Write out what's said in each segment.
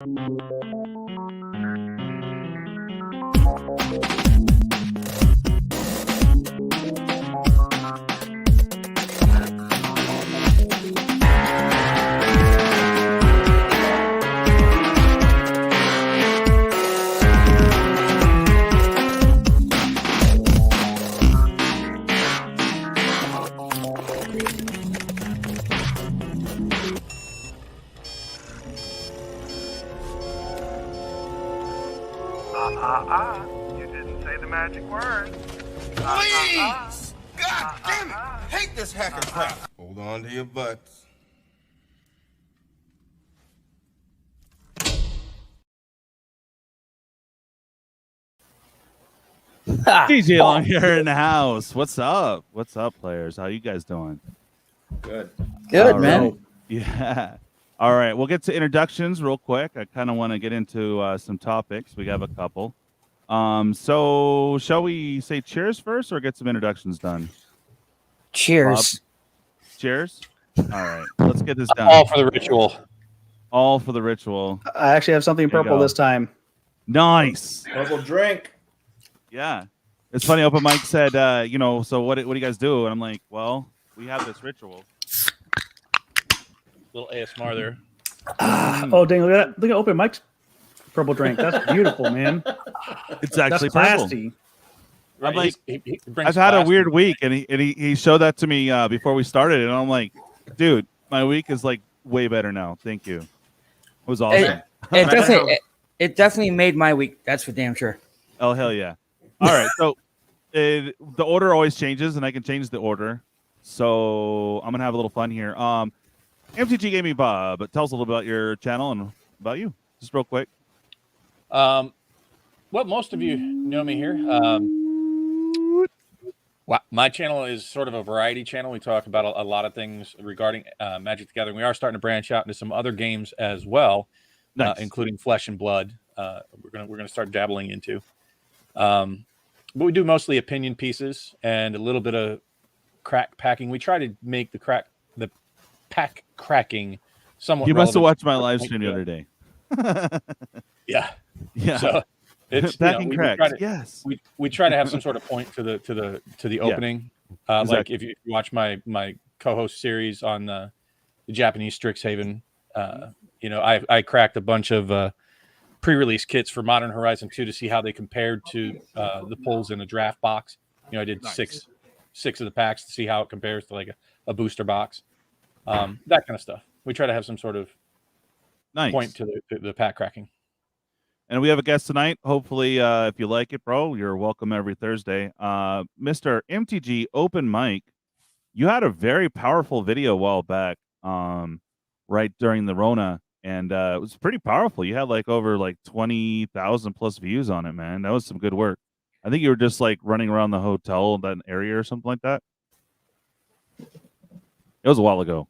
You didn't say the magic word. Please! God damn it! Hate this hacker crap. Hold on to your butts. DJ Long here in the house. What's up? What's up, players? How you guys doing? Good. Good, All man. right. Yeah. All right. We'll get to introductions real quick. I kind of want to get into some topics. We have a couple. So shall we say cheers first or get some introductions done? Cheers. Bob? Cheers. All right. Let's get this done. All for the ritual. All for the ritual. I actually have something There you purple go. this time. Nice. Purple drink. Yeah. It's funny. Open Mike said, so what do you guys do? And I'm like, well, we have this ritual. Little ASMR there. Oh, dang. Look at Open Mike's purple drink. That's beautiful, man. It's actually That's purple. classy. I'm like, he brings I've had a class weird to- week, and he showed that to me before we started, and I'm like, dude, my week is like way better now. Thank you. It was awesome. It definitely made my week. That's for damn sure. Oh hell yeah! All right, so the order always changes, and I can change the order. So I'm gonna have a little fun here. MTG Gamingbob, tell us a little about your channel and about you, just real quick. Well, most of you know me here. My channel is sort of a variety channel. We talk about a lot of things regarding Magic the Gathering. We are starting to branch out into some other games as well, Nice. including Flesh and Blood. We're gonna start dabbling into. But we do mostly opinion pieces and a little bit of crack packing. We try to make the pack cracking somewhat. You must have relevant watched my live stream the other day. Yeah. Yeah. So it's Packing we cracks. try to, Yes. we try to have some sort of point to the opening. Like Exactly. if you watch my co-host series on the Japanese Strixhaven, I cracked a bunch of pre-release kits for Modern Horizon 2 to see how they compared to the pulls in a draft box. I did Nice. six of the packs to see how it compares to like a booster box. That kind of stuff. We try to have some sort of Nice. point to the pack cracking. And we have a guest tonight. Hopefully, if you like it, bro, you're welcome every Thursday. Mr. MTG Open Mic, you had a very powerful video a while back, right during the Rona, and it was pretty powerful. You had like over 20,000 plus views on it, man. That was some good work. I think you were just like running around the hotel, that area or something like that. It was a while ago.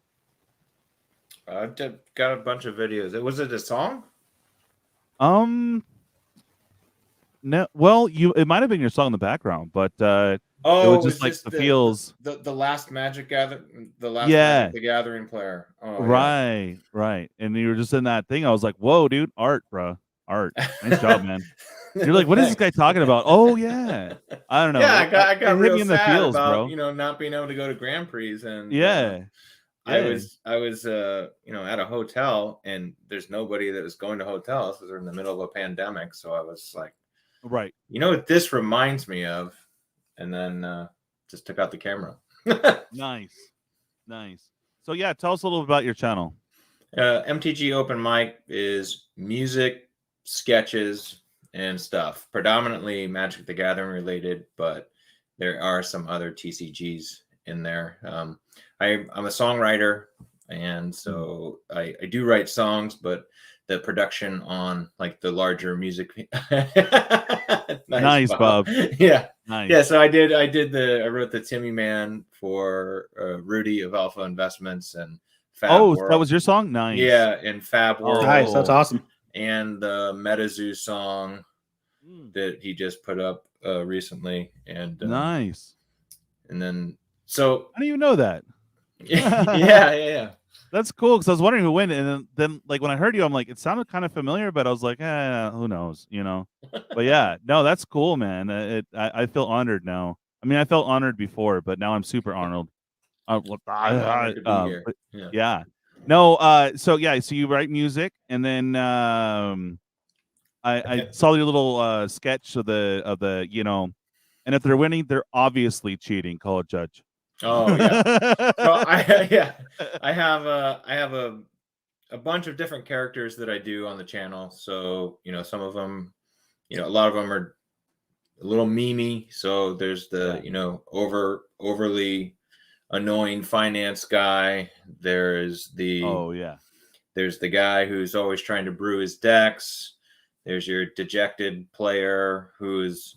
I've got a bunch of videos. Was it a song? No, well, it might have been your song in the background, but it was just like the feels. The last Magic Gathering, Magic the Gathering player. Oh, right, yeah. Right. And you were just in that thing. I was like, whoa, dude, art, bro. Art. Nice job, man. You're like, what is this guy talking about? Oh, yeah. I don't know. Yeah, I got real in the sad feels, about, bro. Not being able to go to Grand Prix. And Yeah. I was at a hotel, and there's nobody that was going to hotels because they're in the middle of a pandemic. So I was like, right. You know what this reminds me of? And then just took out the camera. Nice. So yeah, tell us a little about your channel. MTG Open Mic is music, sketches, and stuff. Predominantly Magic the Gathering related, but there are some other TCGs in there. I'm a songwriter, and so I do write songs, but the production on like the larger music. Nice, Bob. Yeah. Nice. Yeah. So I wrote the Timmy Man for Rudy of Alpha Investments and Fab World. That was your song? Nice. Yeah. And Fab World. Nice. That's awesome. And the MetaZoo song that he just put up recently. And nice. And then, so how do you know that? yeah. That's cool because I was wondering who win, and then like when I heard you, I'm like, it sounded kind of familiar, but I was like, who knows, you know? But yeah, no, that's cool, man. I feel honored now. I mean, I felt honored before, but now I'm super honored. I'm honored to be here. Yeah. No. So yeah. So you write music, and then I saw your little sketch of the you know, and if they're winning, they're obviously cheating. Call a judge. Oh yeah. So I have a bunch of different characters that I do on the channel. So you know, some of them, you know, a lot of them are a little memey. So there's the you know overly annoying finance guy. There's the there's the guy who's always trying to brew his decks. There's your dejected player who's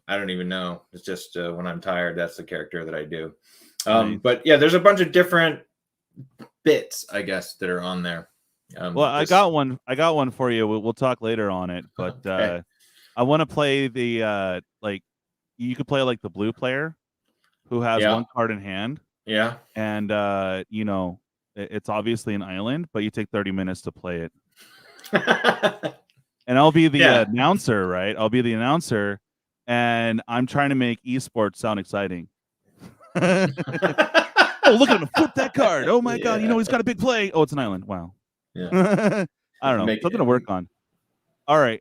I don't even know. It's just when I'm tired, that's the character that I do. Nice. But yeah, there's a bunch of different bits, I guess, that are on there. Well, I got one for you. We'll talk later on it, but okay. I want to play the like you could play like the blue player who has one card in hand. Yeah. And you know, it's obviously an island, but you take 30 minutes to play it. And I'll be the announcer, right? I'll be the announcer, and I'm trying to make esports sound exciting. Oh, look at him flip that card. Oh my god, you know he's got a big play. Oh, it's an island. Wow. Yeah. I don't know. Something to work on. All right.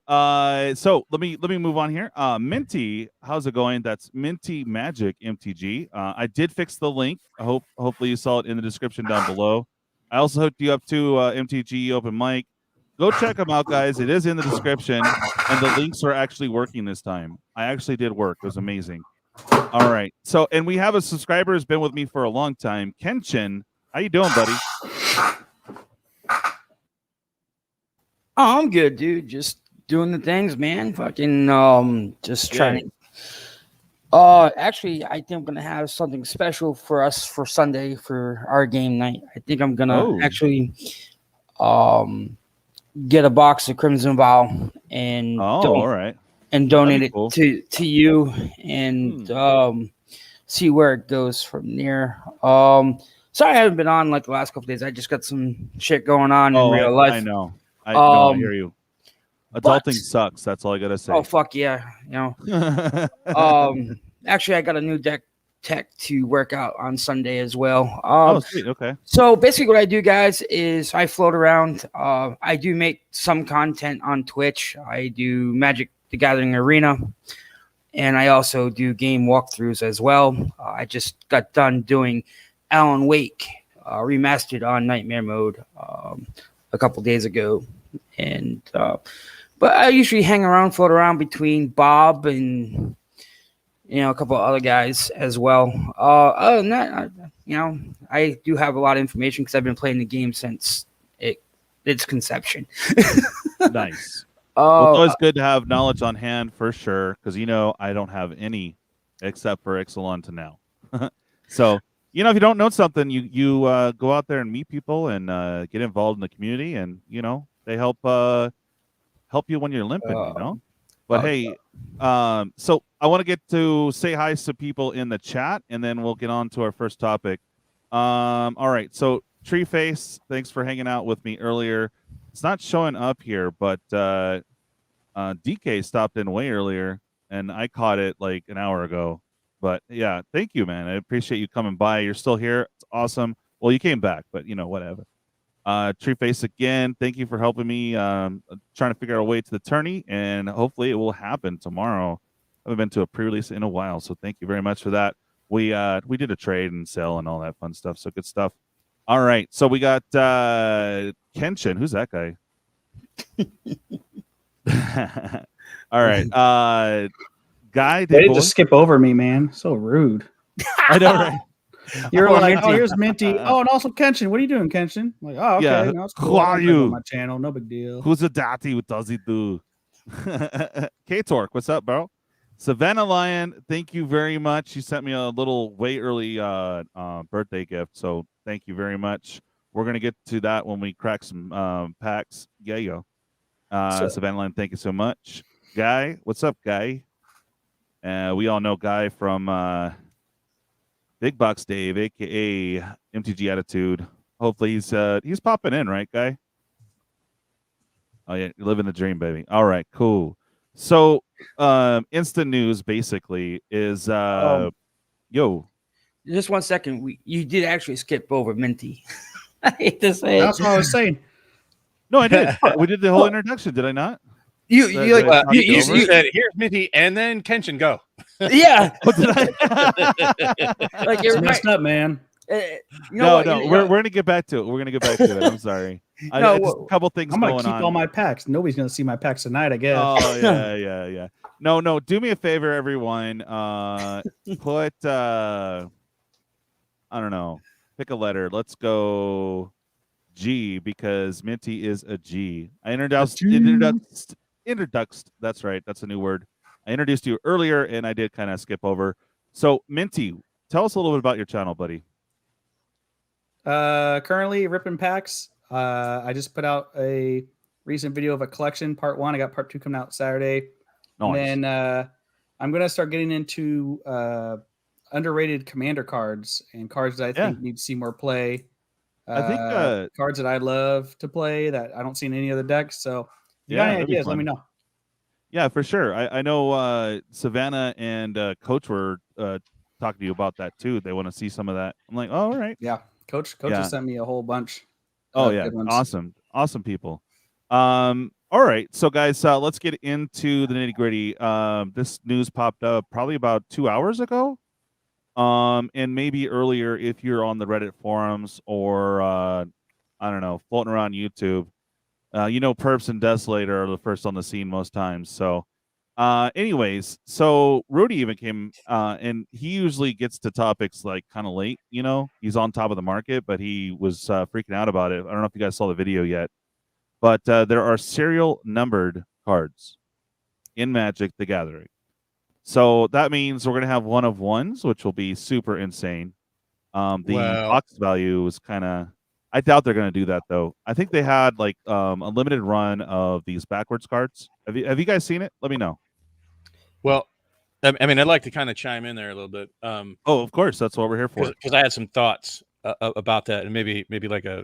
So let me move on here. Minty, how's it going? That's Minty Magic MTG. I did fix the link. Hopefully you saw it in the description down below. I also hooked you up to MTG Open Mic. Go check them out, guys. It is in the description, and the links are actually working this time. I actually did work. It was amazing. All right. So, and we have a subscriber who's been with me for a long time, Kenshin. How you doing, buddy? Oh, I'm good, dude. Just doing the things, man. Fucking just trying to actually I think I'm gonna have something special for us for Sunday for our game night. I think I'm gonna actually get a box of Crimson Vow and all right. And donate it to you and see where it goes from there. Sorry I haven't been on like the last couple days. I just got some shit going on in real life. I know. I hear you. Adulting sucks. That's all I gotta say. Oh fuck yeah, you know. Actually, I got a new deck tech to work out on Sunday as well. Sweet. Okay. So basically, what I do, guys, is I float around. I do make some content on Twitch. I do Magic the Gathering Arena, and I also do game walkthroughs as well. I just got done doing Alan Wake remastered on Nightmare mode a couple days ago, and but I usually hang around, float around between Bob and a couple of other guys as well. Other than that, I do have a lot of information because I've been playing the game since its conception. Nice. Well, it's always good to have knowledge on hand for sure, because I don't have any except for Ixalan to now. So if you don't know something, you go out there and meet people and get involved in the community, and they help you when you're limping. But hey, so I want to get to say hi to people in the chat, and then we'll get on to our first topic. All right, so Treeface, thanks for hanging out with me earlier. It's not showing up here, but DK stopped in way earlier, and I caught it like an hour ago. But yeah, thank you, man. I appreciate you coming by. You're still here. It's awesome. Well, you came back, but whatever. Treeface again, thank you for helping me trying to figure out a way to the tourney, and hopefully it will happen tomorrow. I haven't been to a pre-release in a while, so thank you very much for that. We did a trade and sell and all that fun stuff, so good stuff. All right, so we got Kenshin. Who's that guy? All right, Guy. They just skip over me, man. So rude. I know, right? You're like, oh, here's Minty. Oh, and also Kenshin. What are you doing, Kenshin? I'm like, oh, okay. Yeah. No, it's cool. Who are you? On my channel, no big deal. Who's a daddy? What does he do? K-Torque, what's up, bro? Savannah Lion, thank you very much. She sent me a little way early birthday gift, so thank you very much. We're gonna get to that when we crack some packs. Yeah, you go. Savannah Lion, thank you so much. Guy, what's up, Guy? We all know Guy from Big Box Dave, aka MTG Attitude Hopefully he's popping in, right, guy? Oh yeah, you're living the dream, baby. All right, cool. So instant news basically is yo. Just 1 second. You did actually skip over Minty. I hate to say it. That's what I was saying. No, I did. We did the whole introduction, did I not? You said here's Minty and then Kenshin go. yeah. What did I? Like It's messed up, man. No, we're gonna get back to it. We're gonna get back to it. I'm sorry. No, just a couple things I'm gonna going keep on. all my packs. Nobody's gonna see my packs tonight, I guess. Oh yeah. No. Do me a favor, everyone. Put I don't know. Pick a letter. Let's go G because Minty is a G. I introduced. That's right. That's a new word. I introduced you earlier, and I did kind of skip over. So Minty, tell us a little bit about your channel, buddy. Currently ripping packs. I just put out a recent video of a collection, part 1. I got part 2 coming out Saturday. Nice. And then I'm gonna start getting into underrated commander cards and cards that I think need to see more play. I think cards that I love to play that I don't see in any other decks. So if you got Yeah, any that'd be ideas, let fun. me know. Yeah, for sure. I know Savannah and Coach were talking to you about that too. They want to see some of that. I'm like, oh, all right. Yeah, Coach Yeah. just sent me a whole bunch. Oh of yeah, good ones. awesome people. All right, so guys, let's get into the nitty gritty. This news popped up probably about 2 hours ago, and maybe earlier if you're on the Reddit forums or I don't know, floating around YouTube. Perps and Desolator are the first on the scene most times. So, anyways, so Rudy even came, and he usually gets to topics like kind of late. He's on top of the market, but he was freaking out about it. I don't know if you guys saw the video yet, but there are serial numbered cards in Magic the Gathering. So that means we're gonna have 1 of 1s, which will be super insane. The box value is kind of. I doubt they're going to do that though. I think they had like a limited run of these backwards cards. Have you guys seen it? Let me know. Well, I mean, I'd like to kind of chime in there a little bit. Oh, of course, that's what we're here for. Because I had some thoughts about that, and maybe I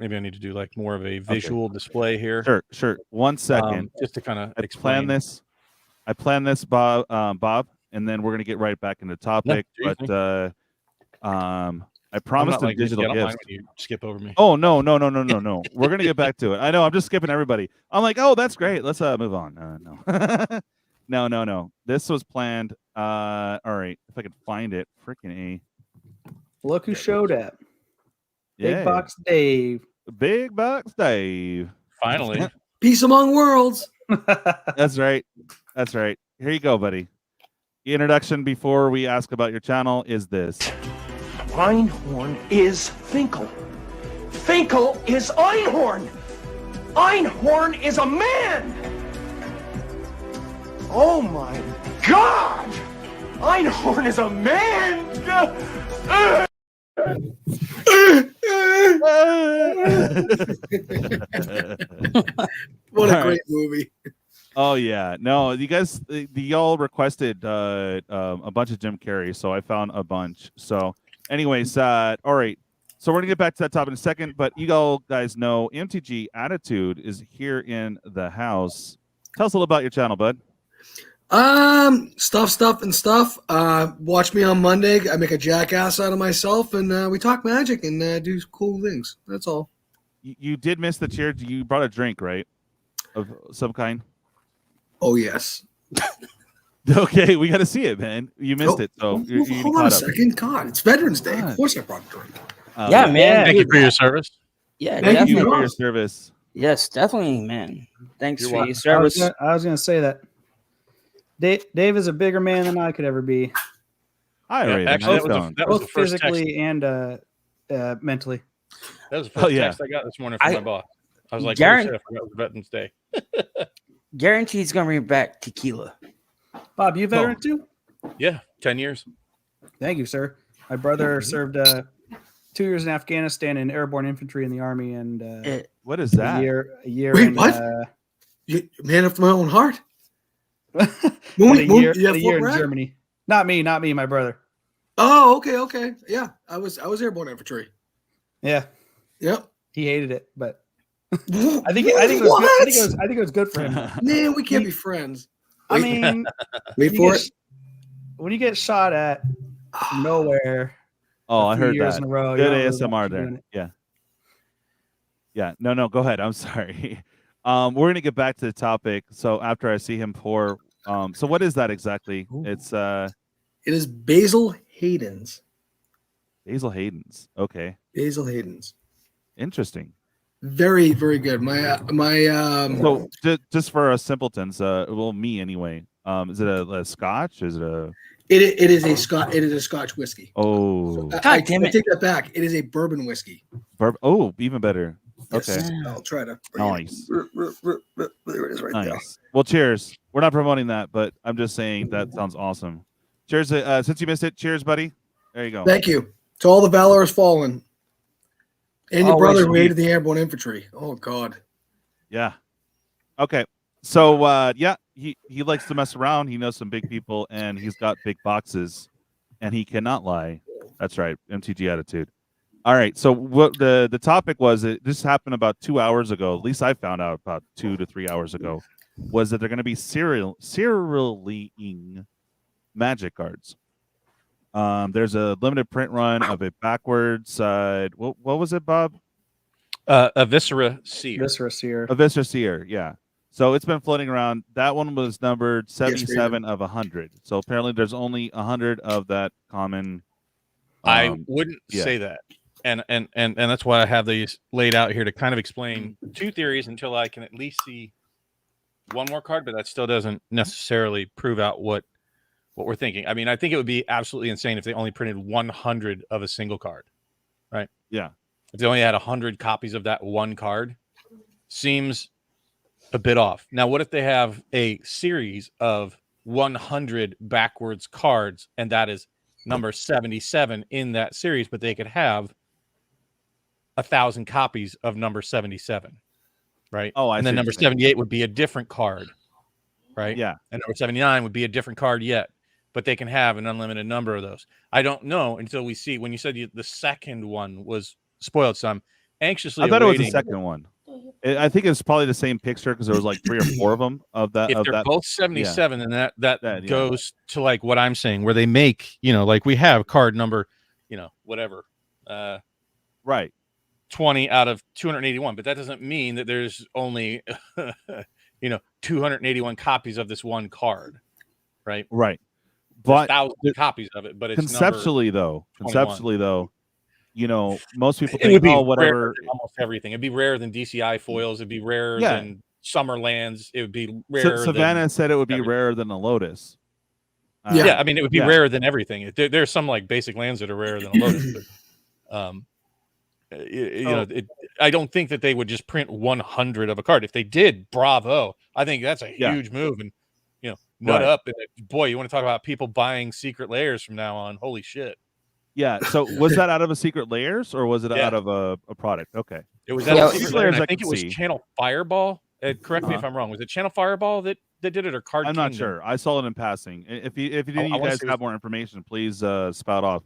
need to do like more of a visual display here. Sure. 1 second, just to kind of explain this. I planned this, Bob, and then we're going to get right back into the topic. But I promised them digital gifts. You skip over me. Oh no! We're gonna get back to it. I know. I'm just skipping everybody. I'm like, oh, that's great. Let's move on. No. no. This was planned. All right. If I could find it, freaking A. Look who showed up. Yeah. Big Box Dave. Big Box Dave. Finally. Peace among worlds. That's right. Here you go, buddy. The introduction before we ask about your channel is this. Einhorn is Finkel. Finkel is Einhorn. Einhorn is a man. Oh my God! Einhorn is a man. What a great movie. Oh yeah, no, you guys, y'all requested a bunch of Jim Carrey, so I found a bunch. So, anyways, all right, so we're gonna get back to that topic in a second. But you all guys know MTG Attitude is here in the house. Tell us a little about your channel, bud. Stuff. Watch me on Monday. I make a jackass out of myself, and we talk Magic and do cool things. That's all. You did miss the cheer. You brought a drink, right, of some kind? Oh yes. Okay, we got to see it, man. You missed it, so hold on a second. God, it's Veterans Day. Of course, I brought a drink. Yeah, man. Thank you for your service. Yeah, Thank you definitely. for your service. Yes, definitely, man. Thanks You're for your welcome. service. I was gonna say that. Dave is a bigger man than I could ever be, Hi, Yeah, Raven. actually, How's it going? that was both the first text. physically and mentally. That was the first Oh, yeah. text I got this morning from my boss. I was like, Garen- "Oh, shit, I forgot it was Veterans Day." Guaranteed he's gonna bring back tequila. Bob, you a veteran too? Yeah, 10 years. Thank you, sir. My brother served 2 years in Afghanistan in airborne infantry in the army, and What is that? a year Wait, in what? Man after my own heart. a year in Germany. Not me, my brother. Oh, okay. Yeah, I was airborne infantry. Yeah. Yep. He hated it, but I think it was good. I think it was good for him. Man, we can't be friends. I mean, wait for it. When you get shot at from nowhere. Oh, I heard years that. in a row, Good you don't ASMR really there. Yeah. Yeah. No, go ahead. I'm sorry. We're going to get back to the topic. So after I see him pour, so what is that exactly? Ooh. It is Basil Hayden's. Basil Hayden's. Okay. Basil Hayden's. Interesting. Very, very good. So just for us simpletons, well, me anyway. Is it a Scotch? Is it a? It is a Scotch. It is a Scotch whiskey. Oh, I take that back. It is a bourbon whiskey. Oh, even better. Yes. Okay. I'll try to. Nice. There it is, right there. Well, cheers. We're not promoting that, but I'm just saying that sounds awesome. Cheers. Since you missed it, cheers, buddy. There you go. Thank you to all the valorous fallen, and your Always brother who indeed. hated the airborne infantry. Oh God. Yeah. Okay. So yeah, he likes to mess around. He knows some big people, and he's got big boxes, and he cannot lie. That's right, MTG Attitude. All right. So what the topic was? This happened about 2 hours ago. At least I found out about 2 to 3 hours ago. Was that they're going to be serially-ing Magic cards? There's a limited print run of a backwards side. What was it, Bob? A Viscera Seer. A Viscera Seer, yeah. So it's been floating around. That one was numbered 77 of 100. So apparently there's only 100 of that common. I wouldn't say that. And that's why I have these laid out here to kind of explain two theories until I can at least see one more card, but that still doesn't necessarily prove out what we're thinking. I mean, I think it would be absolutely insane if they only printed 100 of a single card, right? Yeah. If they only had 100 copies of that one card, seems a bit off. Now, what if they have a series of 100 backwards cards, and that is number 77 in that series, but they could have 1,000 copies of number 77, right? Oh, and then number 78 would be a different card, right? Yeah. And number 79 would be a different card yet, but they can have an unlimited number of those. I don't know until we see. When you said the second one was spoiled, so I'm anxiously I thought awaiting. it was the second one. I think it's probably the same picture because there was like 3 or 4 of them of that. If of they're that, both 77, then that yeah. goes to like what I'm saying, where they make, like we have card number, whatever, right, 20 out of 281, but that doesn't mean that there's only 281 copies of this one card, right? Right. But 1,000 copies of it, but it's conceptually though, most people it would think, be whatever. rare than almost everything. It'd be rarer than DCI foils. It'd be rarer than Summerlands. It would be rarer. Savannah said it would be rarer than a Lotus. Yeah, I mean, it would be rarer than everything. There's some like basic lands that are rarer than a Lotus. But, I don't think that they would just print 100 of a card. If they did, bravo. I think that's a huge move. And nut up. And boy, you want to talk about people buying secret layers from now on? Holy shit! Yeah. So was that out of a secret layers or was it out of a product? Okay. It was out of secret layers. I think it was Channel Fireball. Correct me if I'm wrong. Was it Channel Fireball that did it, or Card I'm Kingdom? not sure. I saw it in passing. If you guys have more information, please spout off.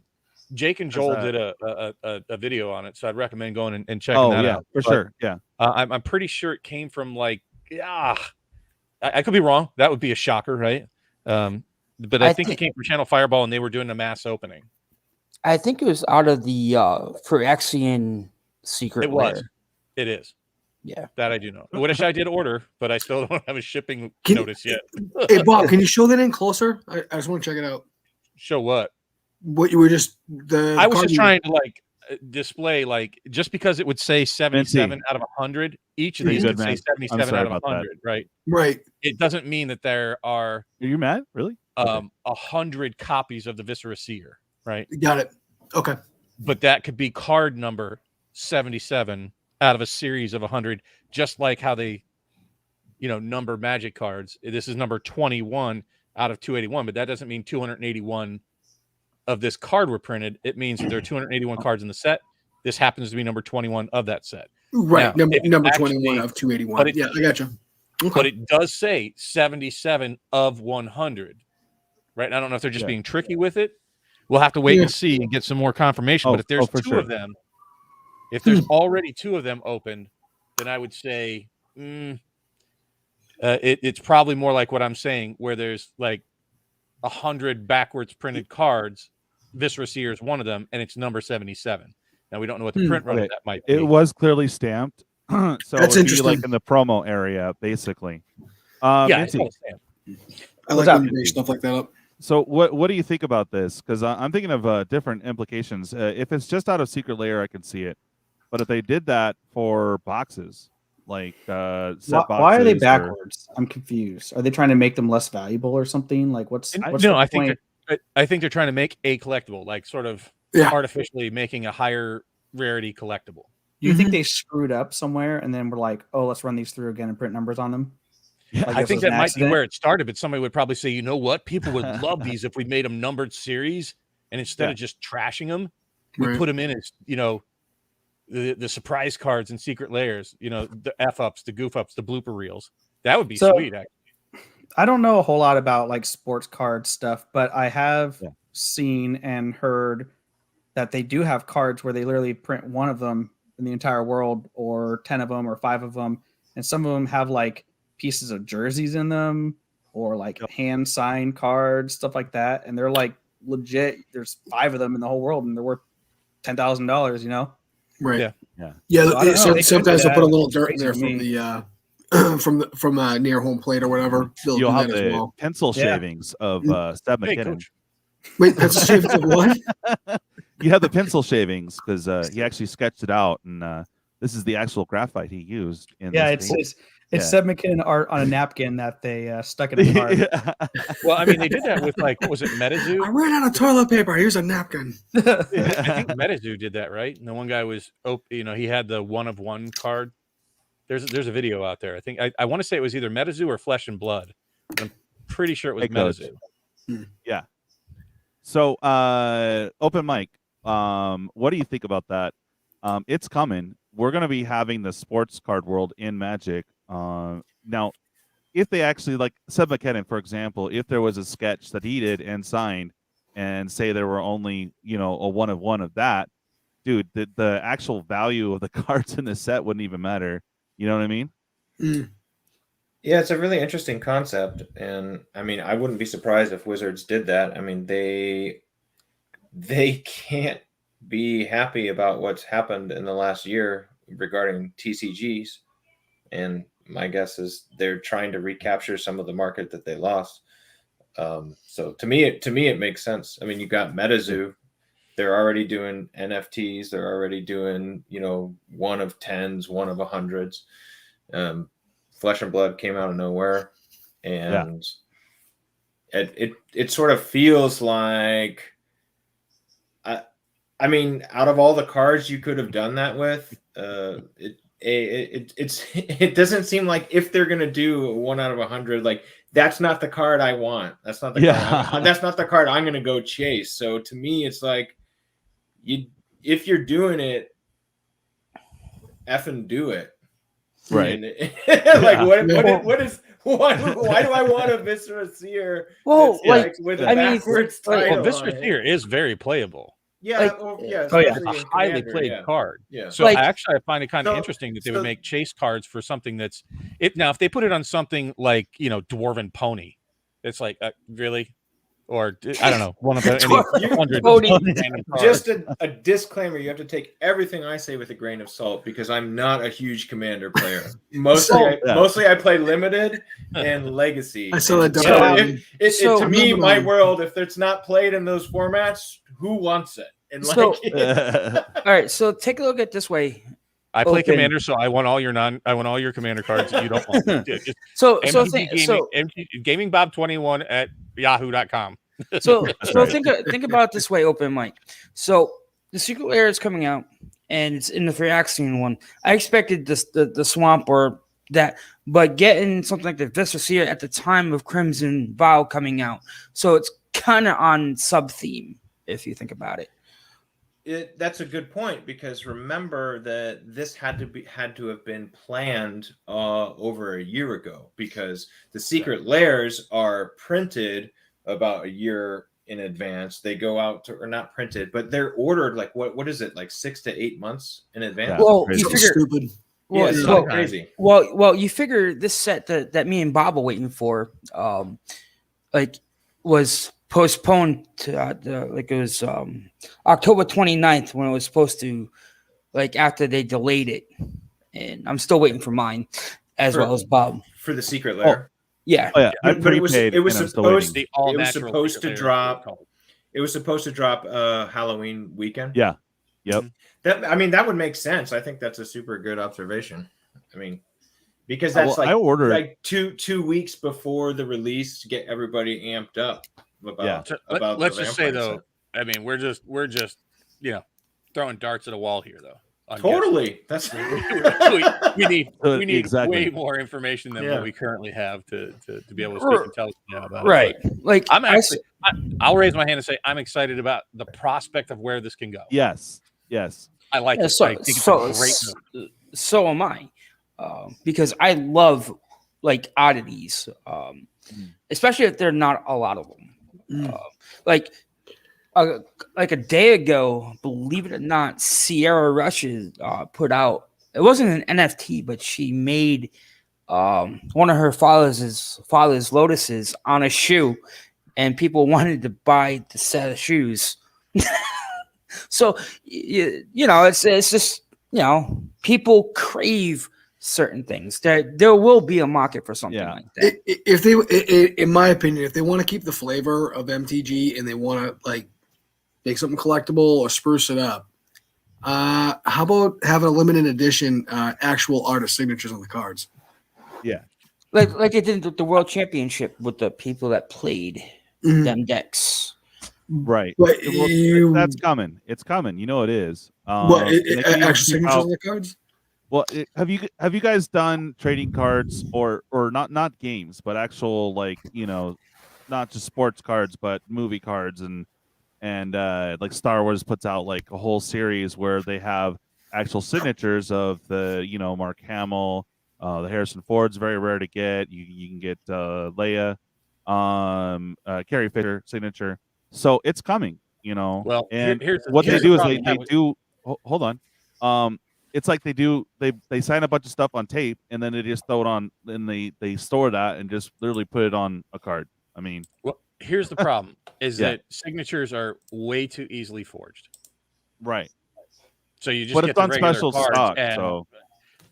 Jake and Joel did a video on it, so I'd recommend going and checking that out. For sure. Yeah. I'm pretty sure it came from I could be wrong. That would be a shocker, right? But I think it came from Channel Fireball, and they were doing a mass opening. I think it was out of the Phyrexian secret layer. It is. Yeah. That I do know. Which I did order, but I still don't have a shipping notice yet. Hey, Bob, can you show that in closer? I just want to check it out. Show what? What you were just I was just trying to display just because it would say 77 out of 100. Each of these would say 77 out of 100, right? Right. It doesn't mean that there are. Are you mad? Really? 100 copies of the Viscera Seer, right? Got it. Okay. But that could be card number 77 out of a series of 100, just like how they, number Magic cards. This is number 21 out of 281, but that doesn't mean 281 of this card were printed. It means that there are 281 cards in the set. This happens to be number 21 of that set. Right. Now, number 21 of 281. Yeah, I got you. Okay. But it does say 77 of 100. Right? I don't know if they're just being tricky with it. We'll have to wait and see and get some more confirmation. But if there's two of them, If there's already 2 of them opened, then I would say it's probably more like what I'm saying, where there's like 100 backwards printed cards. Viscera Seer is one of them, and it's number 77. Now we don't know what the print run of that might be. It was clearly stamped, so That's it would be like interesting. in the promo area, basically. Yeah, Minty, it's all stamped. I like when you make stuff like that up. so what do you think about this? Because I'm thinking of different implications. If it's just out of Secret Lair, I can see it, but if they did that for boxes, like set boxes, Why are they or- backwards? I'm confused. Are they trying to make them less valuable or something? Like what's the I point? think they're trying to make a collectible, like sort of Yeah. artificially making a higher rarity collectible. Do you think they screwed up somewhere and then we're like, oh, let's run these through again and print numbers on them? Yeah, Like I this think was that an might be accident? where it started, but somebody would probably say, you know what? People would love these if we made them numbered series, and instead of just trashing them, we Right. put them in as, the surprise cards and secret layers, the F-ups, the goof-ups, the blooper reels. That would be So- sweet, actually. I don't know a whole lot about like sports card stuff, but I have seen and heard that they do have cards where they literally print one of them in the entire world, or 10 of them, or 5 of them, and some of them have like pieces of jerseys in them, or like hand signed cards, stuff like that, and they're like legit. There's 5 of them in the whole world, and they're worth $10,000. Right. Yeah. Yeah. So I don't know. So They sometimes could they'll do put a that. little It's dirt crazy there to from me. the from near home plate or whatever. They'll You'll do have that as the well. pencil Yeah. shavings of Seb Hey, McKinnon. coach. Wait, that's a shave of what? You have the pencil shavings because he actually sketched it out, and this is the actual graphite he used. In Yeah, this it's Yeah. Seb McKinnon art on a napkin that they stuck in a card. Well, I mean, they did that with like, what was it, MetaZoo? I ran out of toilet paper. Here's a napkin. I think MetaZoo did that, right? And the one guy was, he had the 1 of 1 card. There's a video out there. I think I want to say it was either MetaZoo or Flesh and Blood. But I'm pretty sure it was Hey, Coach. MetaZoo. Yeah. So, open mic. What do you think about that? It's coming. We're going to be having the sports card world in Magic. Now, if they actually, like Seb McKinnon, for example, if there was a sketch that he did and signed, and say there were only a 1 of 1 of that, dude, the actual value of the cards in the set wouldn't even matter. You know what I mean? Yeah, it's a really interesting concept, and I mean, I wouldn't be surprised if Wizards did that. I mean, they can't be happy about what's happened in the last year regarding TCGs, and my guess is they're trying to recapture some of the market that they lost. So to me, it makes sense. I mean, you got MetaZoo. They're already doing NFTs. They're already doing, 1 of 10s, 1 of 100s. Flesh and Blood came out of nowhere, and it sort of feels like, I mean, out of all the cards you could have done that with, it doesn't seem like if they're gonna do a 1 out of 100, like that's not the card I want. That's not the card. That's not the card I'm gonna go chase. So to me, it's like if you're doing it, effing do it. Right. Like why do I want a Viscera Seer? Well, with a I mean, backwards Well, title on Viscera it? Seer is very playable. Yeah, It's a highly played card. Yeah. So I find it kind of interesting that they would so- make chase cards for something that's it. Now, if they put it on something like Dwarven Pony, it's like really, or I don't know, one of the any 100 random cards. Just a disclaimer: you have to take everything I say with a grain of salt because I'm not a huge Commander player. Mostly I play Limited and Legacy. I saw that. So to me, my world, if it's not played in those formats, who wants it? And all right, so take a look at it this way. I play Commander, so I want all your Commander cards that you don't want. MTG Gamingbob 21 at yahoo.com. So think about it this way, open mic. So the Secret Lair is coming out, and it's in the Phyrexian one. I expected the swamp or that, but getting something like the Viscera Seer at the time of Crimson Vow coming out, so it's kind of on sub theme if you think about it. That's a good point because remember that this had to have been planned over a year ago because the secret lairs are printed about a year in advance. They go out to, or not printed, but they're ordered like what is it, like 6 to 8 months in advance? Yeah. Well, Crazy. you figure. Stupid. Well, it's well, crazy. well, you figure this set that me and Bob were waiting for, like, was postponed to like it was October 29th when it was supposed to, like, after they delayed it, and I'm still waiting for mine, as well as Bob For the secret lair. Yeah, Oh yeah, I But it was prepaid. it was and I'm still supposed waiting. The all it was natural supposed to secret lair is drop. what it's called. It was supposed to drop Halloween weekend. Yeah. Yep. That would make sense. I think that's a super good observation. I mean, because that's I ordered like two weeks before the release to get everybody amped up about. About let's the just say vampire though, I mean, we're just throwing darts at a wall here though. set. Totally. That's we need Exactly. way more information than Yeah. what we currently have to be able to speak intelligently about it. right. But Like I'll raise my hand and say I'm excited about the prospect of where this can go. Yes. Yes. I like Yeah, it. I think it's a great move. so am I, because I love like oddities, especially if they're not a lot of them. Like a day ago, believe it or not, Sierra Rushes put out. It wasn't an NFT, but she made one of her father's lotuses on a shoe, and people wanted to buy the set of shoes. So you know, it's just, you know, people crave certain things. There will be a market for something like that. If they, in my opinion, if they want to keep the flavor of MTG and they want to like make something collectible or spruce it up, how about having a limited edition actual artist signatures on the cards? Yeah. Like it did the World Championship with the people that played them decks. Right. But That's coming. It's coming. You know it is. what they can actual keep signatures out- on the cards? Well, have you guys done trading cards or not games, but actual, like, you know, not just sports cards, but movie cards and like Star Wars puts out like a whole series where they have actual signatures of the, you know, Mark Hamill, the Harrison Ford's very rare to get. You can get Leia, Carrie Fisher signature. So it's coming, you know. Well, and here's what they the do is problem they do. Hold on. It's like they sign a bunch of stuff on tape and then they just throw it on and they store that and just literally put it on a card. I mean, well, here's the problem: is Yeah. that signatures are way too easily forged. right. So you just But get it's the on regular special cards, stock, and so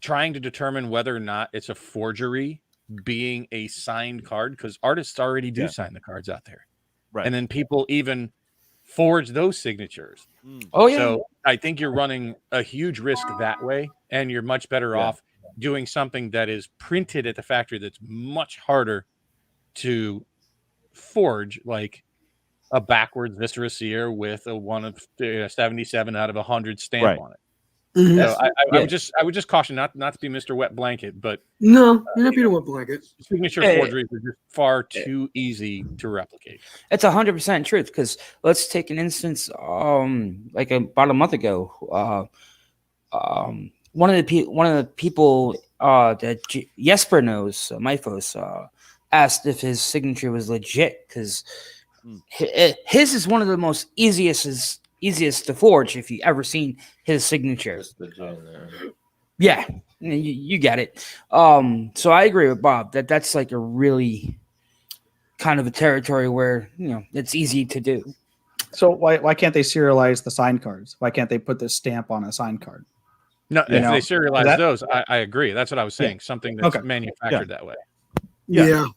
trying to determine whether or not it's a forgery being a signed card, because artists already do Yeah. sign the cards out there, right. and then people even forge those signatures. Oh yeah. So I think you're running a huge risk that way, and you're much better off doing something that is printed at the factory that's much harder to forge, like a backwards Viscera Seer with a 1 of 77 out of 100 stamp Right. on it. Mhm. So I would just caution not to be Mr. Wet Blanket, but No, you're not being a wet blanket. signature Hey. forgeries are just far too easy to replicate. It's 100% truth. Because let's take an instance. Like about a month ago, one of the people that Jesper knows, Myphos, asked if his signature was legit because his is one of the most easiest to forge if you ever seen his signature. Just the gen there. Yeah, you get it. So I agree with Bob that's like a really kind of a territory where, you know, it's easy to do. So why can't they serialize the signed cards? Why can't they put this stamp on a signed card? No, You if know, they serialize that- those, I agree. That's what I was saying. Something that's Okay. manufactured that way. Yeah.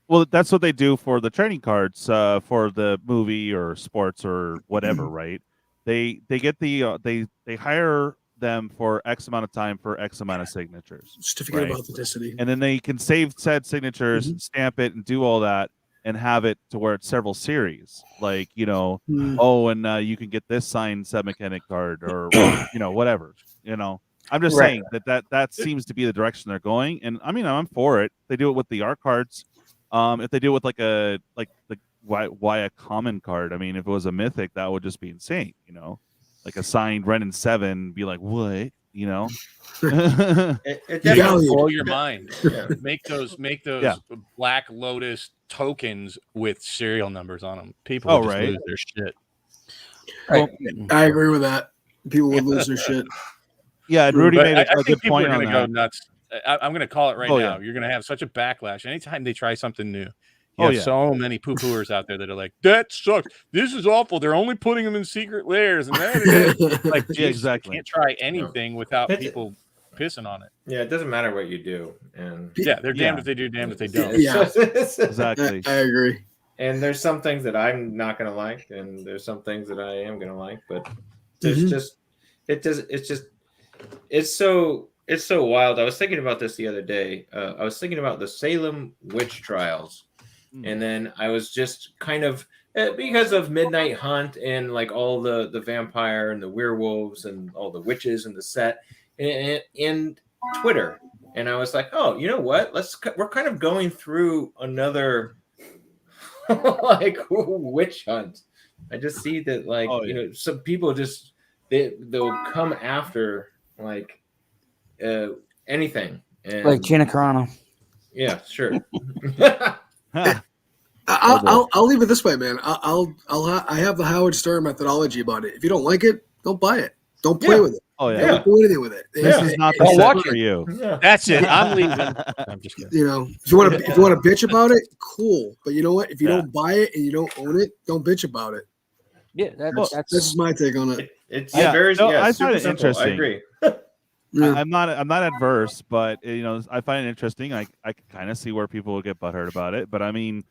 Well, that's what they do for the trading cards for the movie or sports or whatever, right? They get the they hire them for X amount of time for X amount of signatures, Certificate Right. of authenticity. and then they can save said signatures, stamp it, and do all that, and have it to where it's several series, like, you know, oh, and you can get this signed set mechanic card or you know, whatever, you know. I'm just Right. saying that seems to be the direction they're going, and I mean, I'm for it. They do it with the art cards. If they do it with why a common card? I mean, if it was a mythic, that would just be insane, you know, like a signed Ren and 7, be like, what? you know. It You definitely gotta blow your mind. Yeah. Make those Yeah. Black Lotus tokens with serial numbers on them. People Oh, would just right. lose their shit. Right. I agree with that. People would lose their shit. Yeah, and Rudy But made I a think good people point are on going to go that. nuts. I'm going to call it right Oh, now. yeah. You're going to have such a backlash anytime they try something new. Oh, You have yeah. so many poo-pooers out there that are like, that sucks. This is awful. They're only putting them in secret layers. And that like, Yeah, Jesus, exactly. You can't try anything without It's- people pissing on it. Yeah, it doesn't matter what you do, and Yeah, they're damned Yeah. if they do, damned if they don't. Yeah. Exactly. I agree. And there's some things that I'm not gonna like, and there's some things that I am gonna like. But there's just it's so wild. I was thinking about this the other day. I was thinking about the Salem witch trials, and then I was just kind of because of Midnight Hunt and like all the vampire and the werewolves and all the witches in the set and Twitter, and I was like, oh, you know what? We're kind of going through another like witch hunt. I just see that like you know some people just they'll come after like anything and, Like Gina Carano. yeah, sure. I'll leave it this way, man. I have the Howard Stern methodology about it. If you don't like it, don't buy it. Don't play with it. Oh yeah. Don't do anything with it. This is not the Don't set watch for you. Yeah. That's it. I'm leaving. I'm just kidding. You know, if you want to bitch about it, cool. But you know what? If you don't buy it and you don't own it, don't bitch about it. Yeah, that's This is my take on it. It's Yeah. very No, I super find it simple. I interesting. agree. Yeah. I'm not adverse, but you know, I find it interesting. I can kind of see where people would get butthurt about it, but I mean,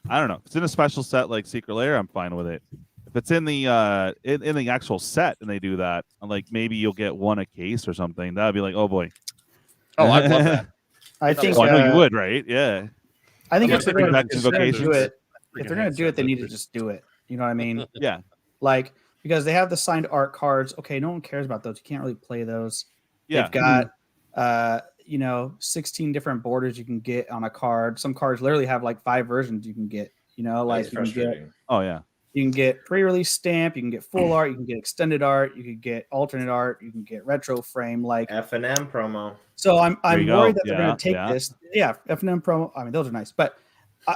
I don't know. If it's in a special set like Secret Lair, I'm fine with it. If it's in the in the actual set and they do that, like maybe you'll get one a case or something, that'd be like, oh boy. Oh, I'd love that. I think Oh, I know you would, right? Yeah. I think Yeah, if they're bring going back to invocations. do it, Freaking if they're going to do it, they headset. need to just do it. You know what I mean? Yeah. Like, because they have the signed art cards. Okay, no one cares about those. You can't really play those. Yeah. They've got, 16 different borders you can get on a card. Some cards literally have like 5 versions you can get. You know, like That's you can get frustrating. Oh yeah. You can get pre-release stamp, you can get full art, you can get extended art, you can get alternate art, you can get retro frame. Like, F&M promo. so I'm you go. worried that they're Yeah, going to take yeah. this. Yeah, F&M promo. I mean, those are nice, but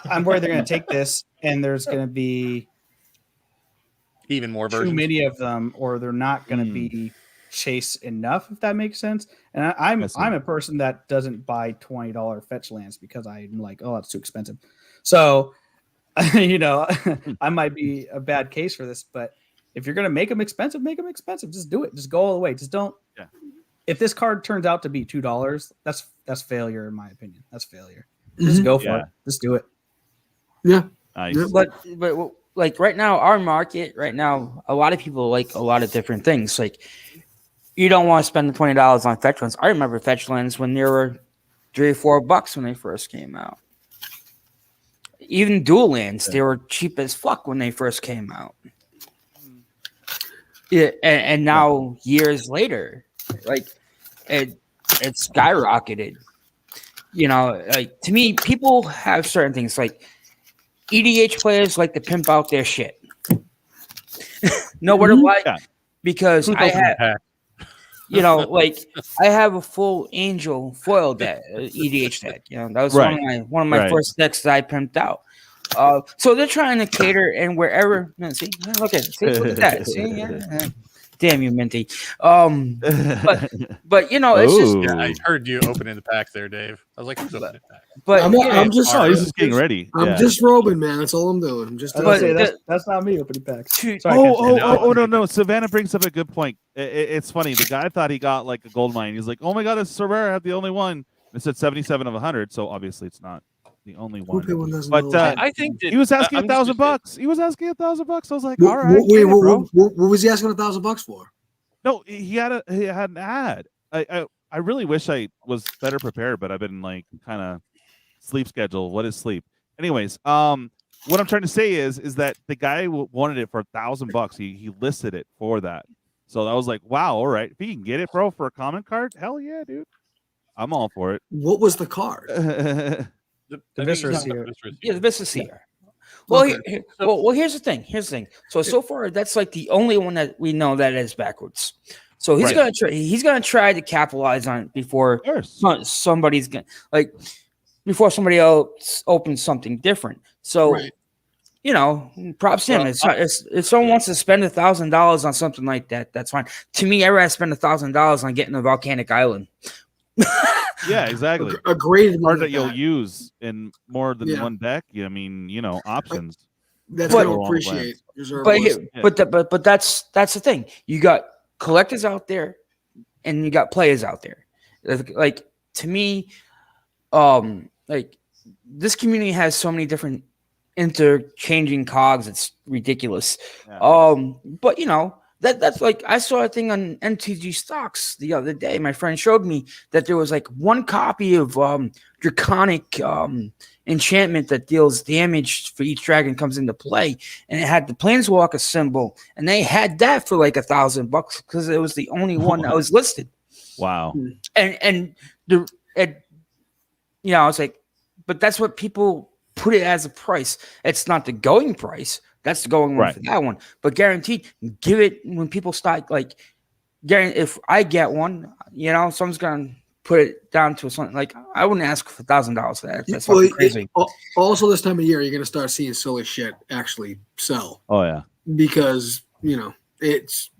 I'm worried they're going to take this and there's going to be Even more too versions. many of them, or they're not going to be chase enough, if that makes sense. And I'm a person that doesn't buy $20 fetch lands because I'm like, oh, it's too expensive. So, I might be a bad case for this, but if you're going to make them expensive, make them expensive. Just do it. Just go all the way. Just don't. Yeah. If this card turns out to be $2, that's failure in my opinion. That's failure. Just go for Yeah. it. Just do it. Yeah. Nice. but like right now, our market right now, a lot of people like a lot of different things. Like you don't want to spend the $20 on fetch lands. I remember fetch lands when they were $3 or $4 when they first came out. Even dual lands, they were cheap as fuck when they first came out. Yeah, and now years later, like it skyrocketed. You know, like to me, people have certain things like EDH players like to pimp out their shit. Know what it was? Yeah. Because Who's I opening have, the pack? you know, like I have a full Angel foil deck, EDH deck. You know, that was one of my Right. first decks that I pimped out. So they're trying to cater and wherever. See, look at that. See, yeah. Damn you, Minty. But you know, it's just. Ooh. Yeah, I heard you opening the packs there, Dave. I was like, who's opening the pack? But I'm just. Oh, he's just getting ready. I'm Yeah. just robing, man. That's all I'm doing. I'm just. I was But gonna say, the- that's not me opening packs. to- Sorry, No. Savannah brings up a good point. It's funny. The guy thought he got like a gold mine. He's like, oh my god, it's so rare. I have the only one. It said 77 of 100, so obviously it's not the only one. Everyone doesn't But know. I think that he was asking I'm just gonna $1,000. He was asking $1,000. I was like, Wh- all right, wh- wait, get it, bro. what was he asking $1,000 for? No, he had an ad. I really wish I was better prepared, but I've been like kind of sleep schedule. What is sleep? Anyways, what I'm trying to say is that the guy wanted it for $1,000. He listed it for that. So I was like, wow, all right. If he can get it, bro, for a common card, hell yeah, dude. I'm all for it. What was the card? The Viscera's here. Yeah, this is here. Well, Okay. well, here's the thing. So far, that's like the only one that we know that is backwards. So he's Right. gonna try to capitalize on it before somebody's gonna before somebody else opens something different. So Right. you know, props to him. If someone wants to spend $1,000 on something like that, that's fine. To me, I'd rather spend $1,000 on getting a volcanic island. Yeah, exactly. A great card that you'll use in more than one deck. I mean, you know, options. That's going to appreciate. But that's the thing. You got collectors out there, and you got players out there. Like to me, like this community has so many different interchanging cogs. It's ridiculous. Yeah. But you know. That's like I saw a thing on MTG stocks the other day. My friend showed me that there was like one copy of Draconic enchantment that deals damage for each dragon comes into play, and it had the Planeswalker symbol, and they had that for like $1,000 because it was the only one that was listed. Wow. And you know, I was like, but that's what people put it as a price. It's not the going price. That's the going one for that one. But guaranteed, give it when people start like, if I get one, you know, someone's gonna put it down to something like I wouldn't ask for $1,000 for that. That's fucking crazy. Also, this time of year, you're gonna start seeing silly shit actually sell. Oh yeah, because you know it's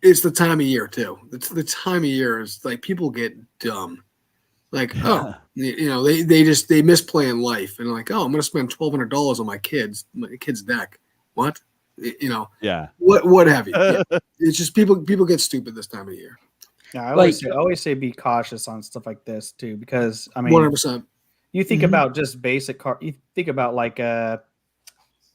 the time of year too. It's the time of year is like people get dumb. Like you know they miss playing life and like I'm gonna spend $1,200 on my kid's deck. What? You know? Yeah. What have you? Yeah. It's just people get stupid this time of year. Yeah, I always say be cautious on stuff like this too, because I mean, 100%. You think about just basic card. You think about like oh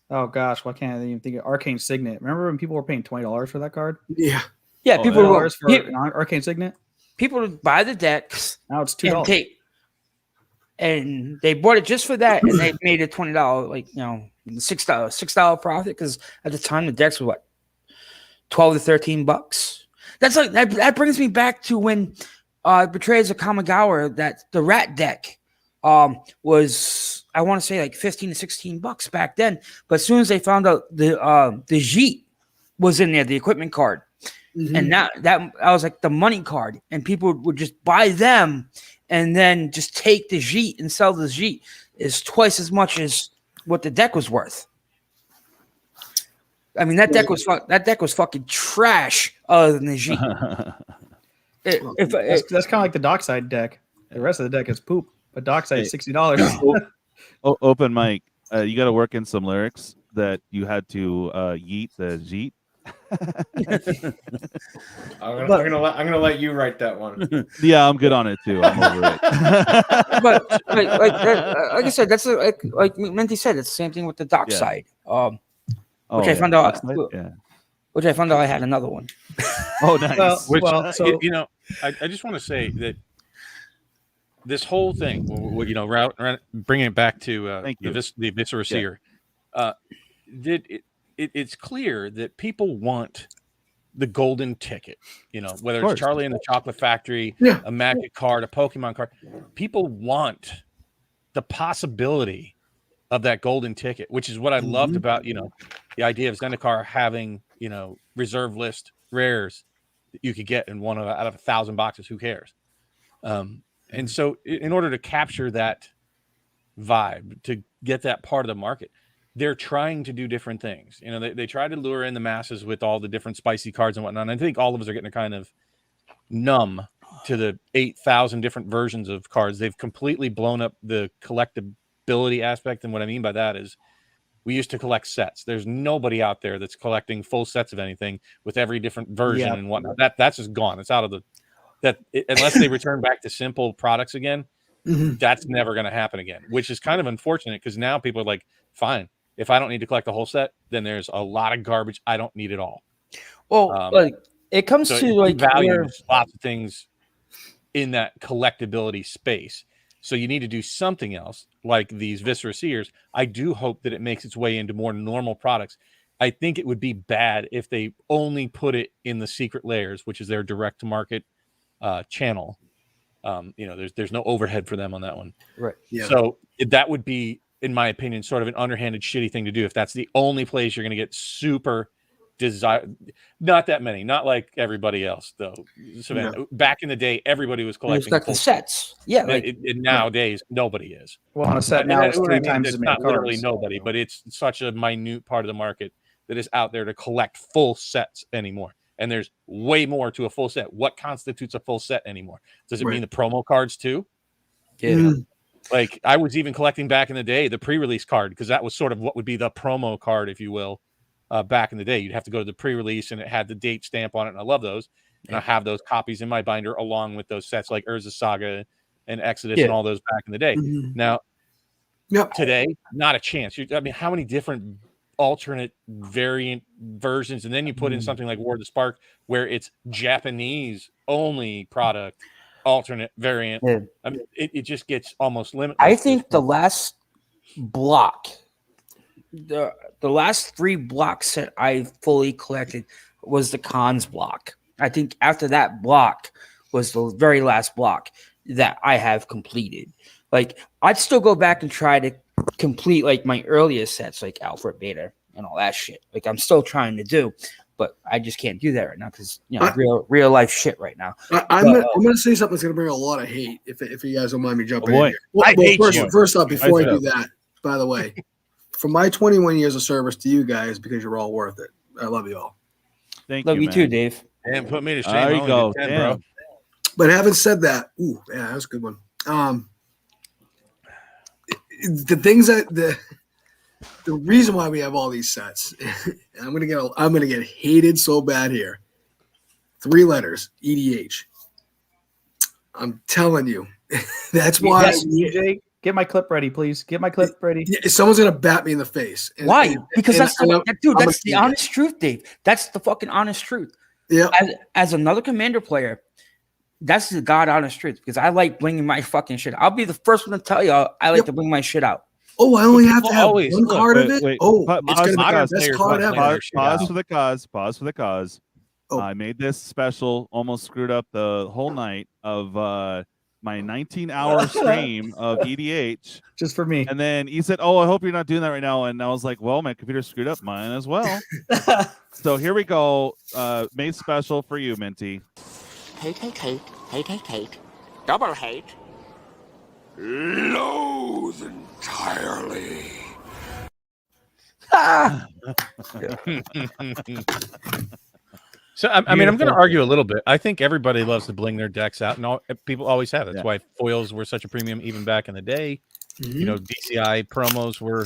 gosh, why can't I even think of Arcane Signet? Remember when people were paying $20 for that card? Yeah. Yeah, people were for Arcane Signet. People would buy the decks. Now it's $2. And they bought it just for that, and they made it $20, like $6 profit because at the time the decks were what $12 to $13. That's like that brings me back to when Betrayers of Kamigawa, that the rat deck was I want to say like $15 to $16 back then. But as soon as they found out the Jeet was in there, the equipment card, and now that I was like the money card, and people would just buy them and then just take the Jeet and sell the Jeet is twice as much as what the deck was worth. I mean, that deck was fucking trash other than the Jeet. That's kind of like the Dockside deck. The rest of the deck is poop, but Dockside is $60. Open mic. You got to work in some lyrics that you had to yeet the Jeet. I'm gonna let you write that one. Yeah, I'm good on it too. I'm over it. but like I said, that's like Minty said, it's the same thing with the Dockside. Which I found out. Which I found out I had another one. Oh, nice. You know, I just want to say that this whole thing, you know, bringing it back to the Viscera Seer, it's clear that people want the golden ticket, you know, whether it's Charlie and the Chocolate Factory, a Magic card, a Pokemon card. People want the possibility of that golden ticket, which is what I loved about, you know, the idea of Zendikar having, you know, reserve list rares that you could get in out of 1,000 boxes. Who cares? And so in order to capture that vibe, to get that part of the market, they're trying to do different things. You know, they try to lure in the masses with all the different spicy cards and whatnot. And I think all of us are getting kind of numb to the 8,000 different versions of cards. They've completely blown up the collectability aspect. And what I mean by that is we used to collect sets. There's nobody out there that's collecting full sets of anything with every different version and whatnot. That's just gone. It's out of unless they return back to simple products again, that's never going to happen again, which is kind of unfortunate because now people are like, fine. If I don't need to collect the whole set, then there's a lot of garbage I don't need at all. Well, like it comes to like values lots of things in that collectability space. So you need to do something else like these Viscera Seers. I do hope that it makes its way into more normal products. I think it would be bad if they only put it in the secret layers, which is their direct to market channel. You know, there's no overhead for them on that one. Right. Yeah. So that would be, in my opinion, sort of an underhanded, shitty thing to do if that's the only place you're going to get super not that many, not like everybody else though. Savannah, back in the day, everybody was collecting the sets. Yeah, like and nowadays nobody is. Well, on a set now, it's three times as many not literally cards. nobody, but it's such a minute part of the market that is out there to collect full sets anymore. And there's way more to a full set. What constitutes a full set anymore? Does it mean the promo cards too? Yeah. Like I was even collecting back in the day the pre-release card, because that was sort of what would be the promo card, if you will. Back in the day, you'd have to go to the pre-release and it had the date stamp on it, and I love those. And I have those copies in my binder along with those sets like Urza Saga and Exodus and all those back in the day. Now, today, not a chance. I mean, how many different alternate variant versions, and then you put in something like War of the Spark where it's Japanese only product, alternate variant. I mean, it just gets almost limitless. I think the last block, the last 3 blocks that I fully collected was the cons block. I think after that block was the very last block that I have completed. Like I'd still go back and try to complete like my earliest sets, like Alpha, Beta, and all that shit. Like I'm still trying to do, but I just can't do that right now because real life shit right now. I'm gonna say something that's gonna bring a lot of hate if you guys don't mind me jumping in here. I hate you. First off, before I do that, by the way, for my 21 years of service to you guys, because you're all worth it. I love you all. Love you too, Dave. And put me to shame. There you go, 10, bro. But having said that, that was a good one. The things that the reason why we have all these sets, and I'm gonna get hated so bad here. 3 letters, EDH. I'm telling you, that's why. Yes, DJ, get my clip ready, please. Get my clip ready. Someone's gonna bat me in the face. Why? Because that's the honest truth, Dave. That's the fucking honest truth. Yeah. As another Commander player, that's the god honest truth. Because I like bringing my fucking shit. I'll be the first one to tell you I like to bring my shit out. Oh, I only have to have one card of it. Wait, It's gonna be the best card ever. Pause for the cause. Pause for the cause. I made this special. Almost screwed up the whole night of my 19-hour stream of EDH just for me. And then he said, "Oh, I hope you're not doing that right now." And I was like, "Well, my computer screwed up. Mine as well." So here we go. Made special for you, Minty. Hate. Double hate. Loathe entirely. So I mean, I'm going to argue a little bit. I think everybody loves to bling their decks out, and people always have. That's why foils were such a premium even back in the day. You know, DCI promos were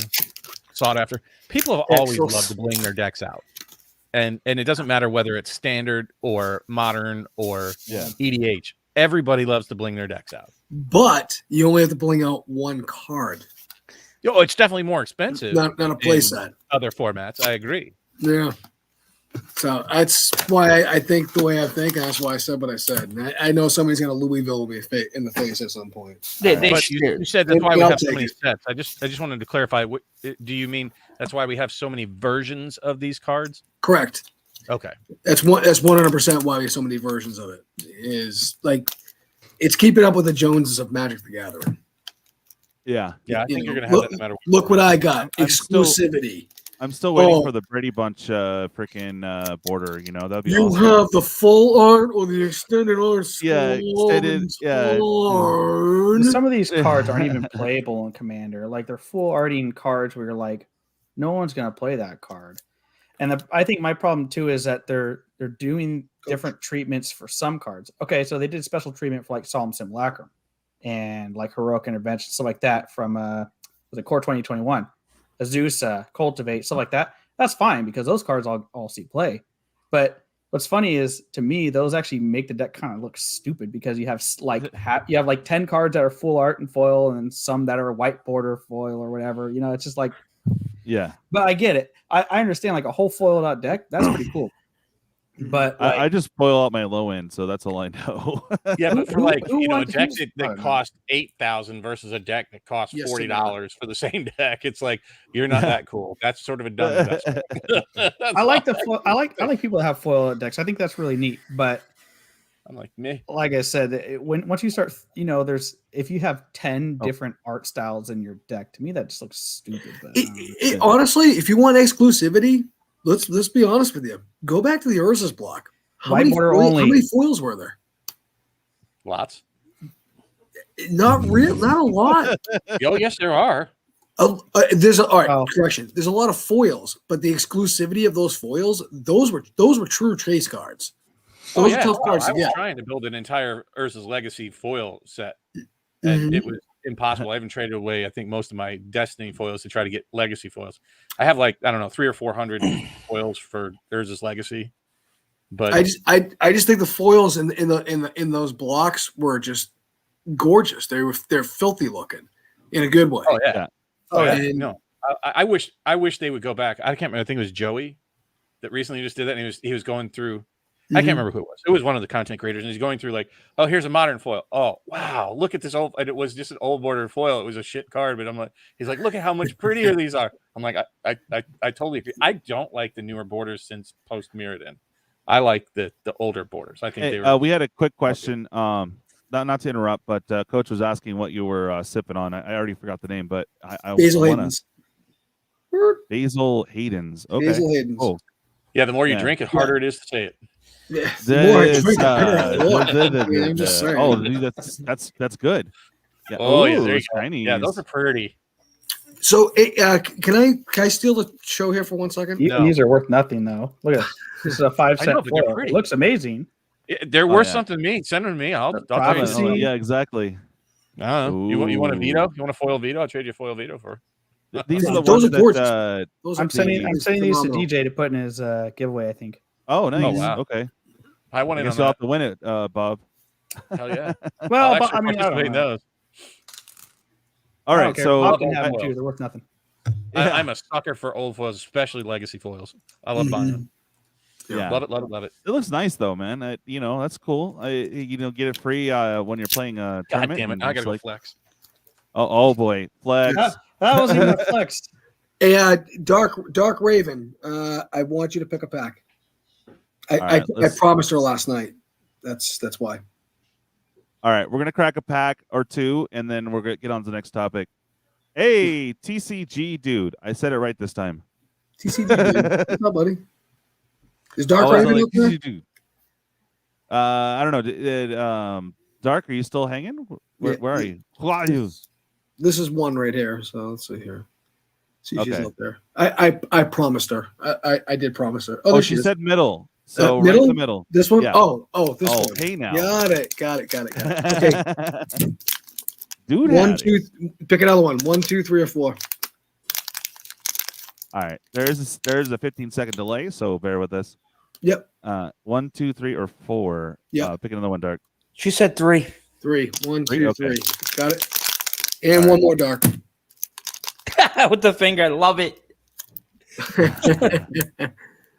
sought after. People have always loved to bling their decks out, and it doesn't matter whether it's standard or modern or EDH. Everybody loves to bling their decks out. But you only have to bling out 1 card. Oh, it's definitely more expensive. Not a play set. Other formats, I agree. Yeah. So that's why I think the way I think, and that's why I said what I said. And I know somebody's going to Louisville me in the face at some point. But you said that's why we have so many sets. I just wanted to clarify. What do you mean? That's why we have so many versions of these cards? Correct. Okay. That's 100% why we have so many versions of it. Is like it's keeping up with the Joneses of Magic the Gathering. Yeah. I think you're going to have that no matter what. Look what I got. Exclusivity. I'm still waiting for the Brady Bunch freaking border. You know, that'd be you awesome. have the full art or the extended art. Extended. Yeah. Some of these cards aren't even playable in Commander. Like they're full arting cards where you're like, no one's gonna play that card. And I think my problem too is that they're doing different treatments for some cards. Okay, so they did special treatment for like Solemn Simulacrum and like Heroic Intervention, stuff like that from the Core 2021. Azusa, Cultivate, stuff like that. That's fine because those cards all see play. But what's funny is to me, those actually make the deck kind of look stupid because you have like 10 cards that are full art and foil, and some that are white border foil or whatever. You know, it's just like, yeah. But I get it. I understand like a whole foiled out deck. That's pretty cool. But like, I just foil out my low end, so that's all I know. Yeah, but for like a deck that cost $8,000 versus a deck that costs $40 for the same deck, it's like you're not that cool. That's sort of a dumb investment. I like people that have foil decks. I think that's really neat. But I'm like me. Like I said, once you start, if you have 10 different art styles in your deck, to me that just looks stupid. But, honestly, if you want exclusivity, let's be honest with you. Go back to the Urza's block. How White many, border foils, only. how many foils were there? Lots. Not a lot. Oh, yes, there are. All right, correction. There's a lot of foils, but the exclusivity of those foils, those were true chase cards. Those are tough cards I to was get. trying to build an entire Urza's Legacy foil set, and it was impossible. I even traded away, I think, most of my Destiny foils to try to get Legacy foils. I have 300 or 400 foils for Urza's Legacy. But I just think the foils in those blocks were just gorgeous. They're filthy looking in a good way. Oh yeah. Oh yeah. And, No. I wish they would go back. I can't remember. I think it was Joey that recently just did that, and he was going through. I can't remember who it was. It was one of the content creators, and he's going through like, oh, here's a modern foil. Oh, wow, look at this old. And it was just an old border foil. It was a shit card, but I'm like, he's like, look at how much prettier these are. I'm like, I totally agree. I don't like the newer borders since post Mirrodin. I like the older borders. I think they were. We had a quick question. Not to interrupt, but Coach was asking what you were sipping on. I already forgot the name, but I Basil Hayden's. Basil Hayden's. Okay. Basil Hayden's. Oh. Yeah, the more you drink it, harder it is to say it. Yeah, the more I drink, I'm just saying. Oh, that's good. Yeah. Oh, ooh, yeah, there you go. Chinese. Yeah, those are pretty. So, can I steal the show here for 1 second? These are worth nothing, though. Look at this. This is a 5-cent foil. It looks amazing. They're worth something to me. Send them to me. I'll trade you. Yeah, exactly. You want a veto? You want a foil veto? I'll trade you a foil veto for. These are the those ones are gorgeous. I'm sending these to DJ to put in his giveaway, I think. Oh, nice. Oh, wow. Okay. I want to. Guess you'll have to win it, Bob. Hell yeah. Well, I mean, I don't know. those. All right, so Bob can have them too. They're worth nothing. I'm a sucker for old foils, especially legacy foils. I love buying them. Yeah, love it. It looks nice though, man. That's cool. Get it free when you're playing a God tournament. damn it! I gotta go flex. Oh boy, flex. That wasn't even a flex. Hey, Dark Raven, I want you to pick a pack. I promised her last night. That's why. All right, we're gonna crack a pack or two, and then we're gonna get on to the next topic. Hey, TCG dude, I said it right this time. TCG dude, what's up, buddy? Is Dark Raven up there? Dude. I don't know. Dark, are you still hanging? Where are you? Who are you? This is one right here. So let's see here. See if she's up there. I promised her. I did promise her. Oh, she said middle. So right in the middle. This one? Yeah. Oh, this one. Hey now. Got it. Okay. Dude. 1, 2. Pick another one. 1, 2, 3, or 4. All right. There's a 15-second delay, so bear with us. Yep. 1, 2, 3, or 4. Yeah. Pick another one, Dark. She said 3. 3. 1, 2, okay. 3. Got it. And one more, Dark. With the finger, love it.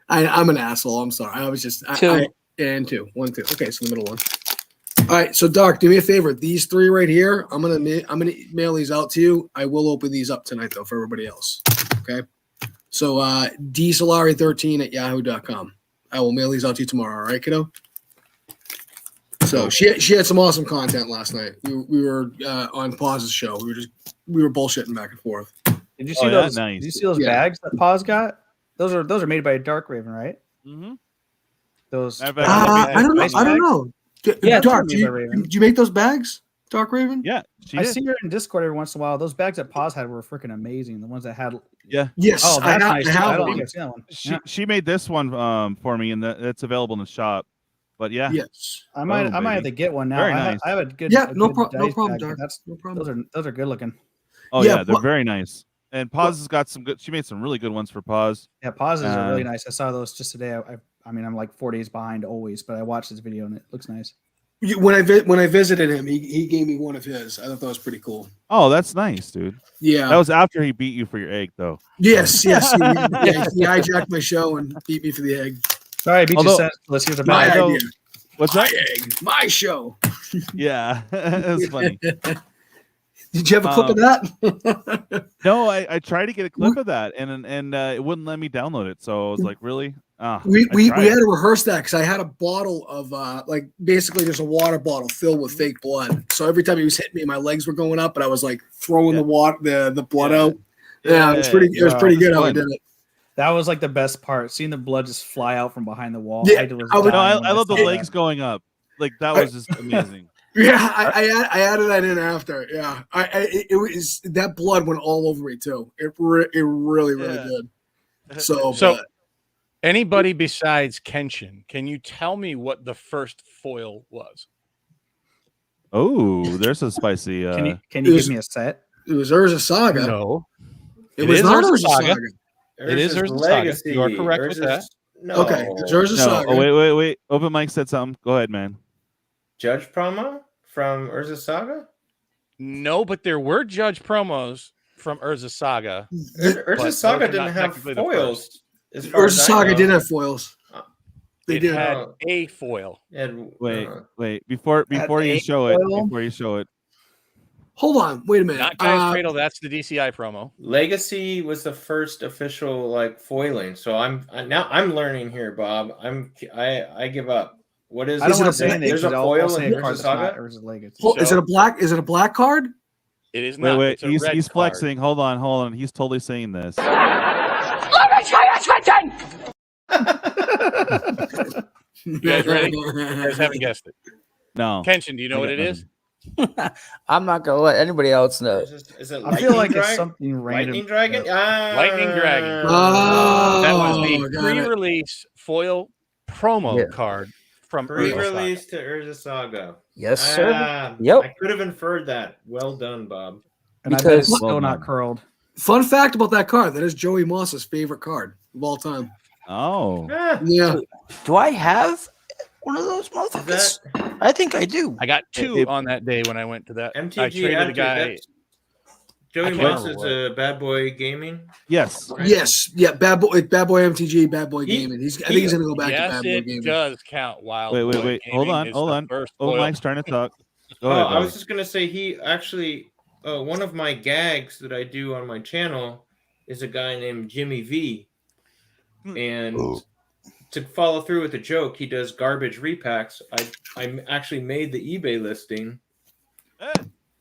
I'm an asshole. I'm sorry. I was just 2. And 2. 1, 2. Okay, so the middle one. All right, so Dark, do me a favor. These 3 right here, I'm gonna mail these out to you. I will open these up tonight though for everybody else. Okay. So dsolari13@yahoo.com. I will mail these out to you tomorrow. All right, kiddo. So she had some awesome content last night. We were on Pawz's show. We were bullshitting back and forth. Did you see those? Nice. Did you see those bags that Pawz got? Those are made by Dark Raven, right? Mm-hmm. Those. I don't know. Yeah, Dark. Did you make those bags, Dark Raven? Yeah, I see her in Discord every once in a while. Those bags that Pawz had were freaking amazing. The ones that had. Yeah. Yes. Oh, that's nice. I don't one. think I've seen that one. She made this one for me, and it's available in the shop. But yeah. Yes. I might have to get one now. Very nice. I have a good. No problem, Dark. No problem. Those are good looking. Oh yeah, they're very nice. And Pawz has got some good. She made some really good ones for Pawz. Yeah, Pawz are really nice. I saw those just today. I mean, I'm like 4 days behind always, but I watched this video and it looks nice. When I visited him, he gave me one of his. I thought that was pretty cool. Oh, that's nice, dude. Yeah, that was after he beat you for your egg, though. Yes. He hijacked my show and beat me for the egg. Sorry, I beat you. Let's hear the my idea. What's my that? Egg, my show. Yeah, that's funny. Did you have a clip of that? No, I tried to get a clip of that, and it wouldn't let me download it. So I was like, really? We had to rehearse that because I had a bottle of basically just a water bottle filled with fake blood. So every time he was hitting me, my legs were going up, and I was like throwing the blood out. Yeah, it was pretty good how I did it. That was like the best part. Seeing the blood just fly out from behind the wall. Yeah, I I love the legs going up. Like that was just amazing. Yeah, I added that in after. Yeah, it was that blood went all over me too. It really did. So anybody besides Kenshin, can you tell me what the first foil was? Oh, there's a spicy. Can you give me a set? It was Urza Saga. No, it was not Urza Saga. It is Urza Saga. You are correct with that. No. Okay, it's Urza Saga. Oh wait. Open Mic said something. Go ahead, man. Judge promo from Urza Saga? No, but there were Judge promos from Urza Saga. Urza Saga didn't have foils. Urza Saga did have foils. They did had a foil. Wait. Before you show it. Hold on. Wait a minute. Not Guy's Cradle. That's the DCI promo. Legacy was the first official like foiling. So I'm learning here, Bob. I give up. What is? I don't want to say anything. There's a foil in Urza Saga. Is it a black? Is it a black card? It is not. Wait. He's flexing. Hold on. He's totally saying this. Let me try attention! You guys ready? You guys haven't guessed it. No. Kenshin, do you know what it is? I'm not gonna let anybody else know. Is it I feel like it's something random. Lightning Dragon? Lightning Dragon. Oh, That was the got it. pre-release foil promo card from Pre-release to Urza Saga. Yes, sir. Yep. I could have inferred that. Well done, Bob. And I bet it's still not curled. Fun fact about that card: that is Joey Moss's favorite card of all time. Oh, yeah. Do I have one of those motherfuckers? I think I do. I got two on that day when I went to that. MTG I traded a guy. Joey Moss is a Bad Boy Gaming. Yes. Right? Yes. Yeah. Bad Boy MTG. Bad Boy Gaming. I think he's gonna go back to Bad Boy Gaming. It does count. Wild. Wait. Hold on. Oh, Mike's trying to talk. Go ahead, I was just gonna say he actually one of my gags that I do on my channel is a guy named Jimmy V, and to follow through with the joke, he does garbage repacks. I actually made the eBay listing.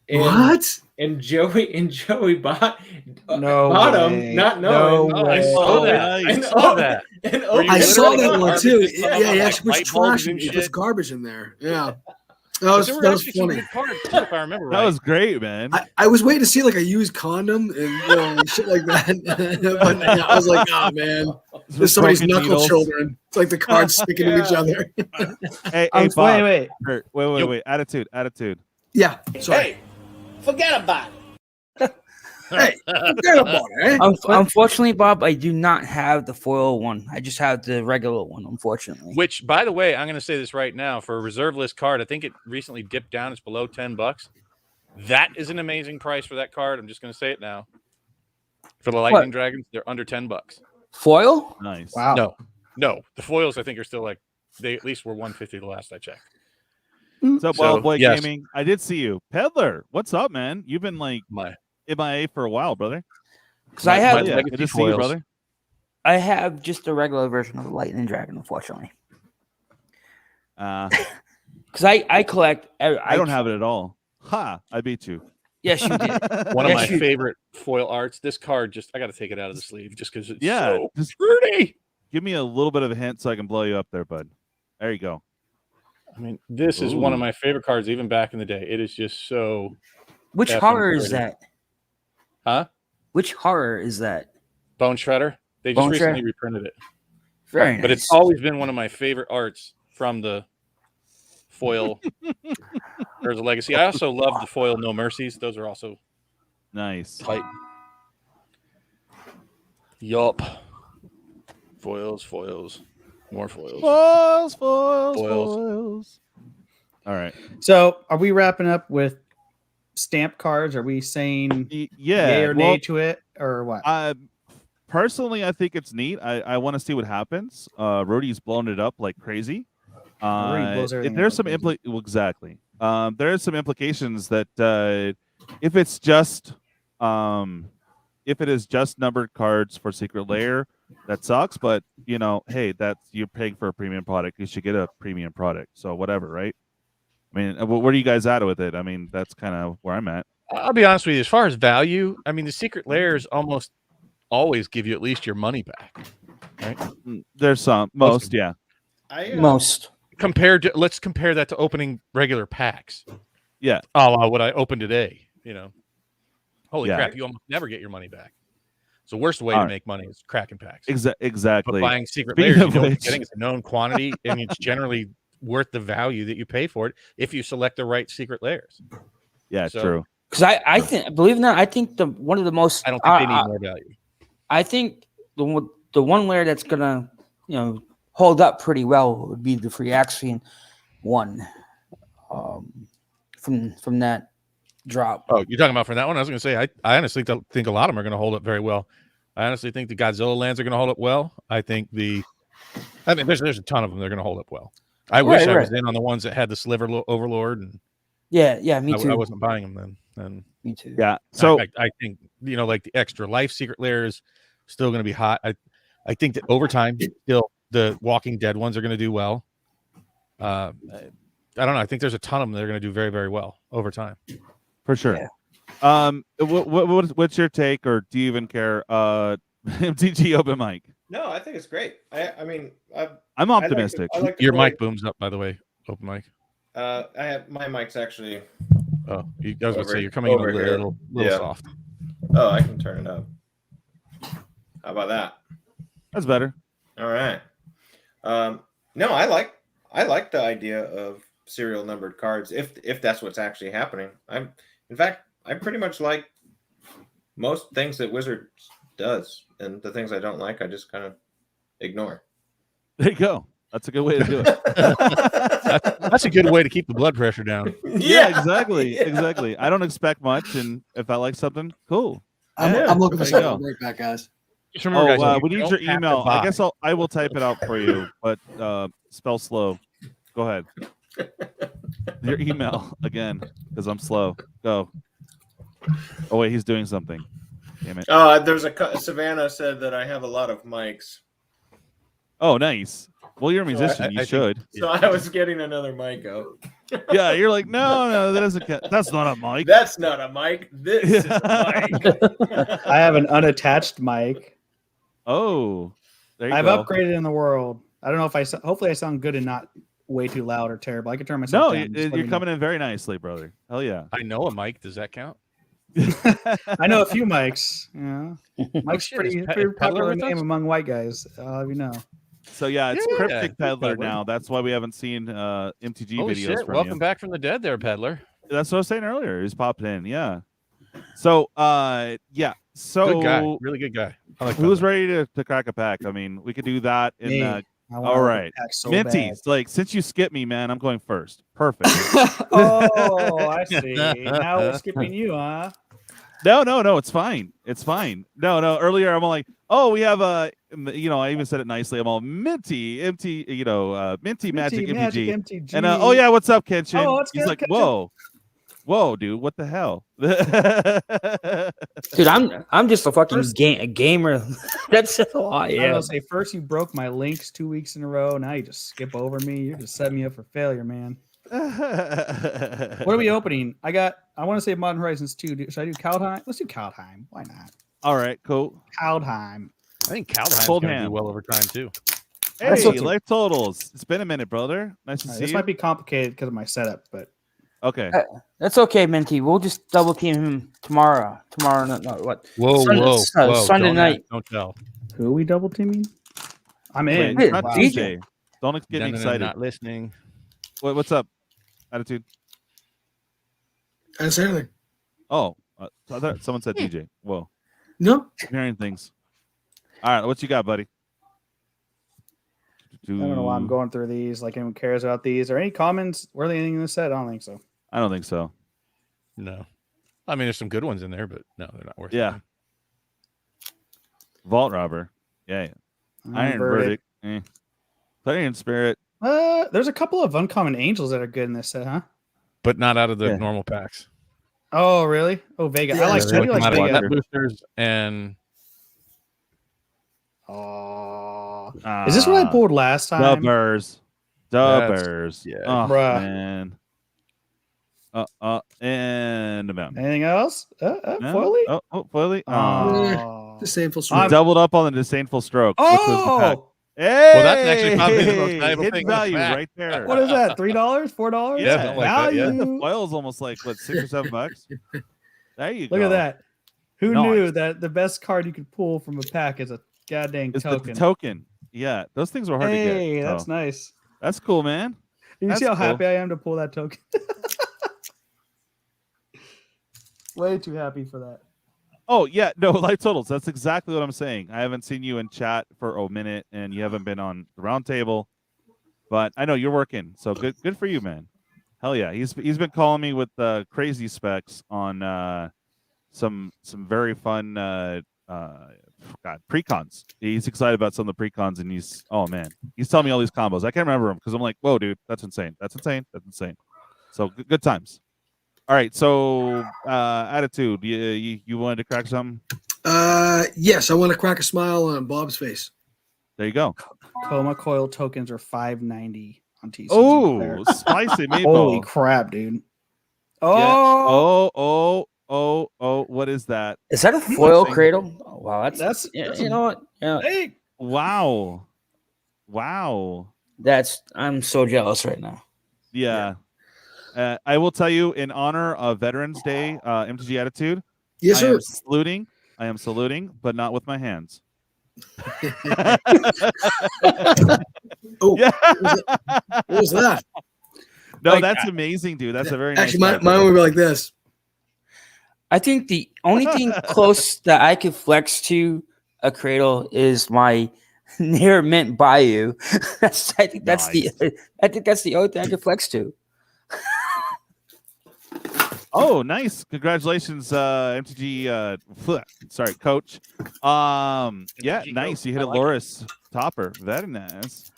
What? And Joey bought bought him, not knowing. No I saw that. I saw that. I saw that one too. Yeah, he actually puts trash in. He puts garbage in there. Yeah. That was funny. Cards too, if I remember right. That was great, man. I was waiting to see like a used condom and shit like that. But yeah, I was like, oh man, there's somebody's knuckle children. It's like the cards sticking to each other. Hey, Bob. Wait. Attitude. Yeah. Sorry. Hey, forget about it. Hey, forget about it. Eh? Unfortunately, Bob, I do not have the foil one. I just have the regular one, unfortunately. Which, by the way, I'm going to say this right now. For a reserve list card, I think it recently dipped down. It's below $10. That is an amazing price for that card. I'm just going to say it now. For the Lightning Dragons, they're under $10. Foil? Nice. Wow. No. The foils, I think, are still like, they at least were $150 the last I checked. What's up, Wild Boy yes. Gaming? I did see you. Peddler, what's up, man? You've been like MIA for a while, brother. Because I have good to see you, brother. I have just a regular version of the Lightning Dragon, unfortunately. Because I collect. I don't have it at all. Ha! I beat you. Yes, you did. One of my favorite foil arts. This card, I got to take it out of the sleeve just because it's so just pretty. Give me a little bit of a hint so I can blow you up there, bud. There you go. I mean, this is one of my favorite cards, even back in the day. It is just so. Which horror is that? Huh? Which horror is that? Bone Shredder. They just recently reprinted it. Very nice. But it's always been one of my favorite arts from the foil. There's a legacy. I also love the foil No Mercies. Those are also nice. Tight. Yup. Foils. More foils. Foils. All right. So, are we wrapping up with stamp cards? Are we saying yay or nay to it, or what? Personally, I think it's neat. I want to see what happens. Rhodey's blown it up like crazy. There's some exactly. There's some implications that if it is just numbered cards for Secret Lair, that sucks. But hey, you're paying for a premium product. You should get a premium product. So whatever, right? I mean, where are you guys at with it? I mean, that's kind of where I'm at. I'll be honest with you. As far as value, I mean, the Secret Lair is almost always give you at least your money back, right? There's some, most, yeah. Most. Let's compare that to opening regular packs. Yeah. Oh, what I opened today, holy Yeah. crap, you almost never get your money back. So worst way to make money is cracking packs. Exactly. But buying secret Speaking layers, you of know what you're which- getting is a known quantity, and it's generally worth the value that you pay for it if you select the right secret layers. Yeah, So- true. Because I think, believe it or not, I think one of the most. I don't think they need more value. I think the one layer that's gonna hold up pretty well would be the free Axion one, from that drop. Oh, you're talking about from that one? I was going to say, I honestly think a lot of them are going to hold up very well. I honestly think the Godzilla lands are going to hold up well. I think there's a ton of them that are going to hold up well. I wish I was in on the ones that had the Sliver Overlord, and Yeah, me too. I wasn't buying them then. And Me too. Yeah. So I think like the extra life secret layer is still going to be hot. I think that over time, still the Walking Dead ones are going to do well. I don't know. I think there's a ton of them that are going to do very, very well over time. for sure. Yeah. What's your take, or do you even care? MTG Open Mic. No, I think it's great. I mean, I'm optimistic. I like to Your play- mic booms up, by the way. Open mic. I have my mic's actually. Oh, I was going to say you're coming in a over here. little Yeah. soft. Oh, I can turn it up. How about that? That's better. All right. No, I like the idea of serial numbered cards if that's what's actually happening. In fact, I pretty much like most things that Wizards does, and the things I don't like, I just kind of ignore. There you go. That's a good way to do it. That's a good way to keep the blood pressure down. Yeah, exactly. I don't expect much, and if I like something, cool. I'm looking for There you something go. right back, guys. Just remember, guys, we need don't your have to email. I buy. guess I will type it out for you, but spell slow. Go ahead. Your email again, because I'm slow. Go. Oh wait, he's doing something. Damn it. There's Savannah said that I have a lot of mics, Oh, nice. Well, you're a musician. I You think- should. so I was getting another mic out. Yeah, you're like, no, that doesn't. That's not a mic. That's not a mic. This is a mic. I have an unattached mic. Oh, there you I've go. upgraded in the world. I don't know if hopefully I sound good and not way too loud or terrible. I can turn myself No, down. Just let you're me coming in very nicely, brother. Hell yeah. I know a mic. Does that count? know. I know a few mics. Yeah, Mike's shit, pretty is pretty Peddler popular with name us? among white guys. I'll have you know. So yeah, it's Yeah, Cryptic Peddler Peddler. now. That's why we haven't seen MTG Holy videos shit! from Welcome you. back from the dead, there, peddler. That's what I was saying earlier. He's popped in. Yeah. So yeah. So Good guy, really good guy. I like who's Peddler. ready to crack a pack? I mean, we could do that in Me. I want all to right. pack so Minty. bad. Like, since you skipped me, man, I'm going first. Perfect. Oh, I see. Now we're skipping you, huh? No, it's fine. It's fine. No, earlier I'm all like, oh, we have I even said it nicely. I'm all Minty Magic MTG. MTG. And oh yeah, what's up, Kenshin? Oh, it's He's good, like, Kenshin. whoa, dude, what the hell? Dude, I'm just a fucking gamer. That's a lot. I Yeah. was gonna say first you broke my links 2 weeks in a row. Now you just skip over me. You're just setting me up for failure, man. What are we opening? I want to say Modern Horizons 2. Should I do Kaldheim? Let's do Kaldheim. Why not? All right, cool. Kaldheim. I think Kaldheim's Cold going to do hand. well over time too. Hey, That's okay. life totals. It's been a minute, brother. Nice to All right, see this you. might be complicated because of my setup, but Okay. That's okay, Minty. We'll just double team him tomorrow. Tomorrow, no, what? Whoa, Sunday Don't night. Don't tell. who are we double teaming? I'm in. Wait, not Wow. DJ. Don't get me No, excited. not listening. What's up, Attitude? I didn't say anything. Oh, I thought someone said DJ. Whoa, No, I'm hearing things. All right, what you got, buddy? I don't know why I'm going through these. Like anyone cares about these or any comments? Were there anything in the set? I don't think so. I don't think so. No. I mean, there's some good ones in there, but no, they're not worth Yeah. it. Vault Robber. Yeah. Iron Verdict. Clarion Spirit. There's a couple of uncommon angels that are good in this set, huh? But not out of the Yeah. normal packs. Oh, really? Oh, Vega. Yeah, I they do Come like out of Vega. net boosters and Oh, is this what I Ah, pulled last time? Dubbers. That's- Dubbers. yeah. Oh, Bruh. man. And about. Anything else? No? Foily? Oh, Foily. Oh, Disdainful You stroke. doubled up on the disdainful stroke, which was the pack. Oh, Hey, Well, that's actually probably the most valuable hidden thing in the value pack. right there. what is that? $3? $4? Yeah, something like that, yeah. The foil's almost like what, $6 or $7? There you go. Look at that. Who Nice. knew that the best card you could pull from a pack is a goddamn It's token? the token. Yeah, those things were hard to get. Hey, that's so. nice. That's cool, man. You That's see how cool. happy I am to pull that token? Way too happy for that. Oh yeah, no, light totals. That's exactly what I'm saying. I haven't seen you in chat for a minute, and you haven't been on the round table, but I know you're working. So good for you, man. Hell yeah, he's been calling me with crazy specs on some very fun precons. He's excited about some of the precons, and he's telling me all these combos. I can't remember them because I'm like, whoa, dude, that's insane. That's insane. That's insane. So good times. All right, so Attitude, you wanted to crack something? Yes, I want to crack a smile on Bob's face. There you go. Coma coil tokens are $5.90 on TCG. Oh, spicy meatball. Holy crap, dude! Yeah. Oh, Oh, what is that? Is that a foil cradle? Oh, wow, that's you know what? Yeah, hey, Wow. I'm so jealous right now. Yeah. I will tell you, in honor of Veterans Day, MTG Attitude, Yes, sir. I am saluting, but not with my hands. Oh, Yeah. what was that? No, Like, that's amazing, dude. That's a very nice Actually, card. mine would be like this. I think the only thing close that I could flex to a cradle is my near mint Bayou. I think that's the only thing I could flex to. Oh, nice. Congratulations, MTG sorry, coach. Yeah, MTG nice. Go. You hit I a like it. Loris topper. Very nice.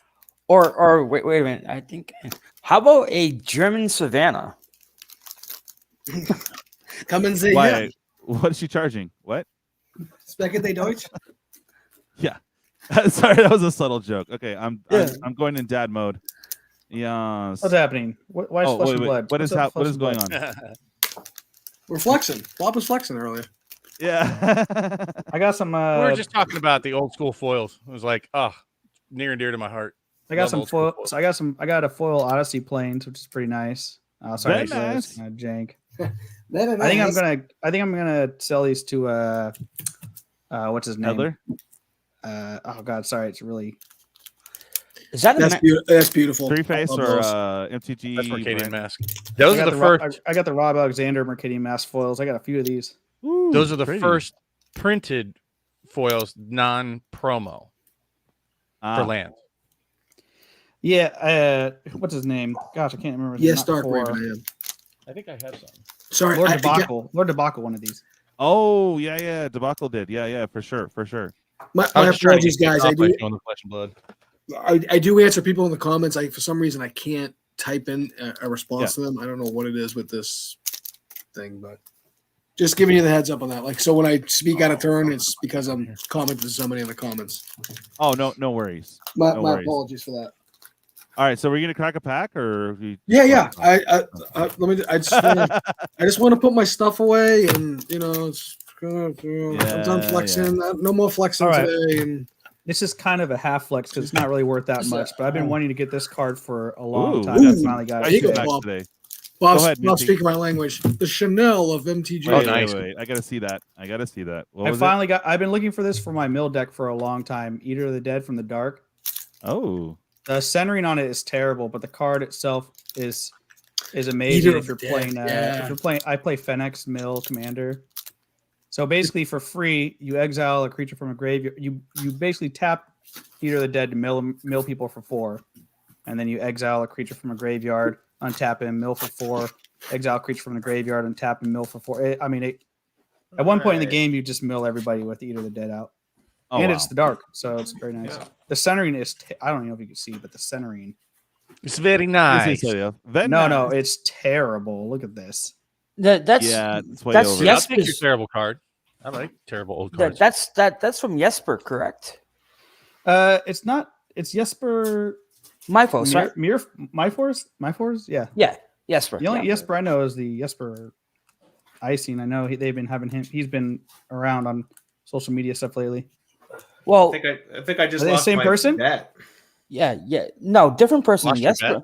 Or wait a minute. I think how about a German Savannah? Come and say Why? yeah. What is she charging? What? Sprechen they Deutsch? Yeah. Sorry, that was a subtle joke. Okay, I'm Yeah. going in dad mode. Yes. what's happening? Why is flesh and blood? What What's is up, what flesh is and going blood? on? We're flexing. Bob was flexing earlier. Yeah. I got some. We were just talking about the old school foils. It was like, near and dear to my heart. I got Love some old school foil. So I got a foil Odyssey planes, which is pretty nice. Sorry, Very nice. kind of jank. Very I think nice. I'm gonna sell these to what's his name? Heather? Oh god, sorry, it's really Is that That's beautiful. Three face I love or those. MTG? That's Mercadian brand? Mask. Those are the first. I got the Rob Alexander Mercadian Mask foils. I got a few of these. Ooh, Those are the pretty. first printed foils, non-promo for land. Yeah, what's his name? Gosh, I can't remember. his name. Yes, Not Dark for- Raven. I am. I think I have some. Sorry, Lord I got- Debacle. Lord Debacle, one of these. Oh, yeah. Debacle did. Yeah, for sure. my I was just trying to apologies, get guys. off I by do showing the flesh and blood. I do answer people in the comments. For some reason I can't type in a response to them. I don't know what it is with this thing, but just giving you the heads up on that. Like, so when I speak out of turn, it's because I'm commenting to somebody in the comments. Oh, no worries. My worries. apologies for that. All right, so we're gonna crack a pack, or Yeah. I just want to put my stuff away, and I'm done flexing. No more flexing All right. today. And This is kind of a half flex because it's not really worth that much. But I've been wanting to get this card for a long Ooh. time. I finally got There you it. go, today. Bob. today. Bob, Go ahead, Bob Minty. speaking my language. The Chanel of MTG. Wait, nice. wait. I gotta see that. What I was finally got. I've been looking for this for my mill deck for a long time. Eater of the Dead from the Dark. it? Oh, The centering on it is terrible, but the card itself is amazing. Eater If of you're the playing, Dead, if you're playing, I play Fennex Mill Commander. So basically, for free, you exile a creature from a graveyard. You basically tap Eater of the Dead to mill people for 4, and then you exile a creature from a graveyard, untap him, mill for 4, exile a creature from the graveyard, untap him, mill for 4. At one point in the game, you just mill everybody with Eater of the Dead out. oh, And wow. it's the dark, so it's very nice. The centering is, I don't know if you can see, but the centering. It's very This nice. is, Very No, nice. it's terrible. Look at this. That's Yeah, it's way that's over. I'll yes. take your terrible card. I like terrible old cards. That's from Jesper, correct? It's not. It's Jesper. My fault, sorry. My force. Yeah. Yeah, Jesper. The only yeah. Jesper I know is the Jesper Icing. I know they've been having him. He's been around on social media stuff lately? Well, I think I just Are they the lost same my person? bet. yeah. No, different person. Lost your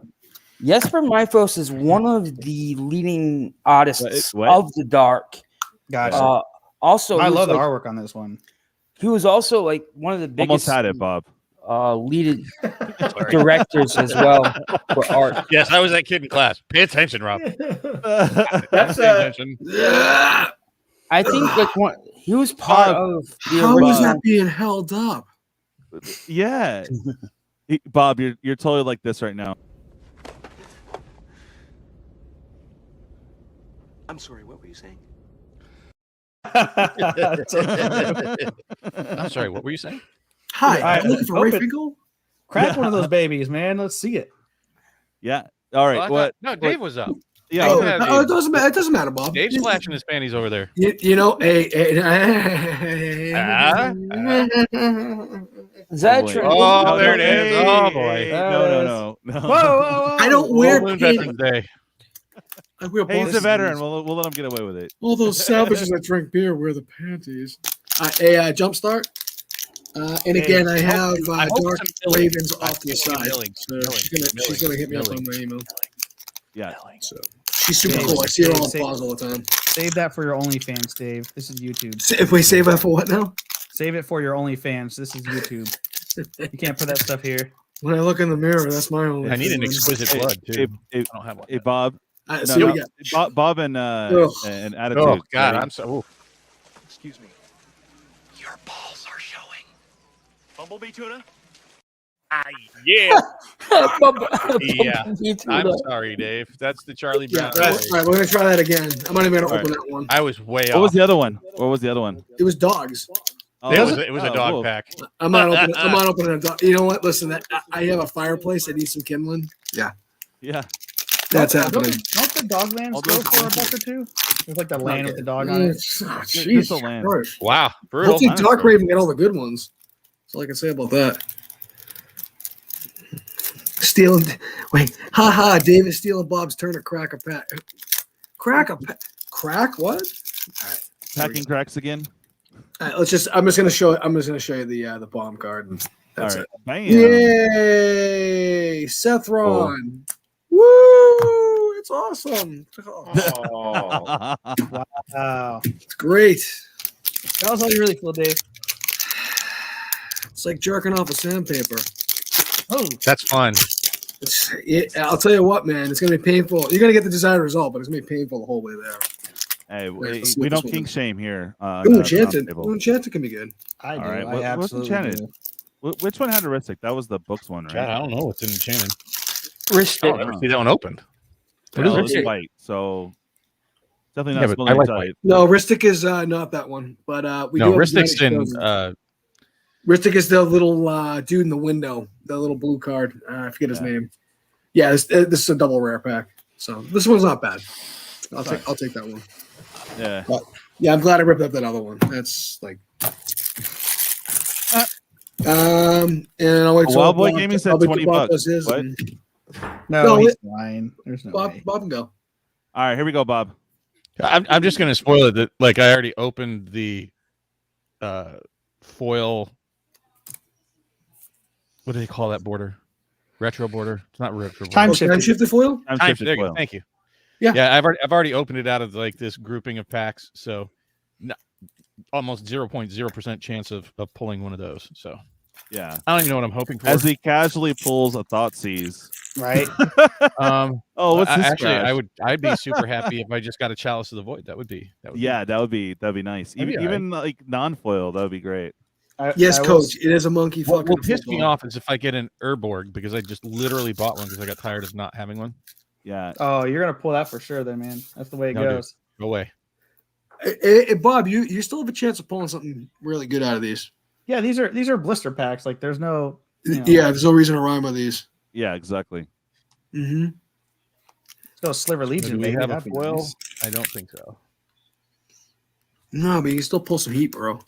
Jesper Mythos is one of the leading artists What? of the dark. Gotcha. Also, I he was love the like- artwork on this one. He was also like one of the Almost biggest had it, Bob. lead directors as well for art. Yes, I was that kid in class. Pay attention, Rob. That's Pay attention. I think like he was part of the How is original. that being held up? Yeah. Bob, you're totally like this right now. I'm sorry, what were you saying? I'm sorry, what were you saying? Hi, All right, I'm looking for open. Ray Finkel. Crack one of those babies, man. Let's see it. Yeah. All right. Well, I what? thought- no, Dave was up. Yeah. Oh, yeah, it doesn't matter. It doesn't matter, Bob. Dave's flashing his panties over there. You know, Is that boy. true? Oh, there it is. Hey, Oh, boy. hey, There no. Whoa, whoa, whoa. I don't wear Balloon panties. Veterans Day. I wear Hey, he's a panties. veteran. We'll let him get away with it. All those savages that drink beer wear the panties. A jumpstart. And again, I have I hope Dark some milling. Ravens off to the side. Milling, So milling, she's gonna hit me up on my email. Yeah. So she's super Dave, cool. I see her on Dave, Pawz all the time. Save that for your OnlyFans, Dave. This is YouTube. If we save that for what now? Save it for your OnlyFans. This is YouTube. You can't put that stuff here. When I look in the mirror, that's my only. I need an exquisite Hey, blood, too. Hey, I don't have one. hey, Bob. So No, we no. got Bob and Ugh. and Attitude. Oh, God. Ready? I'm so. Ooh. Excuse me. Your balls are showing. Bumblebee tuna? Yeah. Yeah. I'm sorry, Dave. That's the Charlie yeah. Brown. All right, we're gonna try that again. I'm not even gonna All open that one. I was way What off. was the other one? What was the other one? It was dogs. Oh, It was a oh, dog whoa. pack. I'm not opening a dog. You know what? Listen, I have a fireplace. I need some kindling. Yeah, Yeah. that's Don't happening. the dog lands I'll go do it. for a buck or two? There's like the land with the dog on it. Oh, Just jeez. the land. Christ. Wow. Brutal. Hopefully, honestly. Dark Raven get all the good ones. That's all I can say about that. Stealing, wait, haha! David stealing Bob's turn to crack a pack. Crack what? All right, Packing cracks again. all right. Let's just. I'm just gonna show you the bomb card. And All that's right. it. Bam. Yay, Seth Ron. Woo! It's awesome. Oh. Wow. It's great. That was how you really feel, Dave. It's like jerking off a sandpaper. Oh, That's fun. I'll tell you what, man. It's gonna be painful. You're gonna get the desired result, but it's gonna be painful the whole way there. Hey, let's see we what don't this kink one is. shame here. Ooh, on the enchanted. roundtable. Ooh, enchanted can be good. I do. All right, I what's absolutely enchanted? do. Which one had heuristic? That was the books one, right? God, I don't know what's in Enchanted. Wrist I it. don't ever see that one opened. What Well, is it's it? white, so definitely Yeah, not but spilling I like inside. No, Ristic is not that one, but we No, do have Ristic's United in. Chosen. Ristic is the little dude in the window, the little blue card. I forget his Yeah. name. Yeah, this is a double rare pack, so this one's not bad. I'll take that one. Yeah. Yeah, I'm glad I ripped up that other one. That's like. And I'll wait till Wild Boy Bob- Gaming said I'll wait till 20 Bob bucks. does his What? and No, No, he's fine. There's no Bob, way. Bob can go. All right, here we go, Bob. I'm just gonna spoil it. That like I already opened the foil. What do they call that border? Retro border. It's not retro. Border. Time Oh, shifted. shifted foil. I'm Time. shifted There you go. foil. Thank you. Yeah. Yeah. I've already opened it out of like this grouping of packs, so almost 0.0% chance of pulling one of those. So Yeah. I don't even know what I'm hoping for. As he casually pulls a Thoughtseize. Right? Oh, what's this? actually, trash? I'd be super happy if I just got a Chalice of the Void. That would be Yeah, that'd be nice. That'd be Even like non-foil, that would be great. Yes, I coach. It is a monkey What fucking. will piss me football. off is if I get an Urborg because I just literally bought one because I got tired of not having one. Yeah. Oh, you're gonna pull that for sure, then, man. That's the way it No, dude. goes. Go away. Bob, you still have a chance of pulling something really good out of these. Yeah, these are blister packs. Like, there's no. You know, Yeah, there's no reason to rhyme with these. Yeah, exactly. Mm-hmm. Let's go Sliver Legion. Do we Maybe have a that'd be foil? nice. I don't think so. No, but you can still pull some heat, bro.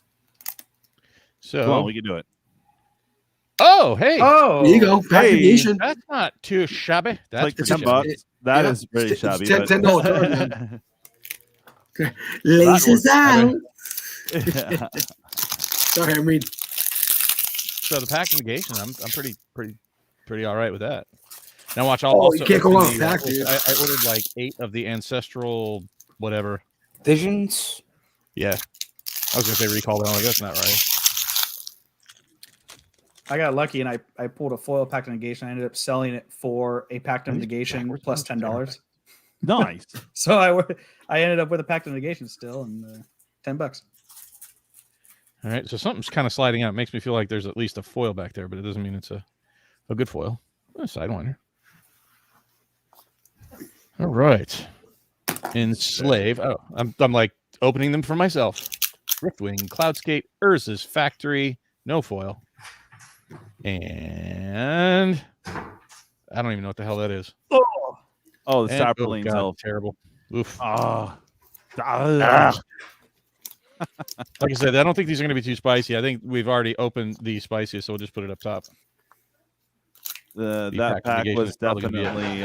So, Come on, we can do it. oh, hey, Oh, There you go. Pack hey. the nation. that's not too shabby. It's That's like pretty 10 shabby. bucks. That yeah, is really it's shabby. $10 but- card, man. Laces That out. works. Sorry, I'm reading. So the pack negation, I'm pretty all right with that. Now watch, I'll also you can't go open wrong with pack, dude. I ordered like 8 of the ancestral whatever. Visions. Yeah, I was gonna say recall, but I'm like, that's not right. I got lucky and I pulled a foil pact of negation. I ended up selling it for a pact of negation plus $10. Nice. So I ended up with a pact of negation still and $10. All right, so something's kind of sliding out. It makes me feel like there's at least a foil back there, but it doesn't mean it's a good foil. A sidewinder. All right. Enslave. Oh, I'm like opening them for myself. Riftwing, Cloudscape, Urza's Factory, no foil. And I don't even know what the hell that is. Oh, the Saproling God, Elf. terrible. Oof. Oh. Like I said, I don't think these are going to be too spicy. I think we've already opened the spiciest, so we'll just put it up top. That pack was definitely.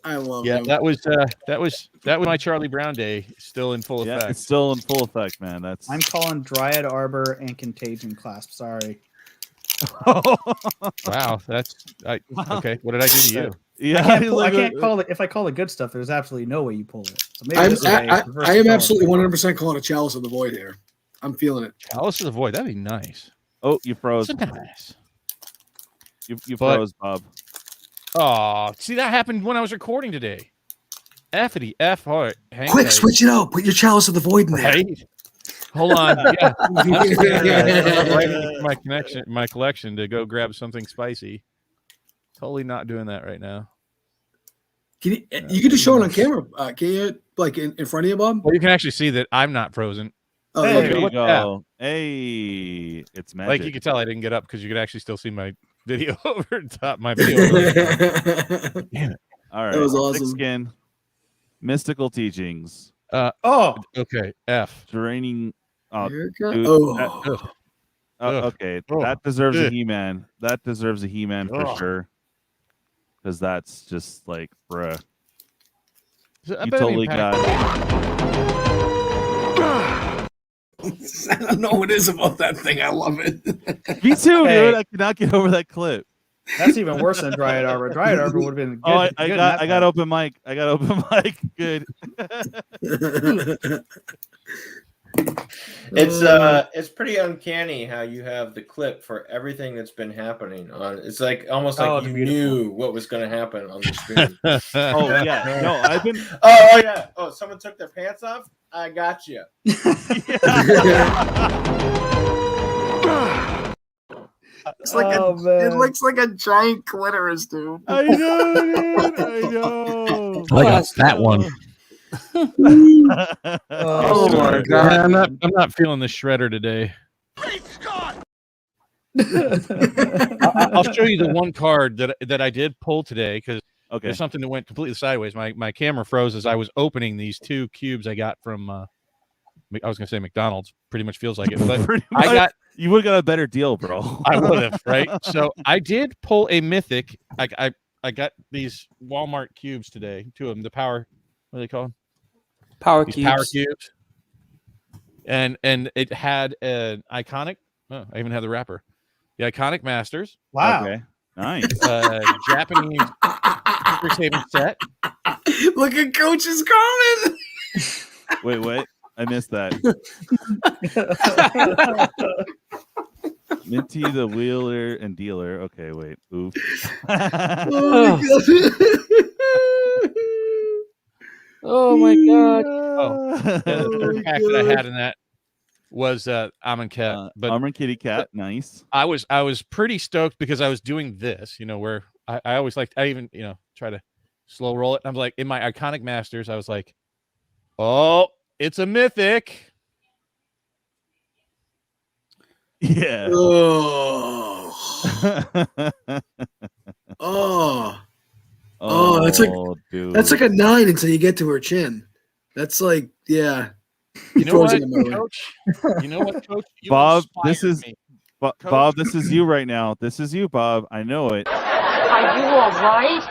I love Yeah, him. that was my Charlie Brown day, still in full effect. Yeah, it's still in full effect, man. That's. I'm calling Dryad Arbor and Contagion Clasp. Sorry. Wow, that's okay. What did I do to you? Yeah, I can't call it. If I call it good stuff, there's absolutely no way you pull it. So maybe I am absolutely 100% calling a Chalice of the Void here. I'm feeling it. Chalice of the Void. That'd be nice. Oh, you froze. Nice. You froze, Bob. Oh, see, that happened when I was recording today. Effity F hard. Quick, switch it out. Put your Chalice of the Void in there. Right? Hold on. Yeah. Right into my collection to go grab something spicy. Totally not doing that right now. You can just show it on camera. Can you, like in front of you, Bob? Well, you can actually see that I'm not frozen. Oh, Hey, There you look at go. Hey, it's magic. Like you could tell I didn't get up because you could actually still see my video over top my video. Damn it. All right. That was Thick awesome. Skin, Mystical Teachings, Okay. F. Draining. America? Dude, Oh. okay. That deserves a He-Man. That deserves a He-Man for sure. Because that's just like, bruh. You totally got I don't know what it is about that thing. I love it. Me too, Hey. dude. I cannot get over that clip. That's even worse than Dryad Arbor. Dryad Arbor would have been good. Oh, I good in got that open mic. I got open mic. Good. It's pretty uncanny how you have the clip for everything that's been happening on. It's like almost like you knew what was going to happen on the stream. Oh yeah, no, I've been. Oh yeah. Oh, someone took their pants off. I got you. It's like it looks like a giant clitoris, dude. I know, dude. I know. I got that one. Oh my God. I'm not feeling the shredder today. I'll show you the one card that I did pull today because there's something that went completely sideways. My camera froze as I was opening these 2 cubes I got from I was gonna say McDonald's. Pretty much feels like it, but you would have got a better deal, bro. I would have, right? So I did pull a mythic. I got these Walmart cubes today, 2 of them. The power, what are they called? Power These cubes. power cubes. And it had an iconic. Oh, I even had the wrapper. The Iconic Masters. Wow. Okay. Nice. Japanese Crusader set. Look at Coach's comment. Wait. I missed that. Minty the wheeler and dealer. Okay, wait. Oof. Oh my god. Oh, yeah, the third pack that I had in that was Almond Cat. But Armor Kitty Cat. Nice. I was pretty stoked because I was doing this, where I always like, I even, try to slow roll it. I'm like, in my Iconic Masters, I was like, oh, it's a mythic. Yeah. Oh. Oh, that's like a 9 until you get to her chin. That's like, yeah. You know what, Coach? You know what, Coach? You Bob, this inspired is me. Bob. This is you right now. This is you, Bob. I know it. Are you all right?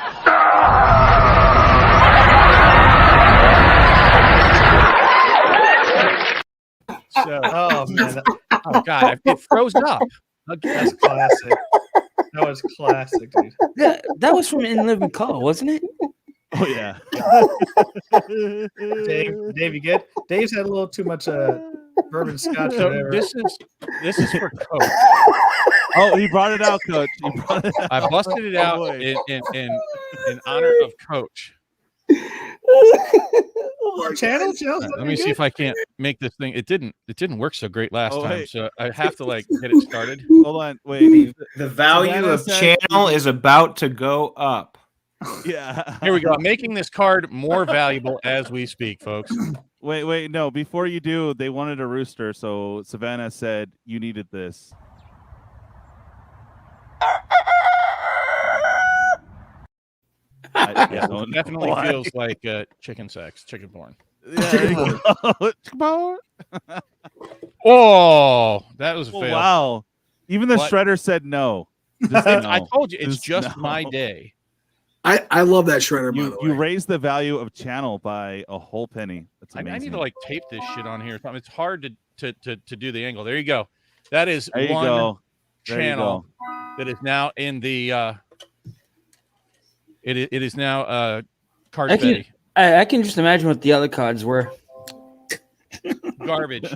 So, Oh man, oh god, it froze up. that's classic. That was classic, dude. That was from In Living Color, wasn't it? Oh yeah. Dave, you good? Dave's had a little too much bourbon scotch. So Whatever. this is for Coach. Oh, he brought it out, Coach. He brought it out. I busted it out boy. in honor of Coach. Channel. Let me see if I can't make this thing. It didn't work so great last Oh, time, wait. so I have to like get it started. Hold on, wait. The value Savannah of said- channel is about to go up. Yeah. Here we go. I'm making this card more valuable as we speak, folks. Wait, no. Before you do, they wanted a rooster, so Savannah said you needed this. Yeah, don't it definitely know why. feels like chicken sex, chicken porn. Yeah, there you go. Come on. Oh, that was a Oh, fail. wow. Even the What? shredder said no. Just I no. told you, it's just no. my day. I love that shredder. By You the you way, raised the value of channel by a whole penny. That's I amazing. need to like tape this shit on here. It's hard to do the angle. There you go. That is There you one go. There you channel go. that is now in the. It is now card I can, Betty. I can just imagine what the other cards were. Garbage.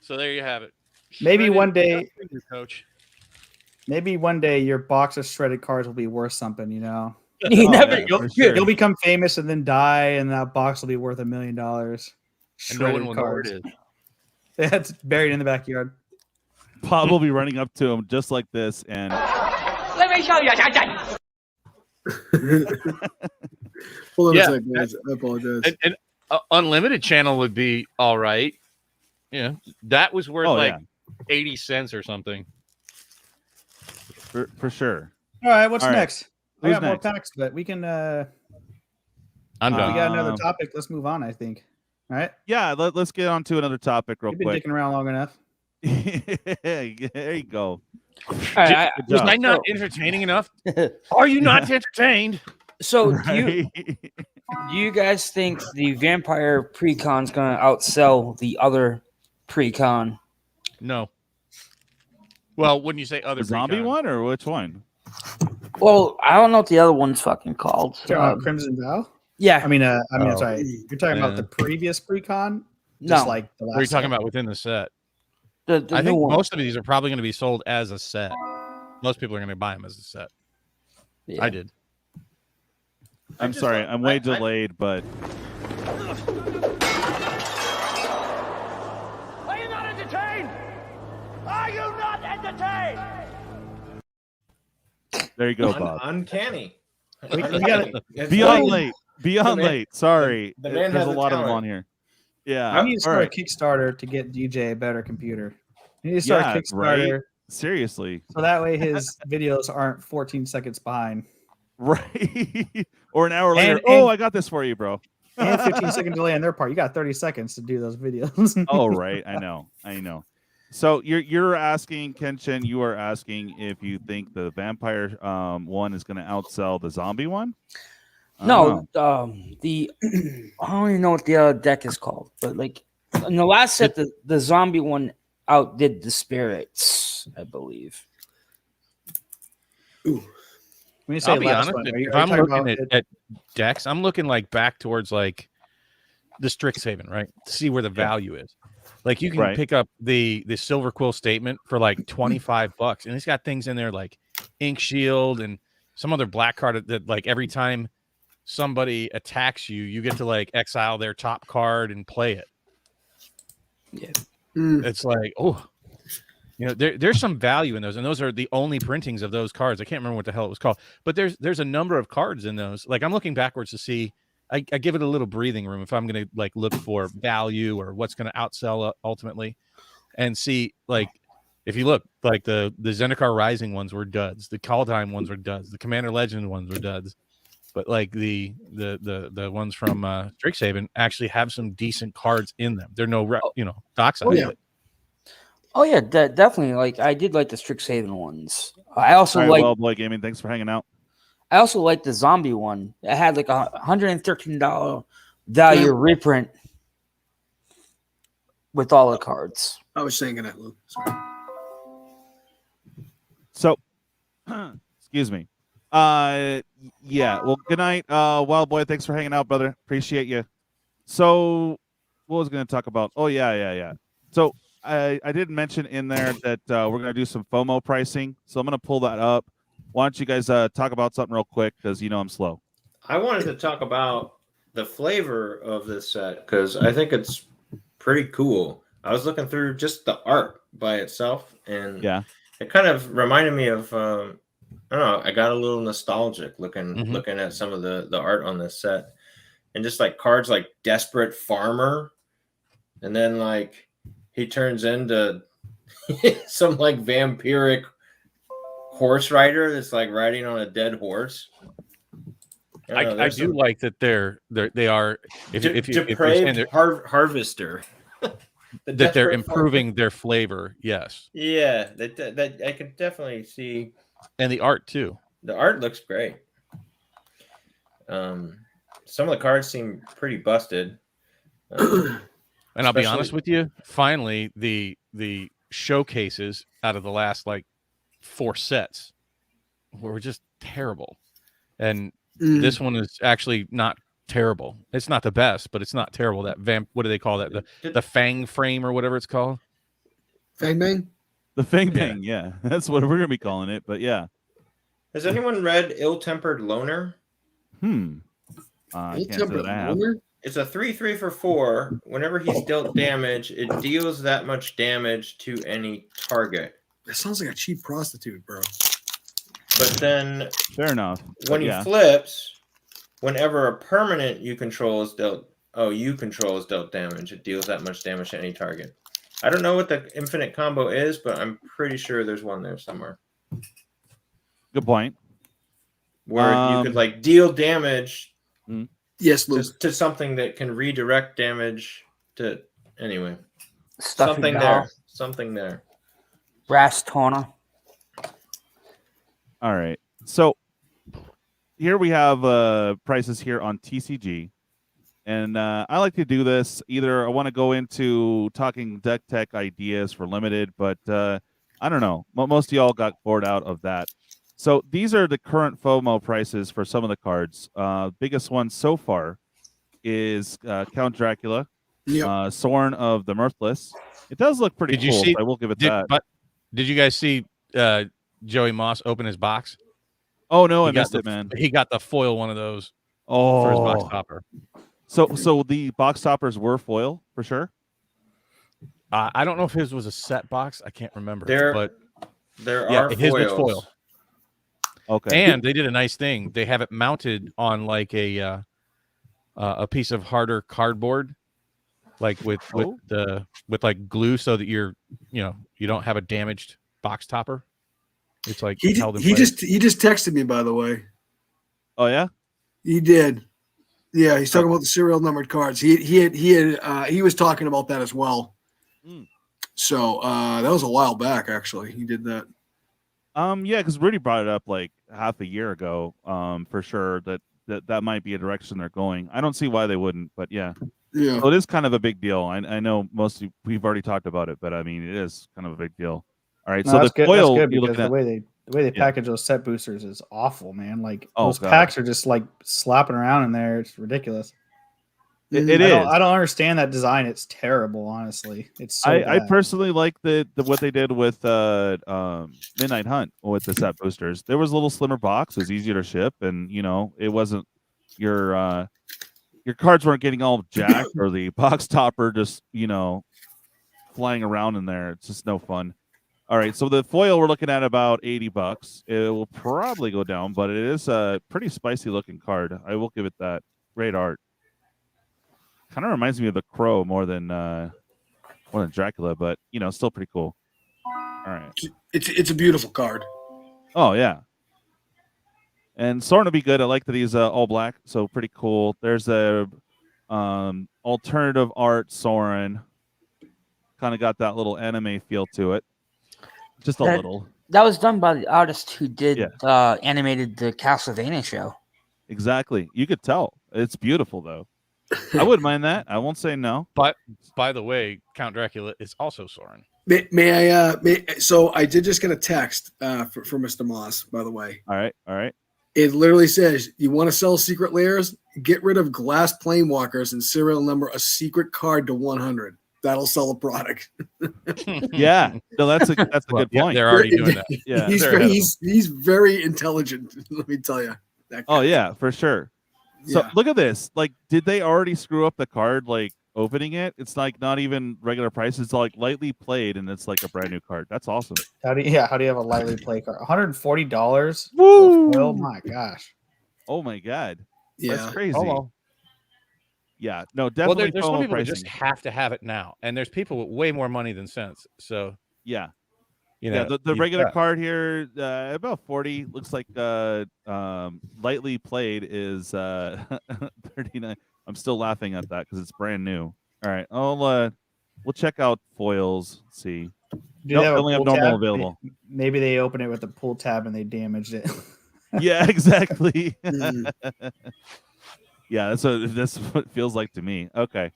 So there you have it. Maybe Shredded one day- finger, Coach. Maybe one day your box of shredded cards will be worth something. You know, You Oh, never. yeah, you'll, for sure. you'll become famous and then die, and that box will be worth $1 million. And no one Shredded will know where it cards. is. That's buried in the backyard. Bob will be running up to him just like this, and Let me show you something. hold on Yeah. a second, guys. I apologize. And unlimited channel would be all right. Yeah, that was worth Oh, like yeah. 80 cents or something. for sure. All right, what's All right. next? I Who's got more next? packs, but we can. I'm We done. got another Um, topic. Let's move on. I think. All right, Yeah, let's get on to another topic real we've been quick. dicking around long enough. There you go. All right, Good Was job. I not entertaining enough? Are you not entertained? so Right? do you guys think the vampire pre-con's gonna outsell the other pre-con? No. Well, wouldn't you say other The zombie pre-con? one or which one? Well, I don't know what the other one's fucking called. Talking about Crimson Vow. Yeah, I mean, Oh. sorry. You're talking about Yeah. the previous pre-con, no, just like the last. What are you talking set? about within the set? the I new think one. most of these are probably going to be sold as a set. Most people are going to buy them as a set. Yeah. I did. I'm sorry, I'm way delayed, but Are you not entertained? Are you not entertained? there you go, Bob. Uncanny. We gotta- It's Beyond like- late. Beyond man- late. Sorry. the man There's has a a lot of them talent. on here. Yeah. I need to all start right. a Kickstarter to get DJ a better computer. You need to start Yeah, a Kickstarter Seriously. so that way his videos aren't 14 seconds behind Right. Or an hour And- later. and- Oh, I got this for you, bro. and 15-second delay on their part. You got 30 seconds to do those videos. Oh, right. I know. So you're asking, Kenshin, you are asking if you think the vampire one is going to outsell the zombie one? I don't No, know. the I don't even know what the other deck is called, but like in the last set, the zombie one outdid the spirits, I believe. When you say I'll be last honest. one, are you If I'm talking looking about at decks, I'm looking like back towards like the Strixhaven, right? To see where the value is. Like you can Right. pick up the Silver Quill statement for like $25, and it's got things in there like Ink Shield and some other black card that like every time somebody attacks you, you get to like exile their top card and play it. Yeah. It's like, oh, you know, there's some value in those, and those are the only printings of those cards. I can't remember what the hell it was called, but there's a number of cards in those. Like I'm looking backwards to see. I give it a little breathing room if I'm going to like look for value or what's going to outsell ultimately, and see like if you look like the Zendikar Rising ones were duds, the Kaldheim ones were duds, the Commander Legend ones were duds, but like the ones from Strixhaven actually have some decent cards in them. They're no dockside. Oh, yeah. Oh yeah, definitely. Like I did like the Strixhaven ones. I also All right, like. well, Boy Gaming, thanks for hanging out. I also like the zombie one. It had like $113 value reprint with all the cards. I was saying that, Lou. Sorry. So, excuse me. Yeah. Well, good night, Wild Boy. Thanks for hanging out, brother. Appreciate you. So, what was I going to talk about? Oh, yeah. So, I did mention in there that we're going to do some FOMO pricing. So, I'm going to pull that up. Why don't you guys talk about something real quick? Because you know I'm slow. I wanted to talk about the flavor of this set because I think it's pretty cool. I was looking through just the art by itself, and it kind of reminded me of I don't know. I got a little nostalgic looking at some of the art on this set, and just like cards like Desperate Farmer, and then like he turns into some like vampiric horse rider that's like riding on a dead horse. I do like that they are if depraved harvester. That they're improving their flavor. Yes. Yeah, that I can definitely see. And the art too. The art looks great. Some of the cards seem pretty busted. And I'll be honest with you, finally the showcases out of the last like 4 sets were just terrible. And this one is actually not terrible. It's not the best, but it's not terrible. That what do they call that? The Fang frame or whatever it's called. Fang Bang? The Fang Bang, yeah. That's what we're going to be calling it, but yeah. Has anyone read Ill-Tempered Loner? Ill-Tempered Loner? It's a 3/3 for 4. Whenever he's dealt damage, it deals that much damage to any target. That sounds like a cheap prostitute, bro. But then, fair enough. When he flips, whenever a permanent you control is dealt damage, it deals that much damage to any target. I don't know what the infinite combo is, but I'm pretty sure there's one there somewhere. Good point. Where you could like deal damage. Yes, Luke. To something that can redirect damage to anyway. Stuffing Something there. Brass toner. All right. So here we have prices here on TCG. And I like to do this. Either I want to go into talking deck tech ideas for limited, but I don't know. Most of y'all got bored out of that. So these are the current FOMO prices for some of the cards. Biggest one so far is Count Dracula, Sorin of the Mirthless. It does look pretty cool. So I will give it that. But did you guys see Joey Moss open his box? Oh no, I missed it, man. He got the foil one of those for his box topper. So the box toppers were foil for sure. I don't know if his was a set box. I can't remember. There are his was foils. foil. Okay. And they did a nice thing. They have it mounted on like a piece of harder cardboard, like with like glue, so that you don't have a damaged box topper. It's like he just texted me, by the way. Oh yeah, he did. Yeah, he's talking about the serial numbered cards. He was talking about that as well. So that was a while back, actually. He did that. Yeah, because Rudy brought it up like half a year ago. For sure that might be a direction they're going. I don't see why they wouldn't, but yeah. Yeah. So it is kind of a big deal. I know we've already talked about it, but I mean it is kind of a big deal. All right, so the foil that's good because the way they package those set boosters is awful, man. Like those packs are just like slapping around in there. It's ridiculous. It is. I don't understand that design. It's terrible, honestly. It's so I bad. personally like the what they did with Midnight Hunt with the set boosters. There was a little slimmer box, it was easier to ship, and it wasn't your cards weren't getting all jacked or the box topper just flying around in there. It's just no fun. All right, so the foil we're looking at about $80. It will probably go down, but it is a pretty spicy looking card. I will give it that. Great art. Kind of reminds me of the Crow more than Dracula, but still pretty cool. All right, it's a beautiful card. Oh yeah, and Sorin will be good. I like that he's all black, so pretty cool. There's a alternative art Sorin. Kind of got that little anime feel to it. Just a little. That was done by the artist who did animated the Castlevania show. Exactly. You could tell. It's beautiful though. I wouldn't mind that. I won't say no. But by the way, Count Dracula is also Soren. May I? So I did just get a text for Mr. Moss. By the way, All right. it literally says, "You want to sell secret layers? Get rid of glass planewalkers and serial number a secret card to 100. That'll sell a product." Yeah, no, that's a good Yeah, point. they're already doing that. Yeah, he's very intelligent. Let me tell you. Oh yeah, for sure. So Yeah. look at this. Like, did they already screw up the card? Like opening it, it's like not even regular price. It's like lightly played, and it's like a brand new card. That's awesome. How do you have a lightly play card? $140. Woo! Oh my gosh. Oh my god, Yeah. that's crazy. Oh, well. Yeah, no, Well, definitely. there's some FOMO people that pricing. just have to have it now, and there's people with way more money than sense. So Yeah, you know, the you've regular got- card here, about 40. Looks like lightly played is 39. I'm still laughing at that because it's brand new. All right, we'll check out foils. Let's see. Do Nope, they have a only have pull normal tab? available. Maybe they opened it with a pull tab and they damaged it. Yeah, exactly. Mm. Yeah, that's what it feels like to me. Okay.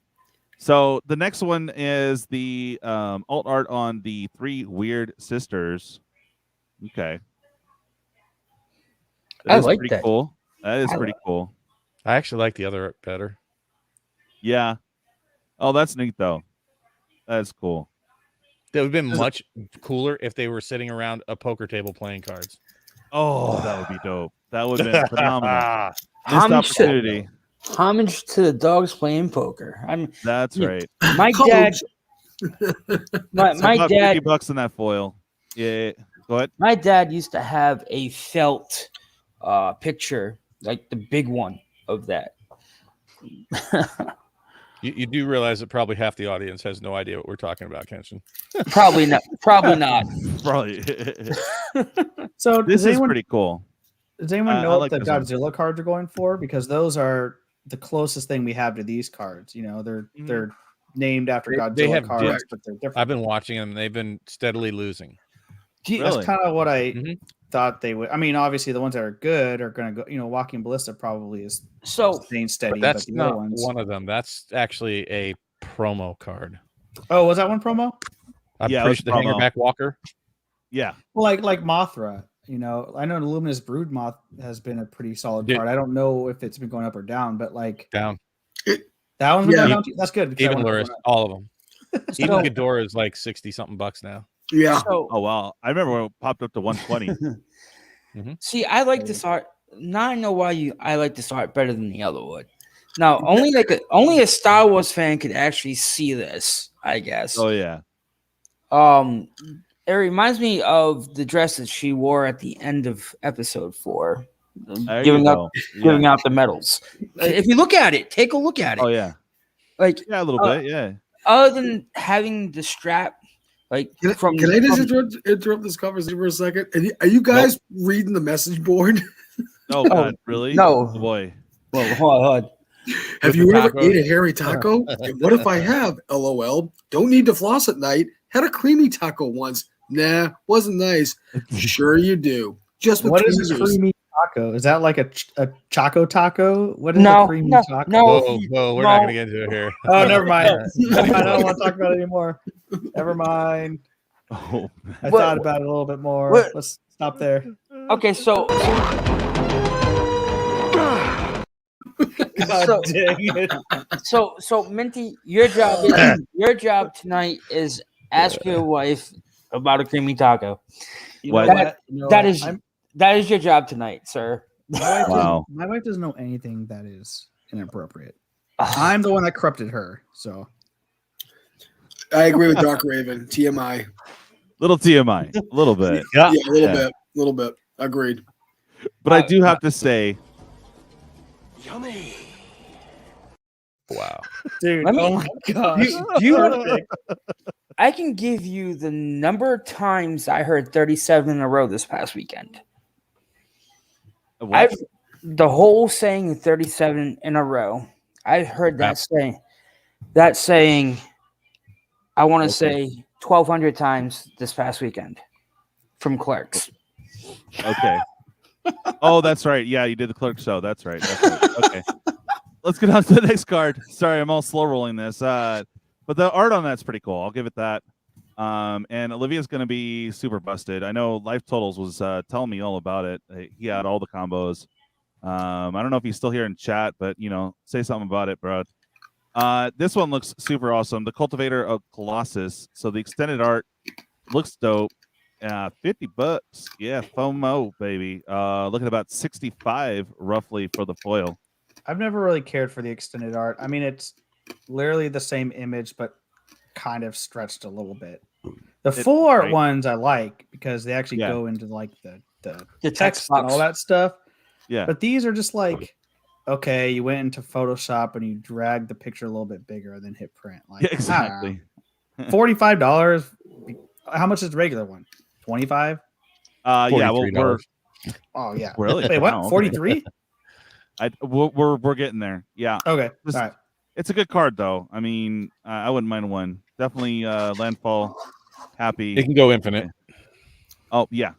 So the next one is the alt art on the 3 weird sisters. Okay. I is like pretty that. cool. That is I pretty cool. I actually like the other better. Yeah. Oh, that's neat though. That's cool. It would have been much cooler if they were sitting around a poker table playing cards. Oh, that would be dope. That would have been phenomenal. Missed Homage to- opportunity. Homage to the dogs playing poker. That's Yeah. right. My dad. my It's about dad. $50 in that foil. Yeah. Go ahead. My dad used to have a felt picture, like the big one of that. You do realize that probably half the audience has no idea what we're talking about, Kenshin. Probably not. Probably not. Probably. So This does is anyone, pretty cool. does anyone I know like what the this one. Godzilla cards are going for? Because those are the closest thing we have to these cards. You know, Mm-hmm. they're named after They Godzilla have cards, dipped. but they're different. I've been watching them. They've been steadily losing. Do you- Really? That's kind of what I Mhm. thought they would. I mean, obviously the ones that are good are going to go. You know, Walking Ballista probably is So staying steady, But that's but the other not ones. one of them. That's actually a promo card. Oh, was that one promo? I'm Yeah, it pretty was sure the promo. Hangerback Walker. Yeah. Well, like Mothra. You know, I know the Luminous Brood Moth has been a pretty solid Dude. card. I don't know if it's been going up or down, but like Down. that one's been Yeah. going down too. That's good. because that Even one's Luris, going up. all of them. Even So- Ghidorah is like 60 something bucks now. Yeah. so Oh wow. I remember when it popped up to 120. see, I like this art. Now I know why I like this art better than the other would. Now only a Star Wars fan could actually see this, I guess. Oh yeah. It reminds me of the dress that she wore at the end of episode 4, There giving you up go. giving Yeah. out the medals. If you look at it, take a look at it. Oh yeah. Like Yeah, a little bit. Yeah. other than having the strap, like Can, from can I just from- interrupt this conversation for a second? Are you guys reading the message board? Oh god, really? no. Oh, boy. Whoa, hold on. Have With you the ever tacos? ate a hairy taco? And what if I have? LOL. Don't need to floss at night. Had a creamy taco once. Nah, wasn't nice. Sure you do. Just with What is a tweezers. creamy taco? Is that like a Choco taco? What is No, a creamy no, taco? no. Whoa, we're not going to get into it here. Oh, never mind. Never mind. I don't want to talk about it anymore. Never mind. Oh, I What- thought about it a little bit more. what- Let's stop there. Okay, so God So- dang it. so Minty, your job tonight is ask your wife about a creamy taco. You What? know what? You know That what? is that is your job tonight, sir. My wife Wow. my wife doesn't know anything that is inappropriate. I'm the one that corrupted her. So I agree with Dark Raven. TMI. little TMI, a little bit. Yeah, a little Yeah. bit. A little bit. Agreed. But I do have to say, Yummy. Wow. dude, Let me- oh my gosh. you- I can give you the number of times I heard 37 in a row this past weekend. what? I've the whole saying 37 in a row. I've heard that saying. That saying, I want to say 1,200 times this past weekend from Clerks. Okay. Oh, that's right. Yeah, you did the clerk show. That's right. That's right. Okay. let's get on to the next card. Sorry, I'm all slow rolling this. But the art on that's pretty cool. I'll give it that. And Olivia's going to be super busted. I know Life Totals was telling me all about it. He had all the combos. I don't know if he's still here in chat, but say something about it, bro. This one looks super awesome. The Cultivator of Colossus. So the extended art looks dope. $50. Yeah, FOMO, baby. Looking at about 65 roughly for the foil. I've never really cared for the extended art. I mean, it's literally the same image, but kind of stretched a little bit. The full art ones I like because they actually go into like the text and all that stuff. Yeah. But these are just like, okay, you went into Photoshop and you dragged the picture a little bit bigger and then hit print. Like, yeah, exactly. $45. How much is the regular one? 25. Yeah. Well, we're oh yeah. really. Wait, what? 43. We're getting there. Yeah. Okay. All right. It's a good card though. I mean, I wouldn't mind one. Definitely landfall. Happy. It can go infinite. Oh yeah.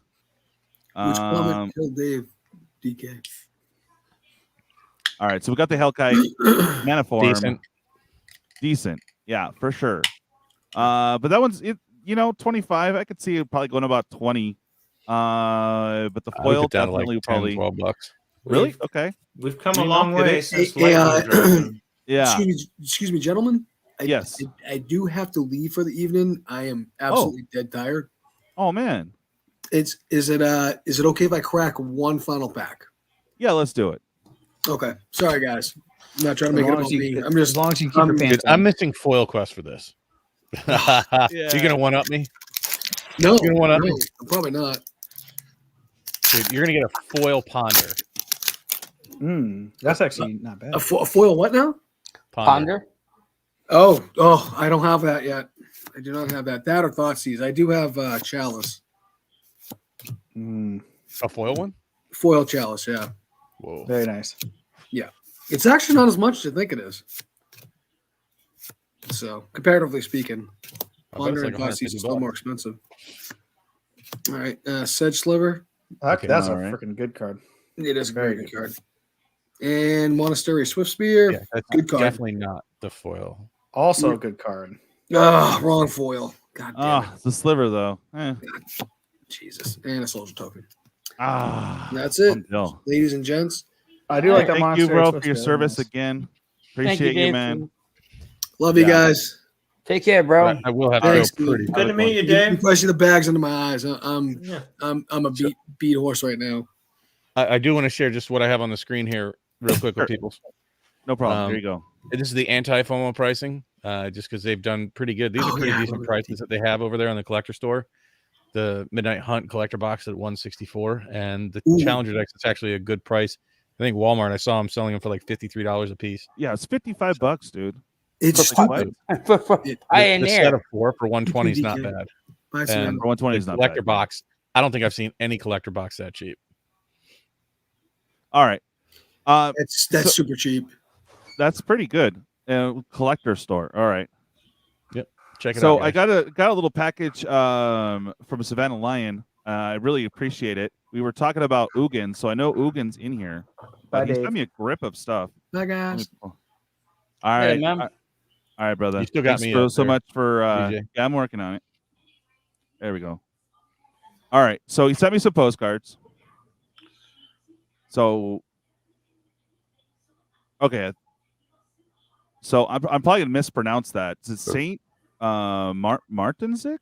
Which comment killed Dave? DK. All right, so we got the Hellkite mana form. Decent. Yeah, for sure. But that one's 25. I could see it probably going about 20. But the foil definitely like probably $12. Really? Okay. We've come a long way since yeah. Excuse me, gentlemen. Yes. I do have to leave for the evening. I am absolutely dead tired. Oh man. Is it okay if I crack one final pack? Yeah, let's do it. Okay. Sorry guys. I'm not trying to make it about me. I'm just as long as you keep your pants on. I'm missing foil quest for this. You gonna one up me? No, you're gonna one up me? Probably not. Dude, you're gonna get a foil ponder. That's actually not bad. A foil what now? Ponder. Oh, I don't have that yet. I do not have that. That or Thoughtseize. I do have Chalice. A foil one? Foil Chalice, yeah. Whoa. Very nice. Yeah. It's actually not as much as I think it is. So, comparatively speaking, Ponder and Thoughtseize is still more expensive. All right. Sedge Sliver. Okay, that's a freaking good card. It is a very good card. And Monastery Swift Spear. Yeah, that's good card. Definitely not the foil. Also a good card. Wrong foil. God damn it. The sliver though. Jesus. And a soldier token. That's it. Ladies and gents. I do like that. Thank you, bro, for your service again. Appreciate you, man. Love you guys. Take care, bro. I will have to go pretty. Good to meet you, Dave. You see the bags under my eyes. I'm a beat horse right now. I do want to share just what I have on the screen here real quick with people. No problem. Here you go. This is the anti-FOMO pricing, just because they've done pretty good. These are pretty decent prices that they have over there on the collector store. The Midnight Hunt collector box at $164, and the Challenger decks, it's actually a good price. I think Walmart, I saw them selling them for like $53 a piece. Yeah, it's $55, dude. It's stupid. The set of 4 for $120 is not bad. And for $120 is not bad. Collector box, I don't think I've seen any collector box that cheap. All right. That's super cheap. That's pretty good. Collector store. All right. Yep. Check it out. So I got a little package from Savannah Lion. I really appreciate it. We were talking about Ugin, so I know Ugin's in here. He's got me a grip of stuff. Bye, guys. All right. Hey, All right, brother. You still got Thanks me so much for yeah, I'm working on it. There we go. All right. So he sent me some postcards. So okay. So I'm probably gonna mispronounce that. Is it Saint Martinsic?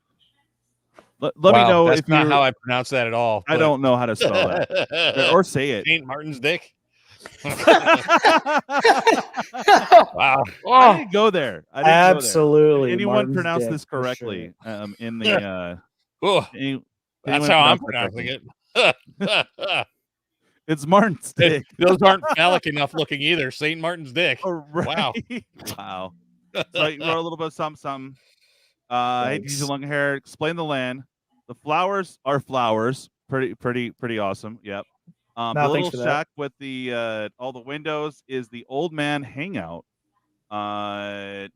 Let me know that's if not how I pronounce that at all. I don't know how to spell that or say it. Saint Martin's dick. Wow. I didn't go there. Absolutely. Anyone Martin's pronounce dick, this for correctly? In the that's how I'm pronouncing it. It's Martin's dick. Those aren't phallic enough looking either. Saint Martin's dick. Oh, right. Wow. Wow. So you wrote a little bit of something. Hey, DJ Longhair, explain the land. The flowers are flowers. Pretty awesome. Yep. The little shack with the all the windows is the old man hangout. And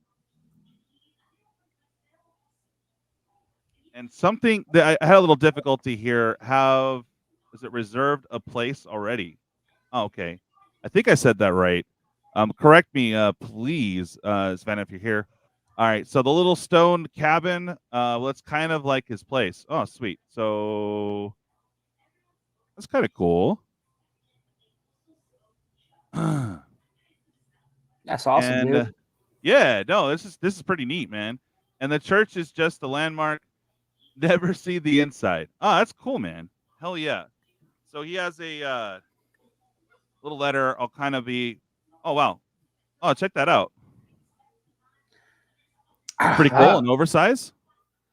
something that I had a little difficulty here. Is it reserved a place already? Oh, okay. I think I said that right. Correct me, please, Sven, if you're here. All right, so the little stone cabin, that's kind of like his place. Oh, sweet. So that's kind of cool. That's awesome, And dude. yeah, no, this is pretty neat, man. And the church is just a landmark. Never see the inside. Oh, that's cool, man. Hell yeah. So he has a little letter. I'll kind of be. Oh wow. Oh, check that out. Pretty cool Wow. and oversized.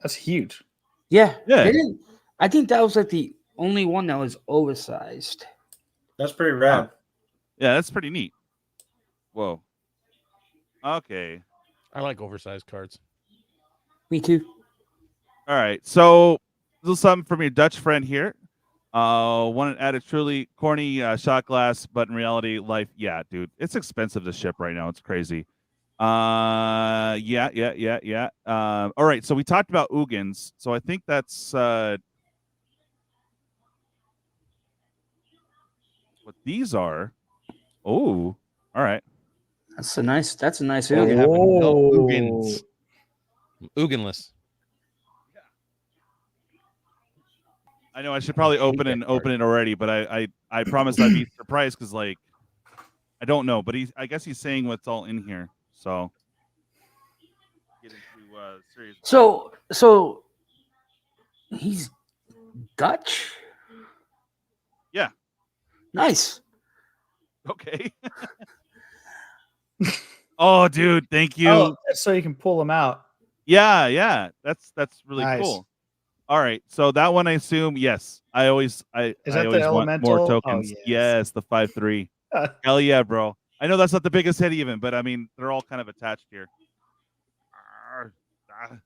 That's huge. Yeah. Yeah. They didn't, I think that was like the only one that was oversized. That's pretty rad. Yeah, that's pretty neat. Whoa. Okay. I like oversized cards. Me too. All right. So this is something from your Dutch friend here. Want to add a truly corny shot glass, but in reality, life, yeah, dude, it's expensive to ship right now. It's crazy. Yeah. All right. So we talked about Ugins. So I think that's what these are. Oh, all right. That's a nice You Ugin. have no Ugins. Uginless. I know I should probably open it already, but I promised I'd be surprised because like I don't know, but I guess he's saying what's all in here. So get into serious. So he's Dutch. Yeah. Nice. Okay. Oh, dude, thank you. Oh, so you can pull them out. Yeah. That's really Nice. cool. All right, so that one I assume yes. I always Is that I the always want more elemental? Oh, tokens. yes. Yes, the 5/3. Hell yeah, bro. I know that's not the biggest hit even, but I mean they're all kind of attached here. All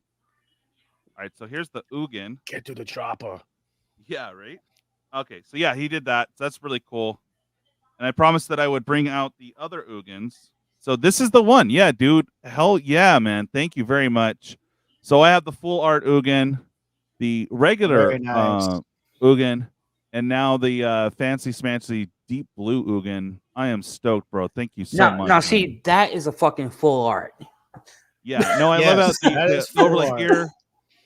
right, so here's the Ugin. Get to the chopper. Yeah, right. Okay, so yeah, he did that. So that's really cool. And I promised that I would bring out the other Ugins. So this is the one. Yeah, dude. Hell yeah, man. Thank you very much. So I have the full art Ugin, the regular Very nice. Ugin, and now the fancy smancy deep blue Ugin. I am stoked, bro. Thank you so much. Now man. see, that is a fucking full art. Yeah, no, I Yes, love how that is the full overlay art. here.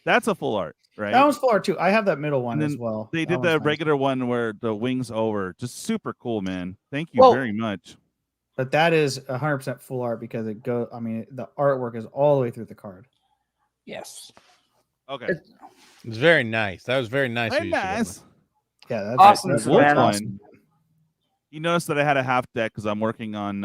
That's a full art, right? That one's full art too. I have that middle one And as then well. They That did the one's nice. regular one where the wings over. Just super cool, man. Thank you Well- very much. But that is 100% full art because it go. I mean, the artwork is all the way through the card. Yes. Okay. It's very nice. That was very nice. Very of you, Savannah. nice. Yeah, that's Awesome, That's Wolf Savannah. one. You noticed that I had a half deck because I'm working on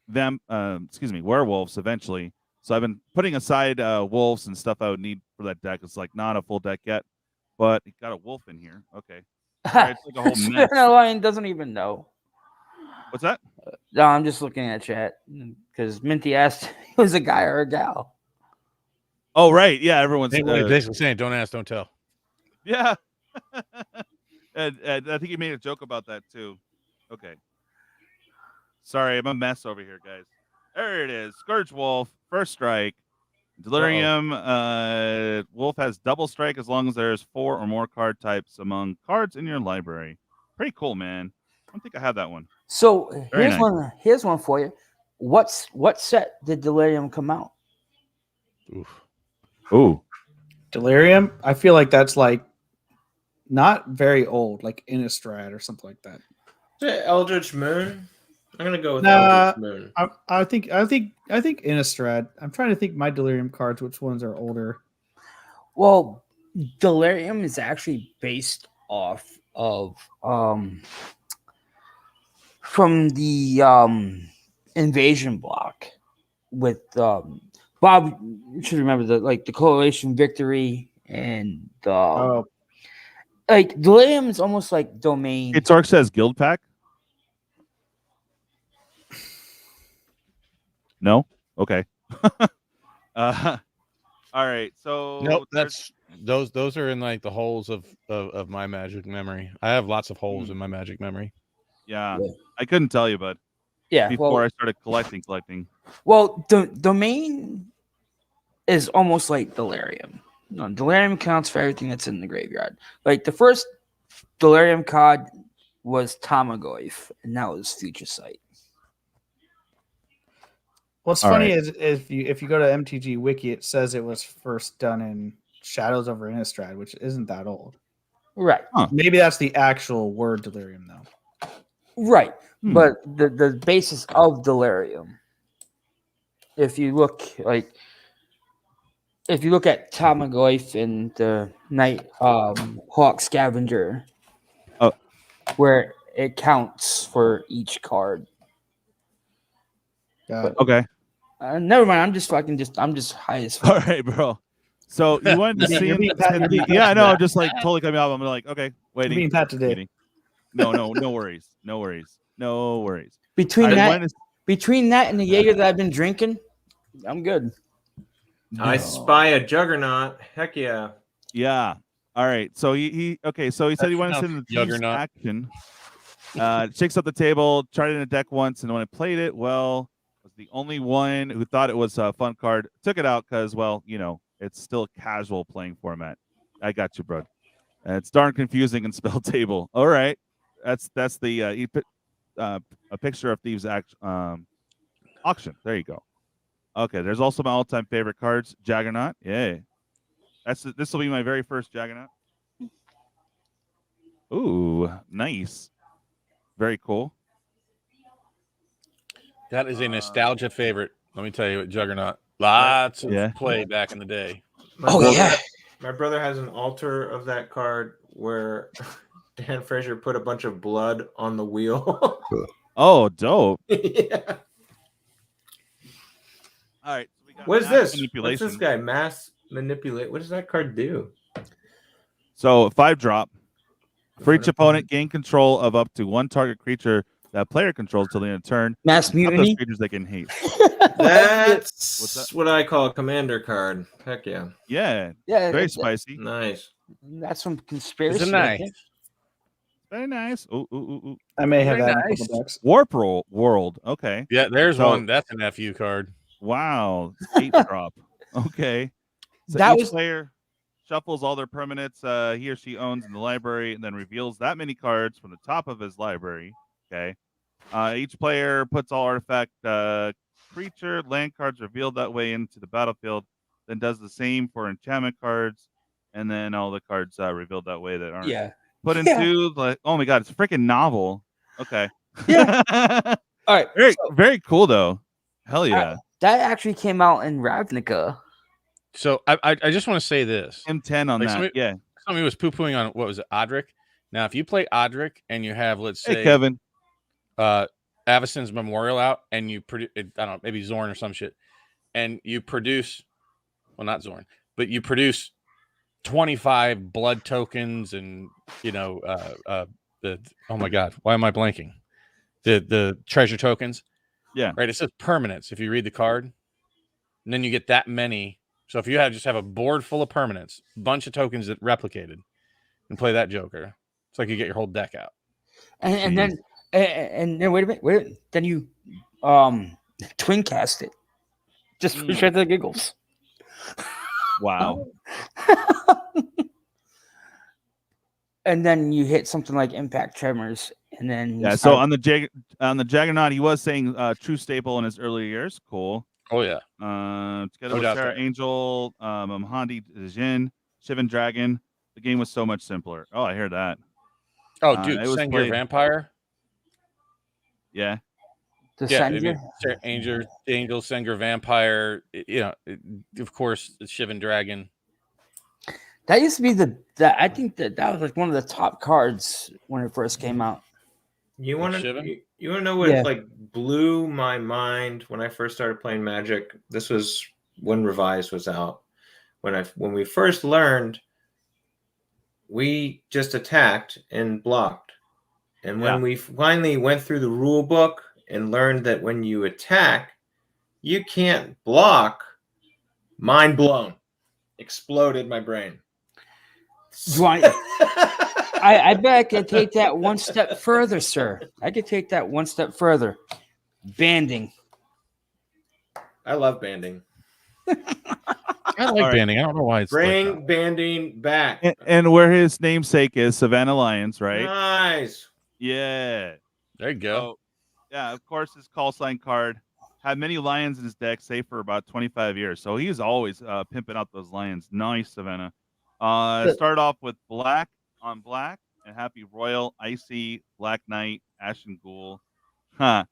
werewolves eventually. So I've been putting aside wolves and stuff I would need for that deck. It's like not a full deck yet, but it got a wolf in here. Okay. Sorry, it's like a whole mess. Lion doesn't even know. What's that? No, I'm just looking at chat because Minty asked he was a guy or a gal. Oh, right. Yeah, everyone's Basically saying, don't ask, don't tell. yeah. and I think he made a joke about that too. Okay. Sorry, I'm a mess over here, guys. There it is. Scourge Wolf, first strike. Delirium. Wolf has double strike as long as there's 4 or more card types among cards in your library. Pretty cool, man. I don't think I have that one. So Very here's nice. one. Here's one for you. What set did Delirium come out? Oof. Ooh. Delirium. I feel like that's like not very old, like Innistrad or something like that. Is it Eldritch Moon? I'm gonna go with Nah. Eldritch Moon. I think Innistrad. I'm trying to think my Delirium cards. Which ones are older? Well, Delirium is actually based off of from the invasion block with Bob. You should remember the Coalition Victory and like Delirium is almost like Domain. Hey, Tark says Guild Pack. No? Okay. All right. So Nope, that's those are in like the holes of my magic memory. I have lots of holes in my magic memory. yeah. Yeah. I couldn't tell you, bud. Yeah. Before I started collecting. Well, Domain is almost like Delirium. No, Delirium counts for everything that's in the graveyard. Like the first Delirium card was Tamagoyf, and that was Future Sight. What's All funny right. is if you go to MTG Wiki, it says it was first done in Shadows over Innistrad, which isn't that old. Right. Maybe that's the actual word delirium, though. Right. But the basis of delirium, if you look at Tamagotchi and the Night Hawk Scavenger, where it counts for each card. Okay. Never mind. I'm just high as fuck. All right, bro. So you wanted to see? Yeah, I know. I'm just like totally coming off. I'm like, okay, waiting. Being Pat today. No worries. No worries. Between that and the Jaeger that I've been drinking, I'm good. I spy a juggernaut. Heck yeah. Yeah. All right. So he So he said he wanted to send the team's action. Shakes up the table. Tried it in a deck once, and when I played it, well, I was the only one who thought it was a fun card. Took it out because, well, it's still a casual playing format. I got you, bro. It's darn confusing in spell table. All right. That's the a picture of Thieves auction. There you go. Okay, there's also my all-time favorite cards, Juggernaut. Yay. This will be my very first Juggernaut. Ooh, nice. Very cool. That is a nostalgia favorite. Let me tell you, what Juggernaut. Lots of play back in the day. My brother has an altar of that card where Dan Frazier put a bunch of blood on the wheel. Oh, dope. Yeah. All right. So we got what is this? Manipulation. What's this guy? Mass manipulate. What does that card do? So 5-drop. For each opponent, gain control of up to one target creature that player controls till the end of turn. Mass mutiny. Those creatures they can hate. That's what I call a commander card. Heck yeah. Yeah. Yeah. Very spicy. Nice. That's some conspiracy. Isn't nice. Very nice. Ooh. I may have Very that in a nice. couple decks. Warp World. Okay. Yeah, there's one. That's an FU card. Wow. 8-drop. Okay. So That each was- player shuffles all their permanents he or she owns in the library and then reveals that many cards from the top of his library. Okay. Each player puts all artifact creature land cards revealed that way into the battlefield, then does the same for enchantment cards, and then all the cards revealed that way that aren't put into oh my god, it's a freaking novel. Okay. Yeah. All right. Very cool though. Hell yeah. That actually came out in Ravnica. So I just want to say this. M10 on that. Somebody was poo-pooing on, what was it, Odric? Now, if you play Odric and you have, let's say, Kevin, Avacyn's Memorial out, and you produce, I don't know, maybe Zorn or some shit, and you produce, well, not Zorn, but you produce 25 blood tokens and, oh my God, why am I blanking? The treasure tokens. Yeah. Right. It says permanents if you read the card, and then you get that many. So if you just have a board full of permanents, bunch of tokens that replicated, and play that Joker, it's like you get your whole deck out. And then wait a minute. Then you twin cast it. Just for shit the giggles. Wow. And then you hit something like Impact Tremors, and then so on the Juggernaut, he was saying true staple in his earlier years. Cool. Oh yeah. Together with Sarah Angel, Mahandi Jin, Shivan Dragon, the game was so much simpler. Oh, I hear that. Oh, dude, Sengir Vampire. Yeah. Angel, Sengir Vampire. Of course, the Shivan Dragon. That used to be I think that was like one of the top cards when it first came out. You want to know what like blew my mind when I first started playing Magic? This was when Revised was out. When we first learned, we just attacked and blocked. And when we finally went through the rule book and learned that when you attack, you can't block, mind blown. Exploded my brain. I bet I could take that one step further, sir. I could take that one step further. Banding. I love banding. I like banding. I don't know why it's bring banding back. And where his namesake is Savannah Lions, right? Nice. Yeah. There you go. So, of course, his call sign card. had many lions in his deck, say for about 25 years. So he's always pimping out those lions. Nice, Savannah. Started off with black on black and Happy Royal, Icy, Black Knight, Ashen Ghoul. Huh.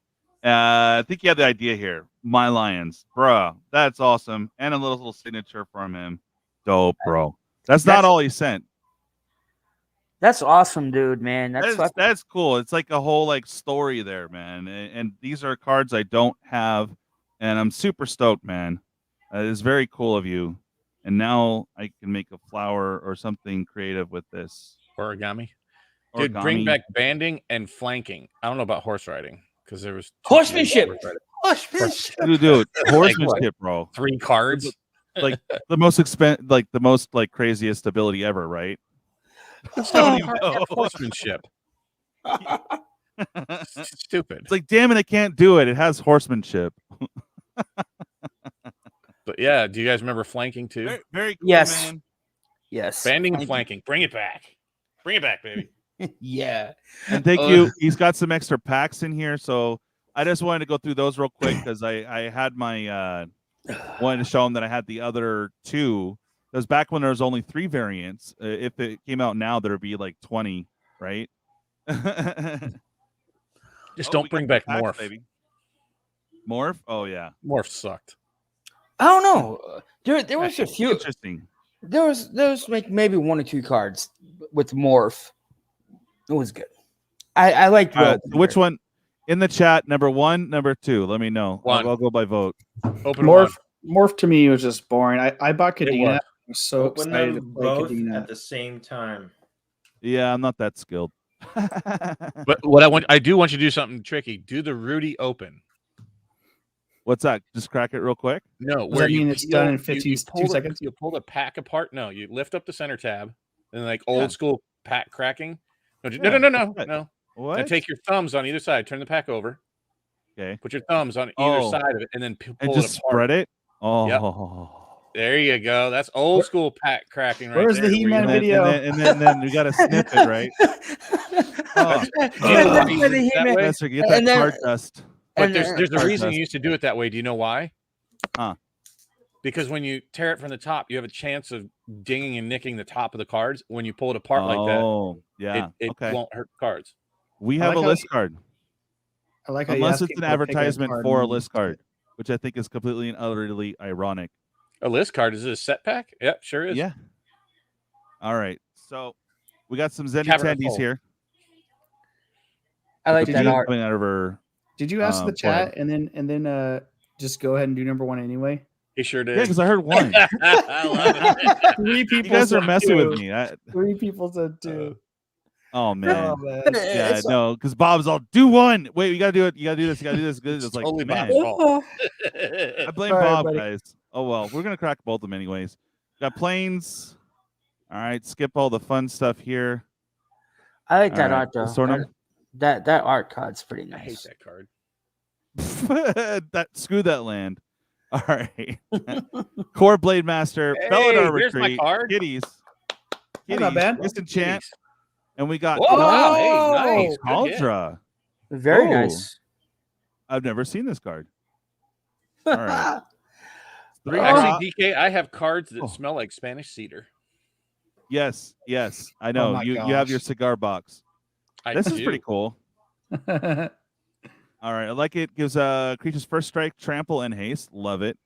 I think you have the idea here. My lions, bruh. That's awesome. And a little signature from him. Dope, bro. That's not all he sent. That's awesome, dude, man. That's cool. It's like a whole like story there, man. And these are cards I don't have, and I'm super stoked, man. It's very cool of you. And now I can make a flower or something creative with this origami. Dude, bring back banding and flanking. I don't know about horse riding because there was horsemanship. Dude, horsemanship, bro. 3 cards, like the most the most craziest ability ever, right? Horsemanship. Stupid. It's like, damn it, I can't do it. It has horsemanship. But yeah, do you guys remember flanking too? Very cool, yes, man. Yes. Banding and flanking. Bring it back. Bring it back, baby. Yeah. And thank you. He's got some extra packs in here, so I just wanted to go through those real quick because I had my wanted to show him that I had the other 2. Because back when there was only 3 variants, if it came out now, there'd be like 20, right? Just don't bring back packs, Morph. Baby. Morph? Oh yeah. Morph sucked. I don't know. There was a few. Interesting. There was like maybe 1 or 2 cards with Morph. It was good. I liked which one in the chat? Number 1, number 2. Let me know. I'll go by vote. Open Morph to me was just boring. I bought Kadena. I'm so Open excited to them play both Kadena at the same time. Yeah, I'm not that skilled. But what I do want you to do something tricky. Do the Rudy Open. What's that? Just crack it real quick. No, Does that mean it's done in 52 seconds? You pull the pack apart. No, you lift up the center tab and like old school pack cracking. No. What? And take your thumbs on either side. Turn the pack over. Okay. Put your thumbs on either side of it, and then pull and it just apart. spread it. Oh. Yep. There you go. That's old school pack cracking right Where's there. the He-Man video? And then we got to snip it, right? Get that card dust. But there's a reason you used to do it that way. Do you know why? Huh. Because when you tear it from the top, you have a chance of dinging and nicking the top of the cards. When you pull it apart like that, yeah, it won't hurt the cards. We have a list card. I like how unless it's an advertisement for a list card, which I think is completely and utterly ironic. A list card? Is it a set pack? Yep, sure is. Yeah. All right. So we got some Zen attendees here. I like that art. Coming out of her, did you ask the chat and then just go ahead and do number 1 anyway? He sure did. Yeah, because I heard 1. I love it. 3 people. You guys are messing with me. 3 people said 2. Oh man. Yeah, It's no, because Bob's all do 1. Wait, you gotta do it. You gotta do this. You gotta do this. It's like, Totally man, Bob's fault. I blame All right, Bob, buddy. guys. Oh well, we're gonna crack both of them anyways. Got planes. All right, skip all the fun stuff here. I like that All right, art though. sort of. That art card's pretty I hate nice. that card. Screw that land. All right. Core Blade Master, Belladar here's my Retreat, card. Kitties, Not bad. Disenchant, and we got Whoa, wow, hey, nice. Good hit. Caldra. Very Oh. nice. I've never seen this card. All right. 3 Actually, DK, I have cards that smell like Spanish cedar. Yes, I know. my You have gosh. your cigar box. This is pretty cool. All right, I like it. Gives creatures first strike, trample, and haste. Love it.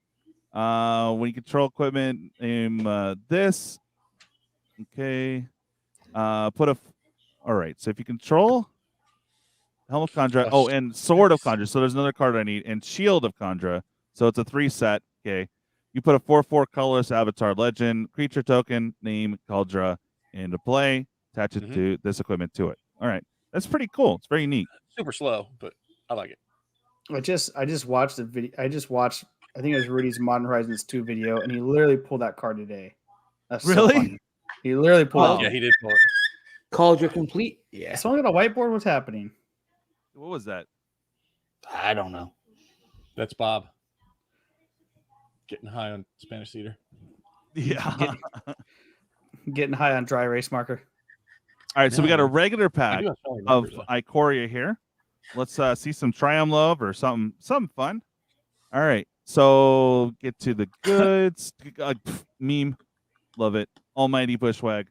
When you control equipment, name this. Okay. All right. So if you control Helm of Khandra, and Sword of Khandra. So there's another card I need, and Shield of Khandra. So it's a 3 set. Okay. You put a 4/4 colorless Avatar Legend creature token, name Kaldra into play. Attach it to this equipment to it. All right. That's pretty cool. It's very neat. Super slow, but I like it. I just watched the video. I think it was Rudy's Modern Horizons 2 video, and he literally pulled that card today. That's so Really? funny. He literally pulled it. Yeah, he did pull it. Called your complete. Yeah. Someone got a whiteboard. What's happening? What was that? I don't know. That's Bob. Getting high on Spanish cedar. Yeah. Getting high on dry erase marker. All right. So we got a regular I pack do have solid of numbers, though. Ikoria here. Let's see some Triumph Love or something fun. All right. So get to the goods. Meme. Love it. Almighty Bushwag.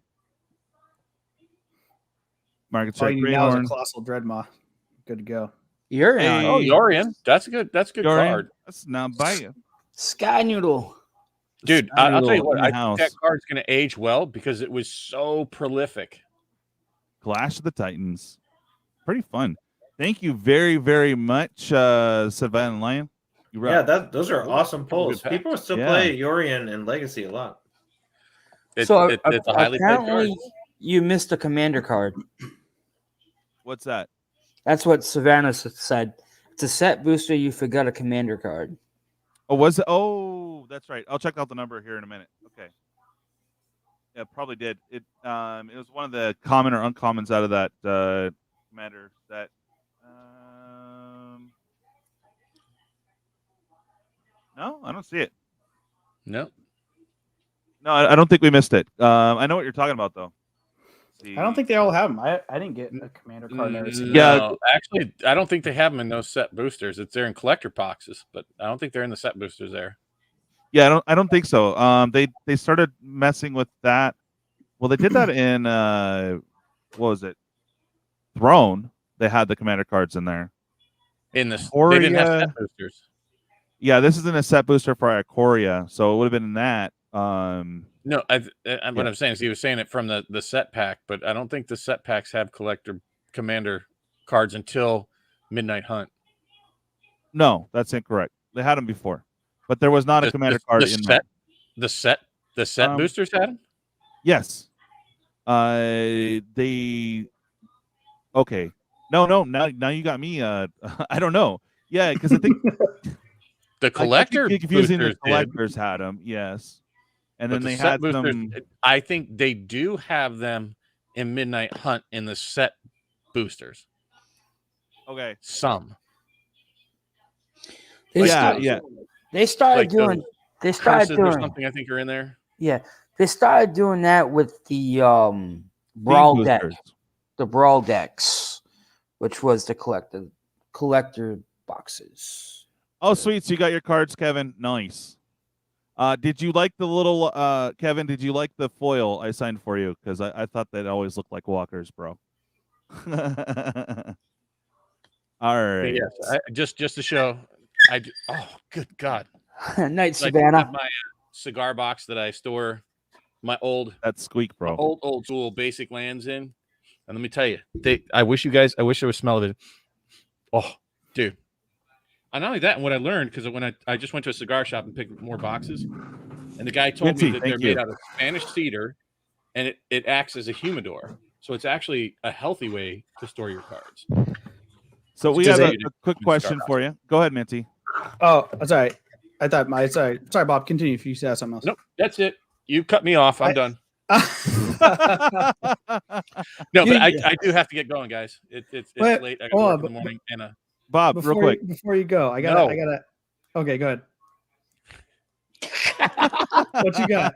Market All Strike you need now is a Greyhorn. Colossal Dreadmaw. Good to go. You're Hey. Oh, Yorion. That's a good Yorion. card. That's not by you. Sky Noodle. Dude, I'll tell you what, In the I think house. that card's going to age well because it was so prolific. Clash of the Titans. Pretty fun. Thank you very, very much, Savannah Lion. You Yeah, rock. those are awesome polls. pack. People still Yeah. play Yorion and Legacy a lot. It's So a highly played card. apparently you missed a commander card. What's that? That's what Savannah said. It's a set booster. You forgot a commander card. Oh, was it? Oh, that's right. I'll check out the number here in a minute. Okay. Yeah, probably did. It was one of the common or uncommons out of that commander set. No, I don't see it. No. No, I don't think we missed it. I know what you're talking about, though. I don't think they all have them. I didn't get a commander card. Never seen. Yeah. Actually, I don't think they have them in those set boosters. They're in collector boxes, but I don't think they're in the set boosters there. Yeah, I don't think so. They started messing with that. Well, they did that in what was it? Throne. They had the commander cards in there. They didn't have Ikoria. set boosters. Yeah, this isn't a set booster for Ikoria, so it would have been in that. No, what I'm saying is he was saying it from the set pack, but I don't think the set packs have collector commander cards until Midnight Hunt. No, that's incorrect. They had them before, but there was not a commander card in set. there. The set boosters had them. Yes. They. Okay. No. Now you got me. I don't know. Yeah, because I think The collector I keep confusing the boosters did. collectors had them. Yes, and But then the they set had boosters, some. I think they do have them in Midnight Hunt in the set boosters. Okay. Some. They Yeah, started, yeah. They started Like the doing. They started Curses or doing. something. I think are in there. Yeah, they started doing that with the brawl Beam deck, boosters. the brawl decks, which was the collector boxes. Oh, sweet. So you got your cards, Kevin. Nice. Did you like the little Kevin? Did you like the foil I signed for you? Because I thought they always looked like walkers, bro. All right. Yes, just to show. Oh, good God! Night, Like, Savannah. I have my cigar box that I store my old That's squeak, bro. old school basic lands in, and let me tell you, I wish there was smell of it. Oh, dude! And not only that, and what I learned because when I just went to a cigar shop and picked more boxes, and the guy told me that they're made out of Spanish cedar, and it acts as a humidor, so it's actually a healthy way to store your cards. So we have a quick question for you. Go ahead, Minty. Oh, sorry. I thought sorry, Bob. Continue if you said something else. Nope, that's it. You cut me off. I'm done. No, but I do have to get going, guys. It's late. I got work in the morning. And Bob, real quick before you go, I gotta. Okay, go ahead. What you got?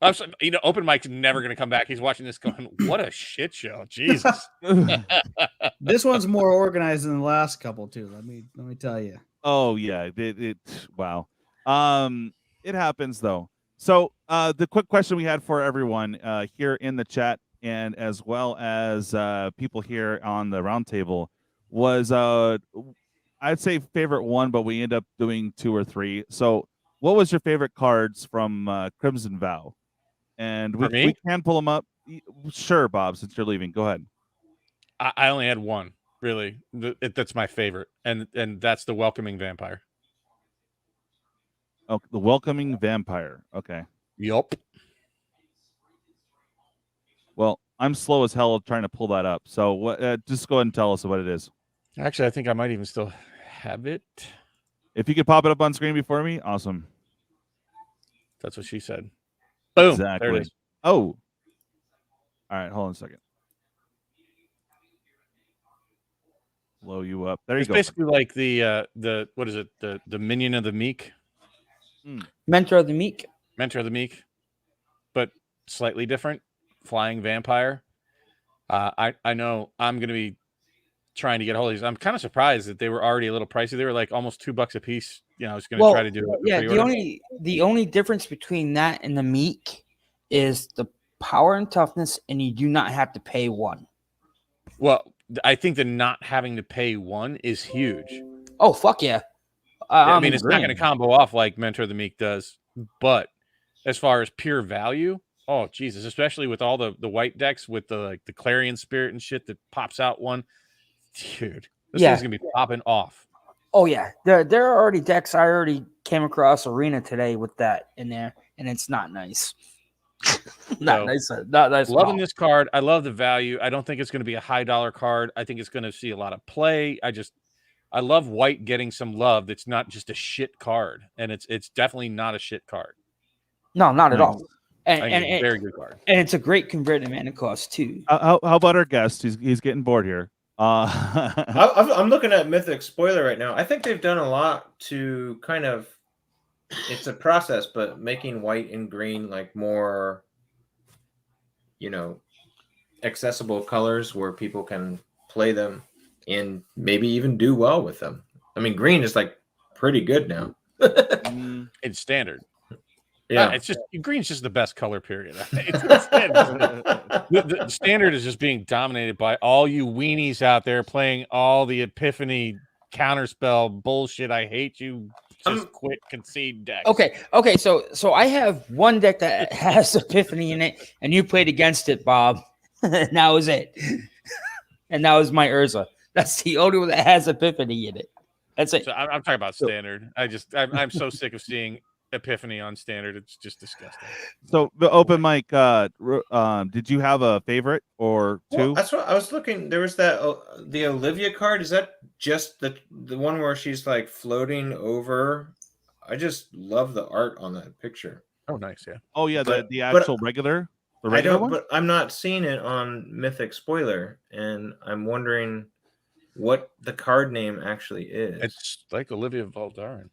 I'm sorry, Open Mic's never going to come back. He's watching this going, what a shit show. Jesus. This one's more organized than the last couple too. Let me tell you. Oh yeah, wow. It happens though. So the quick question we had for everyone here in the chat and as well as people here on the round table was I'd say favorite one, but we end up doing 2 or 3. So what was your favorite cards from Crimson Vow? And we can pull them up. Sure, Bob, since you're leaving. Go ahead. I only had one, really. That's my favorite. And that's the Welcoming Vampire. Oh, the Welcoming Vampire. Okay. Yup. Well, I'm slow as hell trying to pull that up. So what? Just go ahead and tell us what it is. Actually, I think I might even still have it. If you could pop it up on screen before me, awesome. That's what she said. Boom. Exactly. There it is. Oh. All right. Hold on a second. Blow you up. There you go. It's basically like the what is it? The Minion of the Meek. Mentor of the Meek. Mentor of the Meek, but slightly different. Flying vampire. I know I'm going to be trying to get hold of these. I'm kind of surprised that they were already a little pricey. They were like almost $2 a piece I was going to try to do it. Yeah, the only difference between that and the Meek is the power and toughness, and you do not have to pay one. Well, I think the not having to pay one is huge. Oh, fuck yeah. I mean, it's not going to combo off like Mentor the Meek does, but as far as pure value, oh Jesus, especially with all the white decks with the Clarion Spirit and shit that pops out one, dude, this thing's gonna be popping off. Oh yeah, there are already decks. I already came across Arena today with that in there, and it's not nice. Not nice. Loving this card. I love the value. I don't think it's going to be a high dollar card. I think it's going to see a lot of play. I love white getting some love. That's not just a shit card, and it's definitely not a shit card. No, not at all. And it's a very good card. And it's a great converted mana cost too. How about our guest? He's getting bored here. I'm looking at Mythic Spoiler right now. I think they've done a lot to kind of. It's a process, but making white and green like more, accessible colors where people can play them and maybe even do well with them. I mean, green is like pretty good now. It's standard. Yeah, it's just green's just the best color. Period. The standard is just being dominated by all you weenies out there playing all the Epiphany counterspell bullshit. I hate you. Just quit concede decks. Okay. So I have one deck that has Epiphany in it, and you played against it, Bob. And that was it. And that was my Urza. That's the only one that has Epiphany in it. That's it. So I'm talking about standard. I'm so sick of seeing Epiphany on standard. It's just disgusting. So the open mic, did you have a favorite or two? Well, that's what I was looking. There was that the Olivia card. Is that just the one where she's like floating over? I just love the art on that picture. Oh, nice, yeah. Oh yeah, the actual regular. The regular one? But I'm not seeing it on Mythic Spoiler, and I'm wondering what the card name actually is. It's like Olivia Valdarin.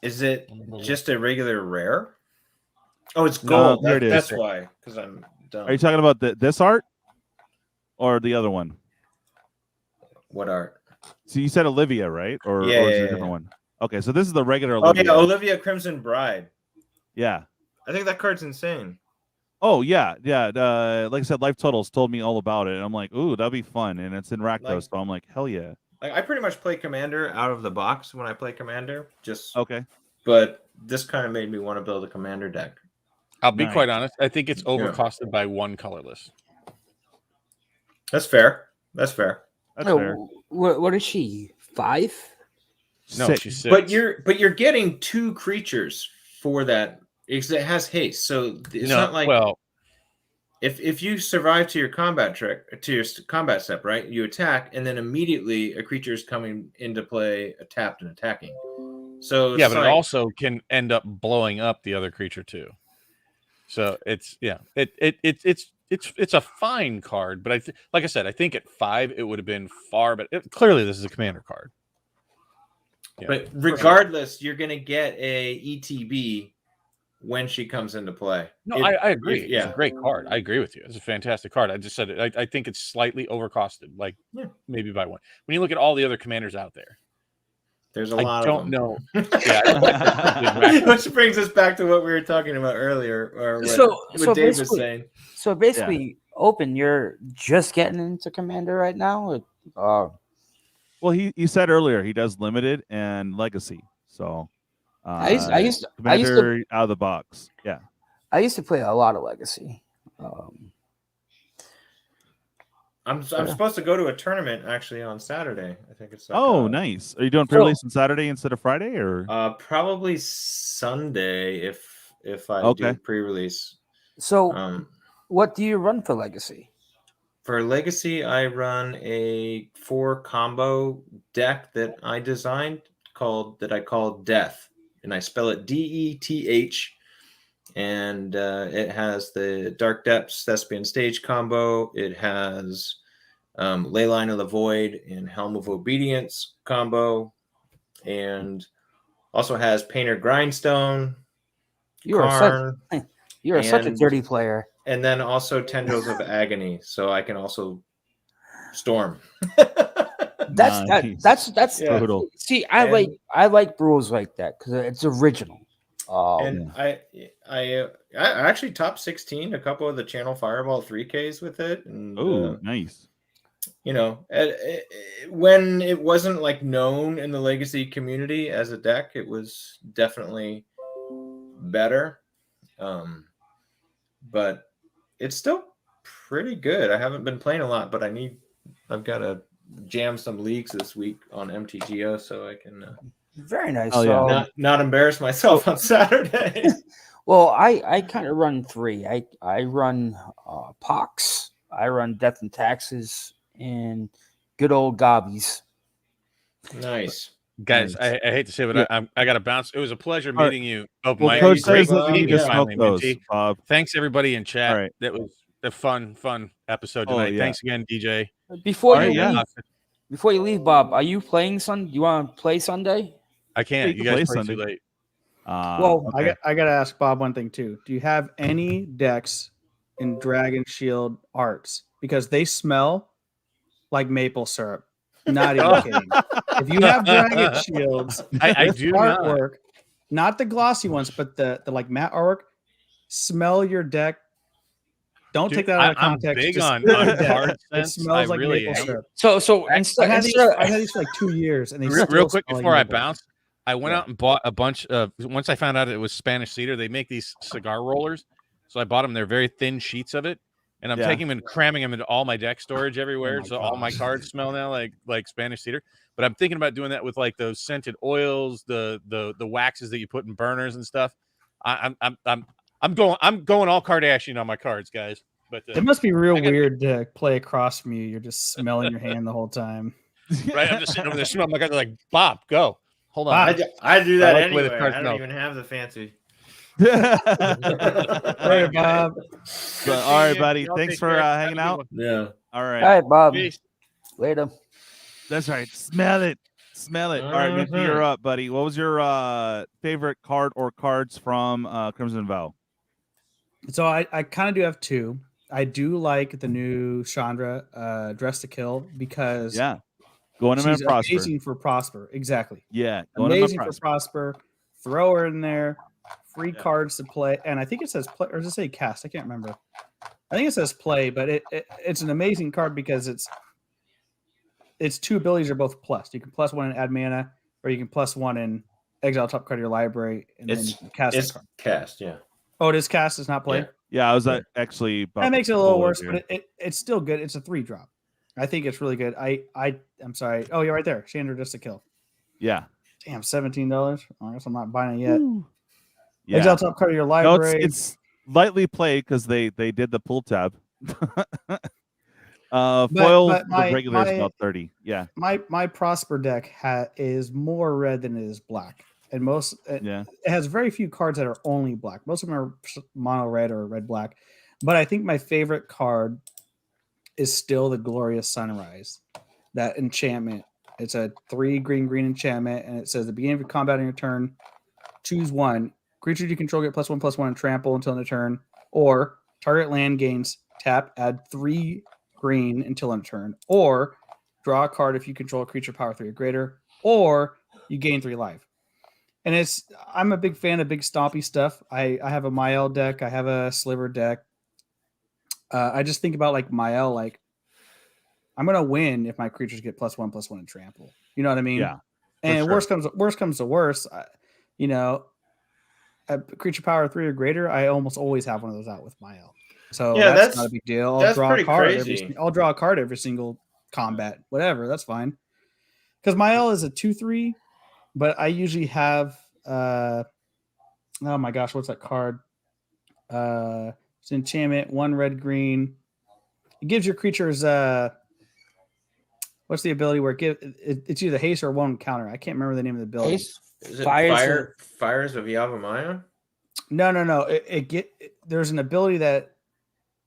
Is it just a regular rare? Oh, it's gold. There it is. That's why, because I'm dumb. Are you talking about this art or the other one? What art? So you said Olivia, right? Or is it a different one? Okay, so this is the regular Olivia. Olivia. Oh, yeah, Olivia Crimson Bride. Yeah. I think that card's insane. Oh, yeah. Like I said, Life Totals told me all about it. And I'm like, ooh, that'd be fun. And it's in Rakdos, so I'm like, hell yeah. Like, I pretty much play Commander out of the box when I play Commander. Okay. But this kind of made me want to build a Commander deck. I'll be quite honest. I think it's overcosted by one colorless. That's fair. That's fair. What is she? 5? No, 6. she's 6. But you're getting 2 creatures for that. It has haste, so it's not like if you survive to your combat step, right? You attack, and then immediately a creature is coming into play, tapped and attacking. So yeah, but it also can end up blowing up the other creature too. So it's a fine card, but like I said, I think at 5 it would have been far better. Clearly, this is a commander card. Yeah. But regardless, you're going to get a ETB when she comes into play. No, I agree. It's a great card. I agree with you. It's a fantastic card. I just said it. I think it's slightly overcosted, maybe by 1. When you look at all the other commanders out there, there's a lot of them. Know. Yeah, which brings us back to what we were talking about earlier, or what Dave was saying. So basically, Open, you're just getting into Commander right now? Well, he said earlier he does limited and legacy. So I used to out of the box. Yeah. I used to play a lot of legacy. I'm supposed to go to a tournament actually on Saturday. I think it's like nice. Are you doing pre-release on Saturday instead of Friday, or probably Sunday if I do pre-release. So what do you run for legacy? For legacy, I run a 4 combo deck that I designed that I call Death, and I spell it DETH. And it has the Dark Depths Thespian Stage combo. It has Leyline of the Void and Helm of Obedience combo, and also has Painter Grindstone. You are such a dirty player. And then also Tendrils of Agony, so I can also storm. That's Yeah. brutal. See, I like Brews like that because it's original. And I actually top 16 a couple of the Channel Fireball 3Ks with it. And, Oh, nice. You know, when it wasn't like known in the Legacy community as a deck, it was definitely better. But it's still pretty good. I haven't been playing a lot, but I've got to jam some leagues this week on MTGO so I can very nice. Oh, yeah. not embarrass myself on Saturday. Well, I kind of run three. I run Pox, I run Death and Taxes, and good old Gobbies. Nice. Guys, I hate to say it, but I got to bounce. It was a pleasure All right. meeting you. Oh, Well, Mike, Coach great says that we meeting need you to smoke finally, those, Minty. Bob. Thanks everybody in chat. All right. That was a fun episode Oh, tonight. yeah. Thanks again, DJ. Before All you right, leave, before you leave, Bob, are you playing Sunday? You want to play Sunday? I can't. You You can guys play play Sunday. too late. Well, okay. I got to ask Bob one thing too. Do you have any decks in Dragon Shield arts? Because they smell like maple syrup. Not even kidding. If you have Dragon Shields, I with do not. artwork, not the glossy ones, but the like matte artwork, smell your deck. Don't Dude, take that out of I'm context. big Just on smell your deck. card It sense. I smells like really maple am. syrup. So I've had these for like 2 years, and they Real still quick smell before like I maple. bounce, I went out and bought a bunch of. Once I found out it was Spanish cedar, they make these cigar rollers, so I bought them. They're very thin sheets of it, and I'm taking them and cramming them into all my deck storage everywhere. So all my cards smell now like Spanish cedar. But I'm thinking about doing that with like those scented oils, the waxes that you put in burners and stuff. I'm going all Kardashian on my cards, guys. But It must be real weird to play across from you. You're just smelling your hand the whole time. right, I'm just sitting over there smelling my cards. Like, Bob, go. Hold on. I do that like the way the anyway. cards I don't smell. even have the fancy. Hey, Bob. So, all right, buddy. Y'all Thanks take for care. hanging out. Yeah. All right. all right, Bob. Peace. Later. That's right. Smell it. Smell it. All right, Minty, you're up, buddy. What was your favorite card or cards from Crimson Vow? So I kind of do have two. I do like the new Chandra, Dress to Kill, because Going to she's Prosper. amazing for Prosper. Exactly. Yeah, Amazing for Prosper. Throw her in there. Free cards to play. And I think it says play, or does it say cast? I can't remember. I think it says play, but it's an amazing card because its two abilities are both plus. You can plus one and add mana, or you can plus one and exile top card of your library, and then you can cast It's that card. cast, yeah. Oh, it is cast. It's not play. Yeah, I was actually. That makes it a little worse, but it's still good. It's a 3-drop. I think it's really good. I'm sorry. Oh, you're right there. Chandra Just to Kill. Yeah. Damn, $17. I guess I'm not buying it yet. Yeah. Exile top card of your No, library. it's lightly played because they did the pull tab. Foil but the regular is about 30. Yeah. My Prosper deck is more red than it is black, and it has very few cards that are only black. Most of them are mono red or red black. But I think my favorite card is still the Glorious Sunrise. That enchantment. It's a 3 green enchantment, and it says at the beginning of combat on your turn, choose one. Creatures you control get +1/+1 and trample until end of turn, or target land gains tap, add 3 green until end of turn, or draw a card if you control a creature power 3 or greater, or you gain 3 life. And I'm a big fan of big stompy stuff. I have a Mael deck, I have a Sliver deck. I just think about like Mael, like I'm gonna win if my creatures get +1/+1 and trample. You know what I mean? Yeah. And sure. worst comes to worst, a creature power 3 or greater, I almost always have one of those out with Mael. So Yeah, that's not a big deal. I'll draw a card crazy. I'll draw a card every single combat, whatever. That's fine. Because Mael is a 2/3, but I usually have oh my gosh, what's that card? It's enchantment, 1 red green. It gives your creatures what's the ability where it's either haste or 1 counter. I can't remember the name of the ability. Haste? Is it Fires of Yavimaya? No. There's an ability that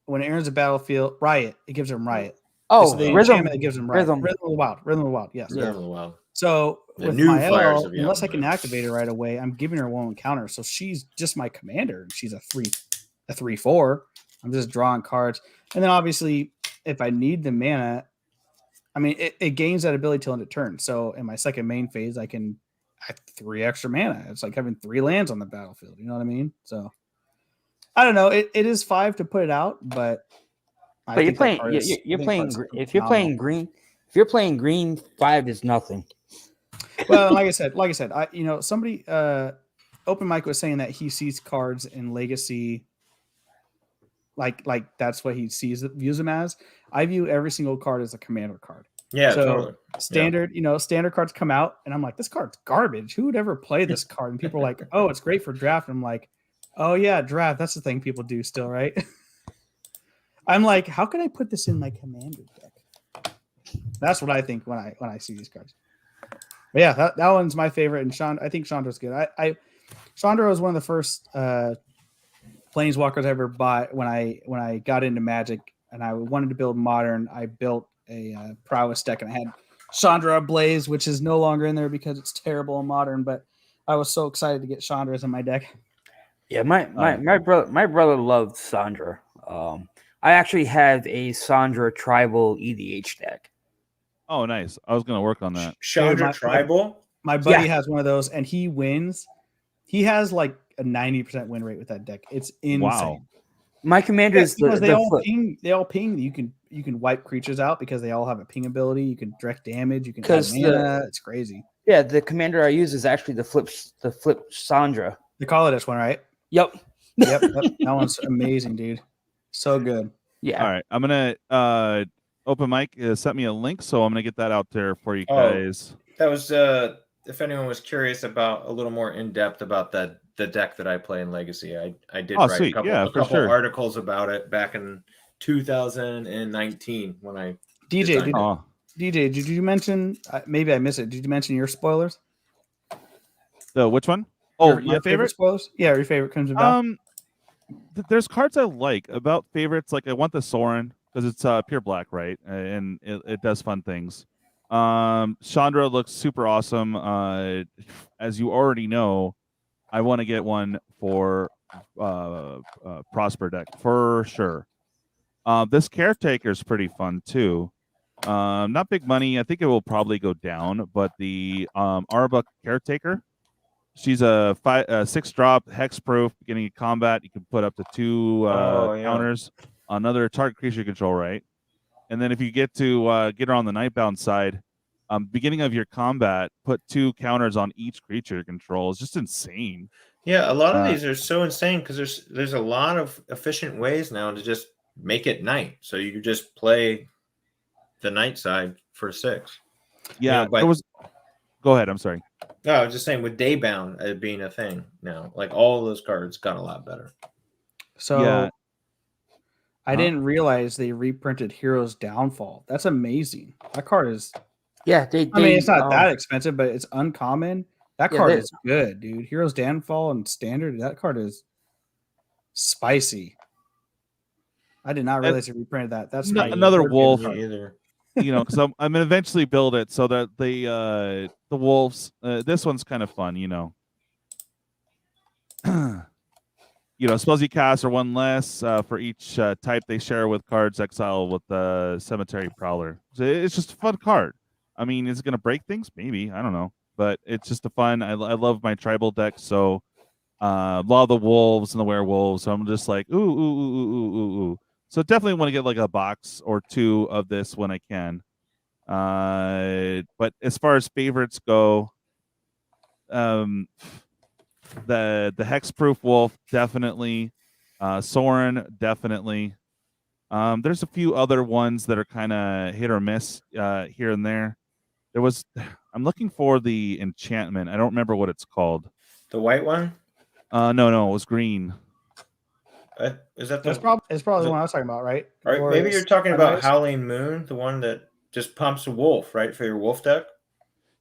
when it enters the battlefield, riot. It gives them riot. Oh, the rhythm. enchantment that gives them riot. Rhythm of the Wild. Rhythm of the Wild. Yes. Rhythm of the Wild. So The with new Fires Mael, of unless I can Yavimaya. activate her right away, I'm giving her 1 counter. So she's just my commander. She's a 3/4. I'm just drawing cards, and then obviously if I need the mana, mean, it gains that ability till end of turn. So in my second main phase, I have 3 extra mana. It's like having 3 lands on the battlefield. You know what I mean? So I don't know. It is 5 to put it out, but You're playing. If you're playing green, 5 is nothing. Well, like I said, somebody Open Mic was saying that he sees cards in Legacy. Like that's what he views them as. I view every single card as a commander card. Yeah, so totally. Standard, standard cards come out, and I'm like, this card's garbage. Who would ever play this card? And people are like, oh, it's great for draft. And I'm like, oh yeah, draft. That's the thing people do still, right? I'm like, how can I put this in my commander deck? That's what I think when I see these cards. But yeah, that one's my favorite. And I think Chandra's good. Chandra was one of the first Planeswalkers I ever bought when I got into Magic, and I wanted to build Modern. I built a Prowess deck, and I had Chandra Blaze, which is no longer in there because it's terrible in Modern. But I was so excited to get Chandra's in my deck. Yeah, my brother loved Sandra. I actually have a Sandra Tribal EDH deck. Oh, nice. I was gonna work on that. Chandra Tribal. My buddy has one of those, and he wins. He has like a 90% win rate with that deck. It's insane. Wow. My commander is because they all ping. They all ping. You can wipe creatures out because they all have a ping ability. You can direct damage. You can add mana. It's crazy. Yeah, the commander I use is actually the flip Sandra. The Colorless one, right? Yep. Yep. That one's amazing, dude. So good. Yeah. All right. I'm gonna Open Mic sent me a link, so I'm gonna get that out there for you guys. That was if anyone was curious about a little more in depth about the deck that I play in Legacy, I did write a couple articles about it back in 2019 when I DJ. Did you mention? Maybe I missed it. Did you mention your spoilers? Which one? Oh, your favorite spoilers? Yeah, your favorite Crimson Vow. There's cards I like about favorites. Like I want the Sorin because it's pure black, right? And it does fun things. Chandra looks super awesome. As you already know, I want to get one for Prosper deck for sure. This Caretaker is pretty fun too. Not big money. I think it will probably go down, but the Arba Caretaker, she's a 6-drop hexproof. Beginning of combat, you can put up to 2 counters on another target creature you control, right? And then if you get to get her on the Nightbound side, beginning of your combat, put 2 counters on each creature you control. It's just insane. Yeah, a lot of these are so insane because there's a lot of efficient ways now to just make it night. So you can just play the night side for 6. Yeah, but go ahead. I'm sorry. No, I was just saying with Daybound being a thing now, like all of those cards got a lot better. So yeah. I didn't realize they reprinted Heroes Downfall. That's amazing. That card is I mean, it's not that expensive, but it's uncommon. That card is good, dude. Heroes Downfall and Standard, that card is spicy. I did not realize they reprinted that. That's another wolf. Either. Because I'm gonna eventually build it so that the wolves. This one's kind of fun, spells you cast are 1 less for each type they share with cards exile with the Cemetery Prowler. So it's just a fun card. I mean, is it gonna break things? Maybe, I don't know, but it's just a fun. I love my tribal deck, so a lot of the wolves and the werewolves. So I'm just like ooh. So definitely want to get like a box or 2 of this when I can. But as far as favorites go, the Hexproof Wolf definitely, Sorin definitely. There's a few other ones that are kind of hit or miss here and there. I'm looking for the enchantment. I don't remember what it's called. The white one? No, it was green. Is that it's probably the one I was talking about, right? Or maybe you're talking about Howling Moon, the one that just pumps a wolf, right, for your wolf deck?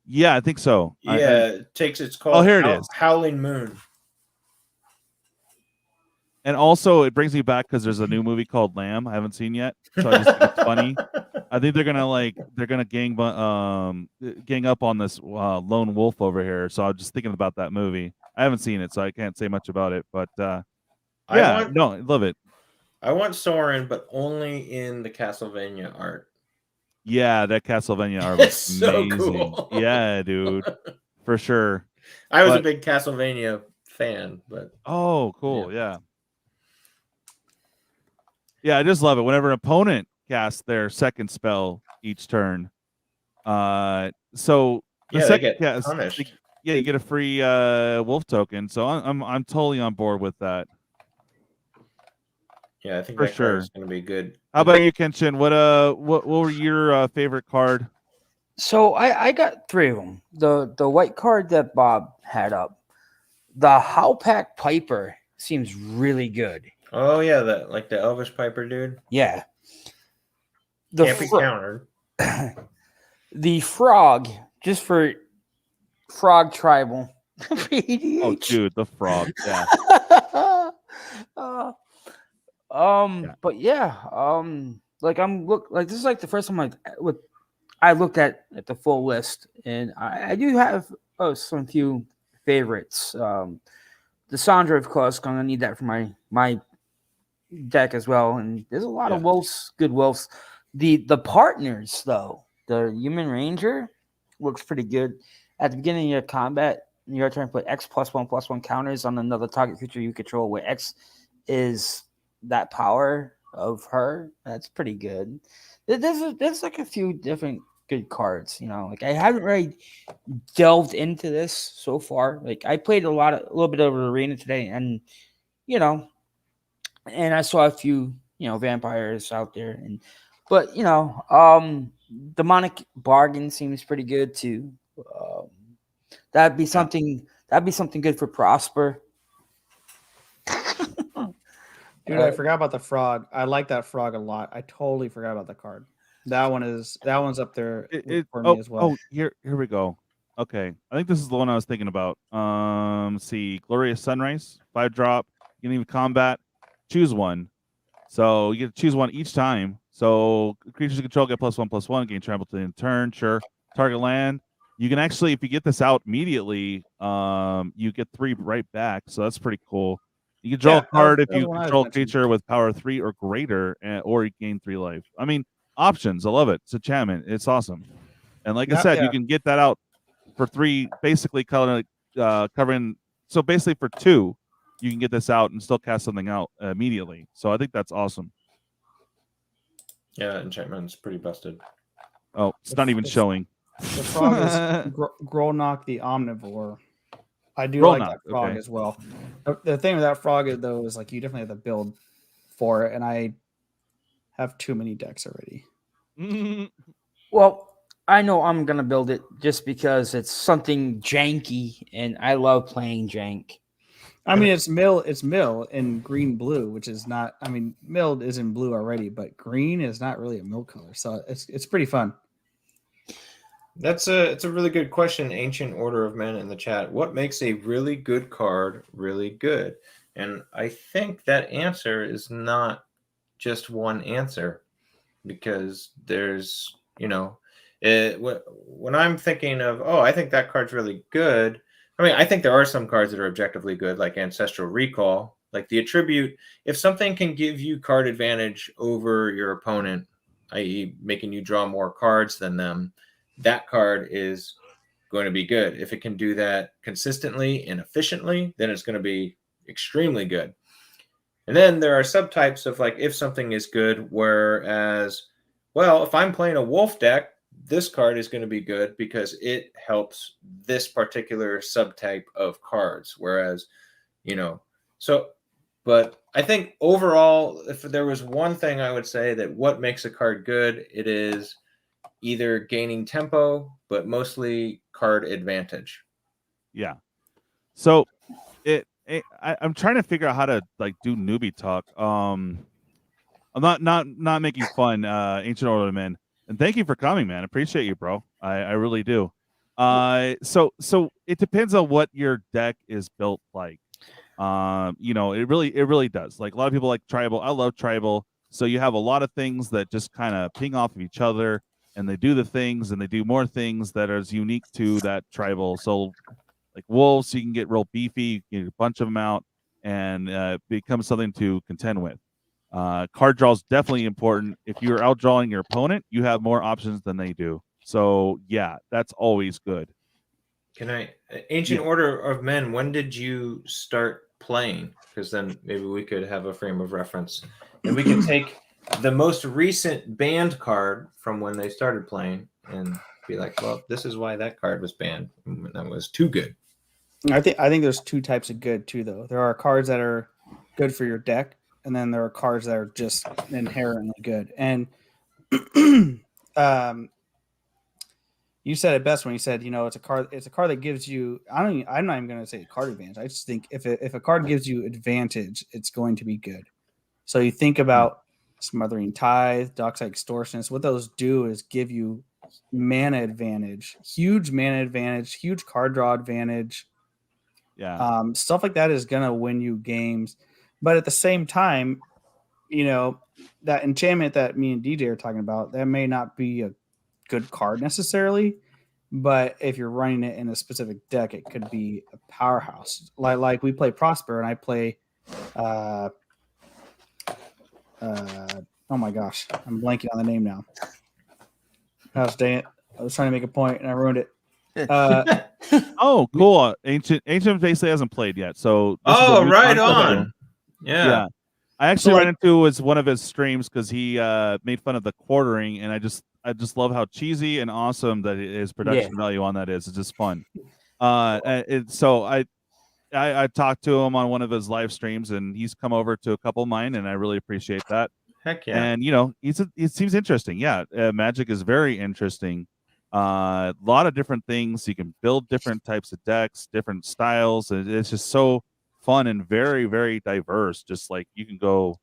Yeah, I think so. Yeah, it's called. Oh, here it is. Howling Moon. And also, it brings me back because there's a new movie called Lamb I haven't seen yet, so I just think it's funny. I think they're gonna gang up on this lone wolf over here. So I'm just thinking about that movie. I haven't seen it, so I can't say much about it. But I love it. I want Sorin, but only in the Castlevania art. Yeah, that Castlevania art looks It's so amazing. cool. Yeah, dude, for sure. I was a But- big Castlevania fan, but Oh, cool. Yeah. Yeah, I just love it. Whenever an opponent casts their second spell each turn, so the yeah, they second get cast, punished. yeah, you get a free wolf token. So I'm totally on board with that. Yeah, I think For that sure. card is going to be good. How about you, Kenshin? What were your favorite card? So I got 3 of them. The white card that Bob had up, the Howpack Piper seems really good. Oh yeah, that like the Elvish Piper dude. Yeah. Can't be countered. The frog, just for frog tribal. Oh, dude, the frog. Yeah. But yeah, like this is like the first time I looked at the full list, and I do have some few favorites. The Sandra, of course, gonna need that for my deck as well, and there's a lot of wolves, good wolves. The partners though, the Human Ranger looks pretty good. At the beginning of your combat, you're trying to put X +1/+1 counters on another target creature you control, where X is that power of her. That's pretty good. There's like a few different good cards, like I haven't really delved into this so far. Like I played a little bit of Arena today, and and I saw a few vampires out there, but Demonic Bargain seems pretty good too. That'd be something good for Prosper. Dude, I forgot about the frog. I like that frog a lot. I totally forgot about the card. That one's up there for me as well. Oh, here we go. Okay, I think this is the one I was thinking about. Let's see, Glorious Sunrise, 5-drop. You can even combat. Choose one. So you get to choose one each time. So creatures you control get +1/+1. Gain trample to in turn. Sure. Target land. You can actually, if you get this out immediately, you get 3 right back. So that's pretty cool. You can draw a card if you control a creature with power 3 or greater, or you gain 3 life. I mean, options. I love it. It's enchantment. It's awesome. And like I said, you can get that out for 3, basically covering. So basically for 2, you can get this out and still cast something out immediately. So I think that's awesome. Yeah, enchantment's pretty busted. Oh, it's not even showing. The frog is Grolnok the Omnivore. I do Grolnok, like that frog okay. as well. The thing with that frog though is like you definitely have to build for it, and I have too many decks already. Well, I know I'm gonna build it just because it's something janky, and I love playing jank. I mean, it's mill in green blue, which is not. I mean, milled is in blue already, but green is not really a mill color, so it's pretty fun. It's a really good question, Ancient Order of Men in the chat. What makes a really good card really good? And I think that answer is not just one answer, because there's, when I'm thinking of, I think that card's really good. I mean, I think there are some cards that are objectively good, like Ancestral Recall, like the Attribute. If something can give you card advantage over your opponent, i.e. making you draw more cards than them, that card is going to be good. If it can do that consistently and efficiently, then it's going to be extremely good. And then there are subtypes of like if something is good, whereas, well, if I'm playing a wolf deck, this card is going to be good because it helps this particular subtype of cards. Whereas, but I think overall, if there was one thing I would say that what makes a card good, it is either gaining tempo, but mostly card advantage. Yeah. So I'm trying to figure out how to like do newbie talk. I'm not making fun, Ancient Order Men. And thank you for coming, man. I appreciate you, bro. I really do. So it depends on what your deck is built like. It really does. Like a lot of people like tribal. I love tribal. So you have a lot of things that just kind of ping off of each other, and they do the things, and they do more things that are unique to that tribal. So like wolves, you can get real beefy, you can get a bunch of them out, and become something to contend with. Card draw is definitely important. If you're outdrawing your opponent, you have more options than they do. So yeah, that's always good. Can I, Ancient Order of Men, when did you start playing? Because then maybe we could have a frame of reference. And we can take the most recent banned card from when they started playing and be like, well, this is why that card was banned. That was too good. I think there's two types of good too, though. There are cards that are good for your deck, and then there are cards that are just inherently good. And you said it best when you said, it's a card that gives you. I'm not even going to say card advantage. I just think if a card gives you advantage, it's going to be good. So you think about Smothering Tithe, Dockside Extortionist. What those do is give you mana advantage, huge card draw advantage. Yeah. Stuff like that is gonna win you games, but at the same time, that enchantment that me and DJ are talking about, that may not be a good card necessarily, but if you're running it in a specific deck, it could be a powerhouse. Like we play Prosper, and I play oh my gosh, I'm blanking on the name now. Gosh dang it. I was trying to make a point and I ruined it. Oh, cool. Ancient basically hasn't played yet. So right on. Yeah. I actually ran into was one of his streams because he made fun of the quartering, and I just love how cheesy and awesome that his production value on that is. It's just fun. So I talked to him on one of his live streams, and he's come over to a couple of mine, and I really appreciate that. Heck yeah. And it seems interesting. Yeah, Magic is very interesting. A lot of different things. You can build different types of decks, different styles. And it's just so fun and very, very diverse. Just like you can go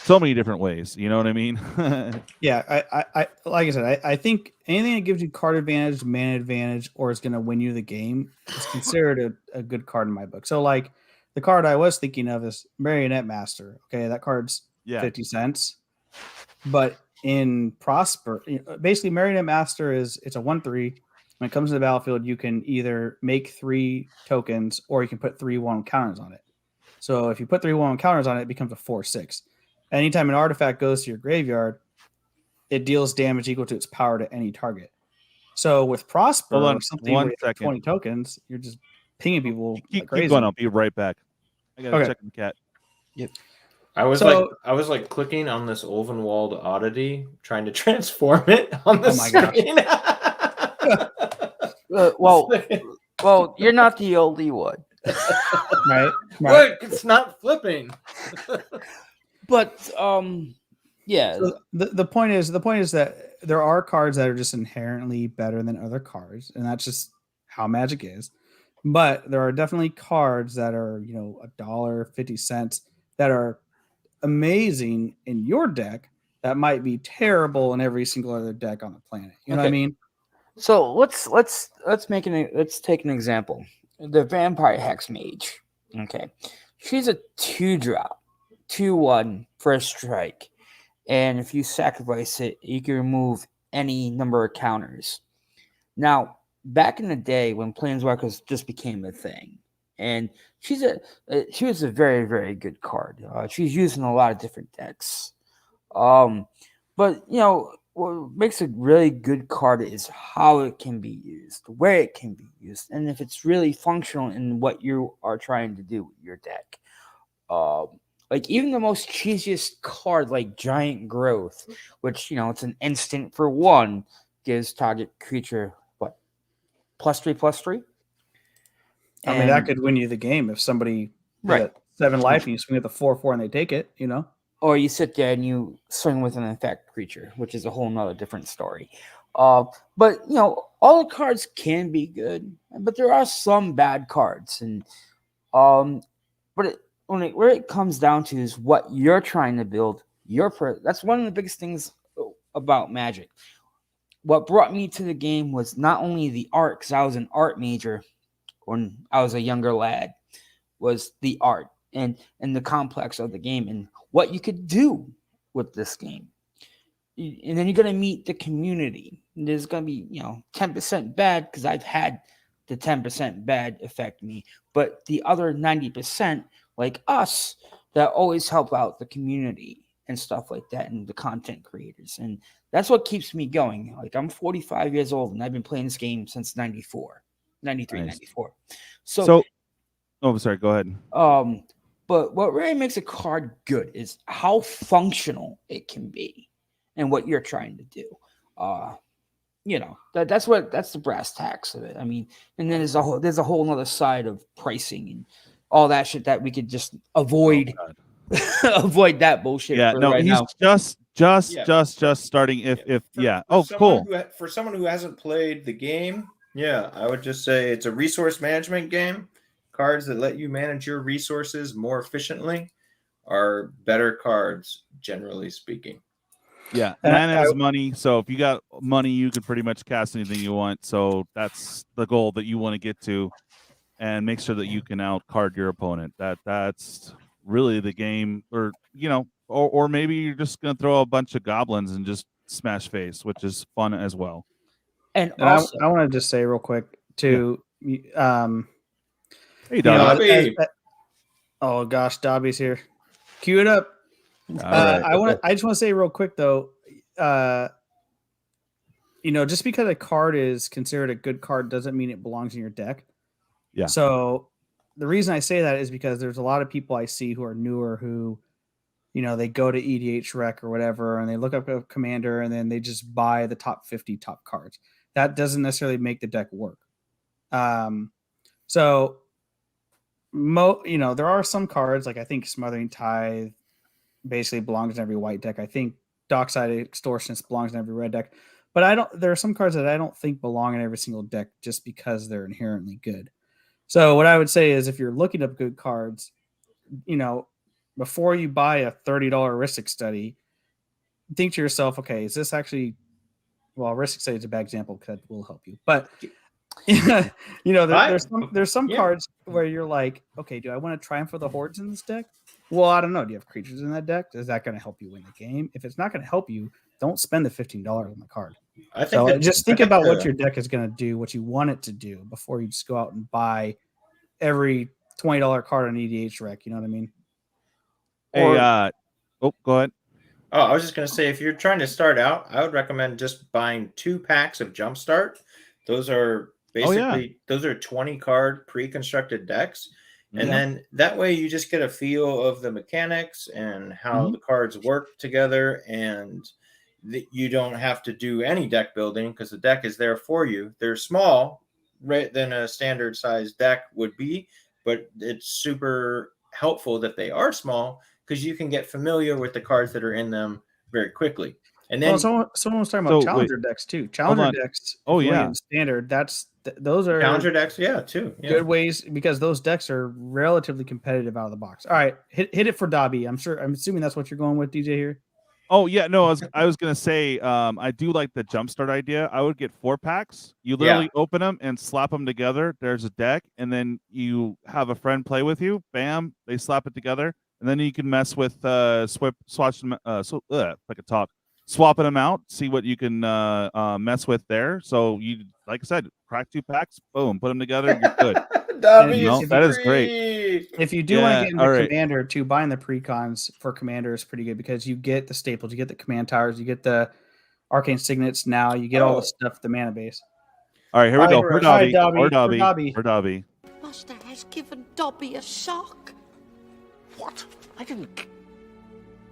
so many different ways. You know what I mean? Yeah, I like I said, I think anything that gives you card advantage, mana advantage, or is going to win you the game is considered a good card in my book. So, like the card I was thinking of is Marionette Master. Okay, that card's 50 cents, but in Prosper, basically Marionette Master it's a 1/3. When it comes to the battlefield, you can either make 3 tokens or you can put 3/1 counters on it. So if you put 3/1 counters on it, it becomes a 4/6. Anytime an artifact goes to your graveyard, it deals damage equal to its power to any target. So with Prosper, or something where you have 20 tokens, you're just pinging people like crazy. Keep going. I'll be right back. I gotta check the cat. Yep. I was like clicking on this Ulvenwald oddity, trying to transform it on the screen. Well, you're not the only one, right? Look, it's not flipping. But yeah. So the point is that there are cards that are just inherently better than other cards, and that's just how Magic is. But there are definitely cards that are $1.50 that are amazing in your deck that might be terrible in every single other deck on the planet. You know what I mean? So let's take an example. The Vampire Hex Mage. Okay, she's a 2-drop, 2/1 first strike, and if you sacrifice it, you can remove any number of counters. Now, back in the day when Planeswalkers just became a thing, and she was a very, very good card. She's used in a lot of different decks. But what makes a really good card is how it can be used, where it can be used, and if it's really functional in what you are trying to do with your deck. Like even the most cheesiest card like Giant Growth, which it's an instant for 1, gives target creature +3/+3. I mean, that could win you the game if somebody at 7 life and you swing at the 4/4 and they take it, Or you sit there and you swing with an effect creature, which is a whole nother different story. But all the cards can be good, but there are some bad cards, and where it comes down to is what you're trying to build. That's one of the biggest things about Magic. What brought me to the game was not only the art, because I was an art major when I was a younger lad, was the art and the complex of the game and what you could do with this game. And then you're going to meet the community. And there's going to be, 10% bad, because I've had the 10% bad affect me. But the other 90%, like us, that always help out the community and stuff like that, and the content creators. And that's what keeps me going. Like, I'm 45 years old and I've been playing this game since 94, 93, Nice. 94. Oh, sorry, go ahead. But what really makes a card good is how functional it can be and what you're trying to do. That's the brass tacks of it. I mean, and then there's a whole other side of pricing and all that shit that we could just avoid. Avoid that bullshit. Yeah, no, right he's now. just starting. Cool. For someone who hasn't played the game, yeah, I would just say it's a resource management game. Cards that let you manage your resources more efficiently are better cards, generally speaking. Yeah, mana is money. So if you got money, you can pretty much cast anything you want. So that's the goal that you want to get to, and make sure that you can outcard your opponent. That's really the game. Or maybe you're just gonna throw a bunch of goblins and just smash face, which is fun as well. And also, I want to just say real quick too. Hey, Dobby. Oh gosh, Dobby's here. Cue it up. Right. I just want to say real quick though, just because a card is considered a good card doesn't mean it belongs in your deck. Yeah. So the reason I say that is because there's a lot of people I see who are newer who, they go to EDH Rec or whatever, and they look up a commander and then they just buy the top 50 top cards. That doesn't necessarily make the deck work. There are some cards, like I think Smothering Tithe basically belongs in every white deck. I think Dockside Extortionist belongs in every red deck. But there are some cards that I don't think belong in every single deck just because they're inherently good. So what I would say is if you're looking up good cards, before you buy a $30 Ristic Study, think to yourself, okay, is this actually, well, Ristic Study is a bad example because that will help you. But there's some cards where you're like, okay, do I want to Triumph of the Hordes in this deck? Well, I don't know. Do you have creatures in that deck? Is that going to help you win the game? If it's not going to help you, don't spend the $15 on the card. Just think about what your deck is going to do, what you want it to do, before you just go out and buy every $20 card on EDH Rec. You know what I mean? Hey, go ahead. Oh, I was just going to say, if you're trying to start out, I would recommend just buying 2 packs of Jumpstart. Those are basically, those are 20 card pre-constructed decks. And then that way you just get a feel of the mechanics and how the cards work together. And you don't have to do any deck building because the deck is there for you. They're small, right, than a standard size deck would be, but it's super helpful that they are small because you can get familiar with the cards that are in them very quickly. And then someone was talking about challenger decks too. Challenger decks. Oh yeah, standard. Those are challenger decks. Yeah, too. Yeah. Good ways because those decks are relatively competitive out of the box. All right, hit it for Dobby. I'm assuming that's what you're going with, DJ here. Oh yeah, no, I was gonna say I do like the Jumpstart idea. I would get 4 packs. You literally open them and slap them together. There's a deck, and then you have a friend play with you. Bam, they slap it together, and then you can mess with swapping them out, see what you can mess with there. So you, like I said, crack 2 packs, boom, put them together, you're good. That is great. If you do want to get into Commander too, buying the precons for Commander is pretty good because you get the staples, you get the command towers, you get the arcane signets. Now you get all the stuff, the mana base. All right, here we go. For Dobby. Master has given Dobby a sock. What? I didn't.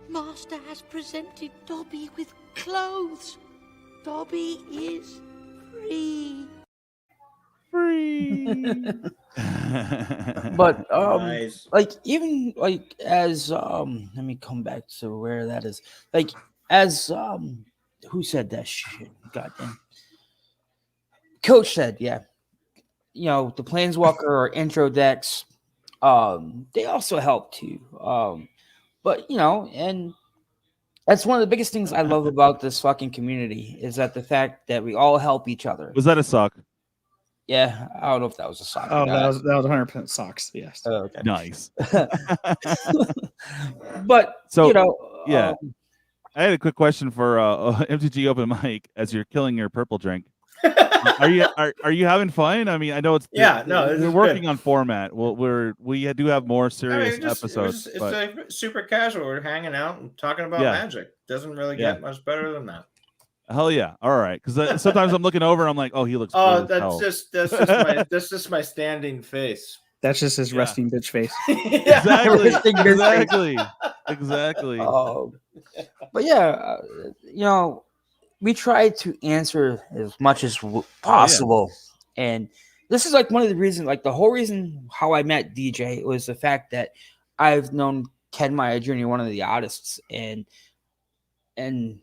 Master has presented Dobby with clothes. Dobby is free. But nice. as let me come back to where that is. Who said that shit? Goddamn. Coach said, the Planeswalker or intro decks, they also help too. But and that's one of the biggest things I love about this fucking community is that the fact that we all help each other. Was that a sock? Yeah, I don't know if that was a sock. Oh, that was 100% socks. Yes. Oh, okay. Nice. But I had a quick question for MTG Open Mic as you're killing your purple drink. Are you having fun? I mean, I know it's Yeah, no, this we're is working good. on format. We do have more I serious mean, episodes. it's but like super casual. We're hanging out and talking about Yeah. Magic. Doesn't really Yeah. get much better than that. hell yeah, all right. Because sometimes I'm looking over, I'm like, oh, he looks. Oh, bored as hell. that's just my standing face. That's just his resting bitch face. Exactly. But yeah, we try to answer as much as possible, and this is like one of the reasons, like the whole reason how I met DJ was the fact that I've known Ken Meyer Jr., one of the artists, and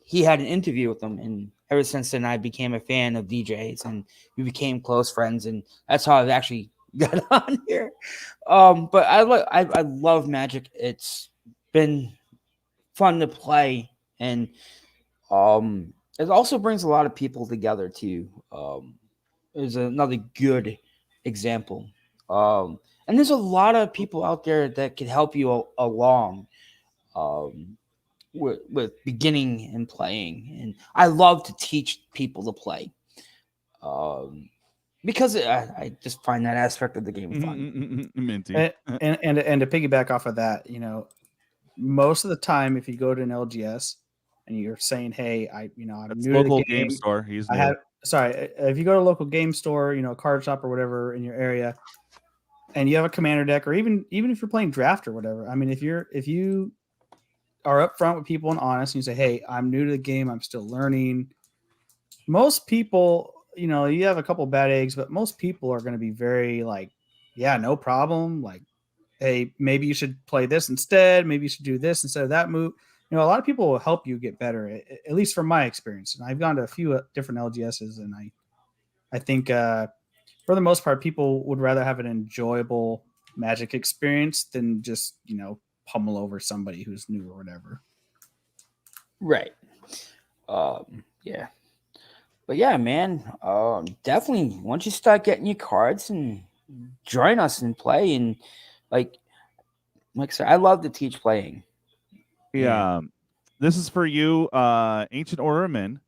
he had an interview with him, and ever since then I became a fan of DJs, and we became close friends, and that's how I've actually got on here. But I love Magic. It's been fun to play, and it also brings a lot of people together too. Is another good example. And there's a lot of people out there that can help you along with beginning and playing. And I love to teach people to play because I just find that aspect of the game fun. Minty. And to piggyback off of that, most of the time, if you go to an LGS and you're saying, "Hey, I'm That's new to local the game. game store. He's if you go to a local game store, card shop or whatever in your area, and you have a commander deck, or even if you're playing draft or whatever. I mean, if you are upfront with people and honest, and you say, "Hey, I'm new to the game. I'm still learning." Most people, you have a couple bad eggs, but most people are going to be very like, "Yeah, no problem." Like, hey, maybe you should play this instead. Maybe you should do this instead of that move. A lot of people will help you get better, at least from my experience. And I've gone to a few different LGSs, and I think for the most part, people would rather have an enjoyable Magic experience than just, pummel over somebody who's new or whatever. Right. Yeah. But yeah, man, definitely once you start getting your cards and join us and play, and like I said, I love to teach playing. Yeah. This is for you, Ancient Order of Men.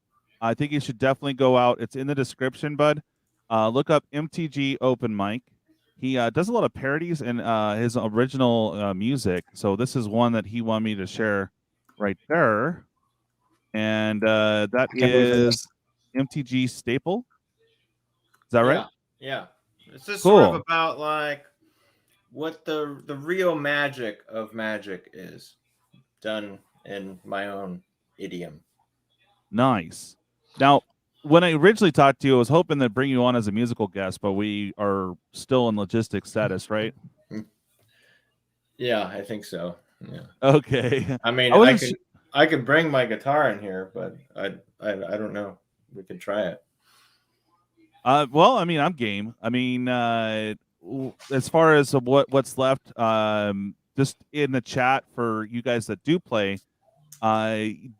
I think you should definitely go out. It's in the description, bud. Look up MTG Open Mic. He does a lot of parodies and his original music. So this is one that he wanted me to share right there. And that is MTG Staple. Is that right? Yeah. It's just Cool. sort of about like what the real magic of Magic is, done in my own idiom. Nice. Now, when I originally talked to you, I was hoping to bring you on as a musical guest, but we are still in logistics status, right? Yeah, I think so. Yeah. Okay. I mean, I could bring my guitar in here, but I don't know. We could try it. Well, I mean, I'm game. I mean, as far as what's left, just in the chat for you guys that do play,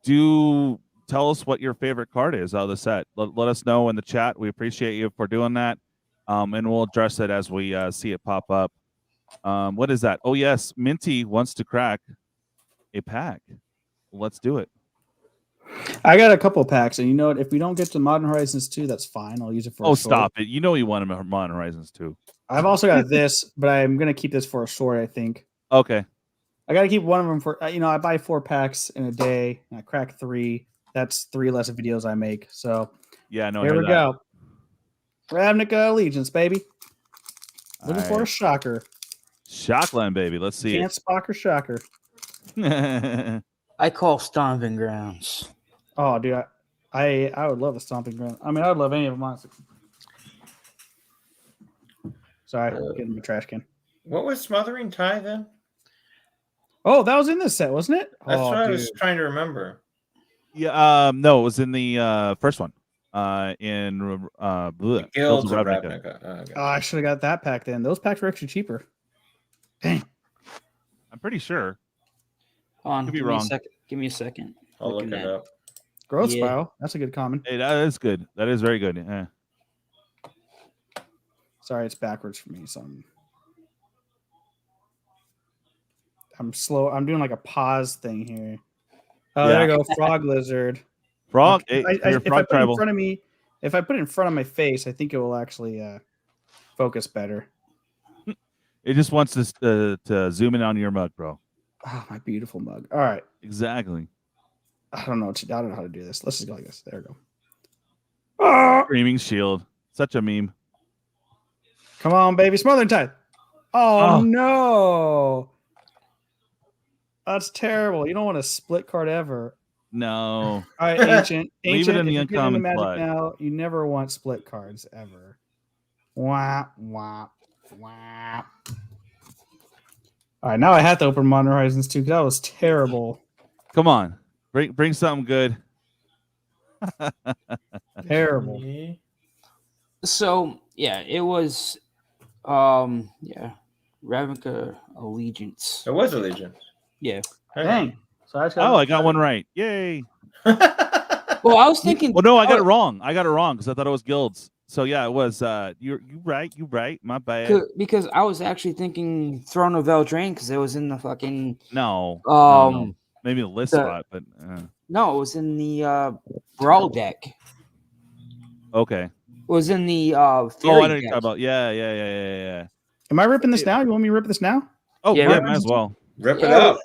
do tell us what your favorite card is out of the set. Let us know in the chat. We appreciate you for doing that, and we'll address it as we see it pop up. What is that? Oh yes, Minty wants to crack a pack. Let's do it. I got a couple packs, and what? If we don't get to Modern Horizons 2, that's fine. I'll use it for. Oh, stop it! You know you want them Modern Horizons 2. I've also got this, but I'm gonna keep this for a short. I think. Okay. I got to keep one of them for. I buy 4 packs in a day, and I crack 3. That's 3 less videos I make. So yeah, no. Here we go. Ravnica Allegiance, baby. Looking for a shocker. Shockland, baby. Let's see. Chance Spocker shocker. I call Stomping Grounds. Oh, dude, I would love a Stomping Ground. I mean, I would love any of them, honestly. Sorry, getting the trash can. What was Smothering Tie then? Oh, that was in this set, wasn't it? That's what I was trying to remember. Yeah, no, it was in the first one. In Guilds of Ravnica. Oh, I should have got that pack then. Those packs were actually cheaper. Dang. I'm pretty sure. Hold on, Could be give wrong. Give me a second. I'll look it up. Growth Spiral. That's a good common. Hey, that is good. That is very good. Yeah. Sorry, it's backwards for me. So I'm slow. I'm doing like a pause thing here. Oh, there you go. Frog Lizard. Frog. If I Frog put it in tribal. front of me, If I put it in front of my face, I think it will actually focus better. It just wants to zoom in on your mug, bro. Oh, my beautiful mug. All right. Exactly. I don't know how to do this. Let's just go like this. There we go. Oh, Screaming shield. Such a meme. come on, baby. Smothering Tide. Oh, no. That's terrible. You don't want a split card ever. No. All right, Ancient. Leave it in Ancient, the if you're getting into uncommon Magic slot. now, you never want split cards ever. Wah, wah, wah. All right, now I have to open Modern Horizons 2 because that was terrible. Come on. Bring something good. Terrible. So yeah, it was Ravnica Allegiance. It was Allegiance. Yeah. Dang. So I got one right. Yay. Well, I was thinking. Well, no, I got it wrong. I got it wrong because I thought it was guilds. So yeah, it was. You right. My bad. Because I was actually thinking Throne of Eldraine because it was in the fucking. No. Maybe the list spot, but no, it was in the Brawl deck. okay. It was in the I know Fury what you're deck. talking about. Yeah. Am I ripping this now? You want me to rip this now? Oh Yeah, yeah, rip might as well. Rip it up.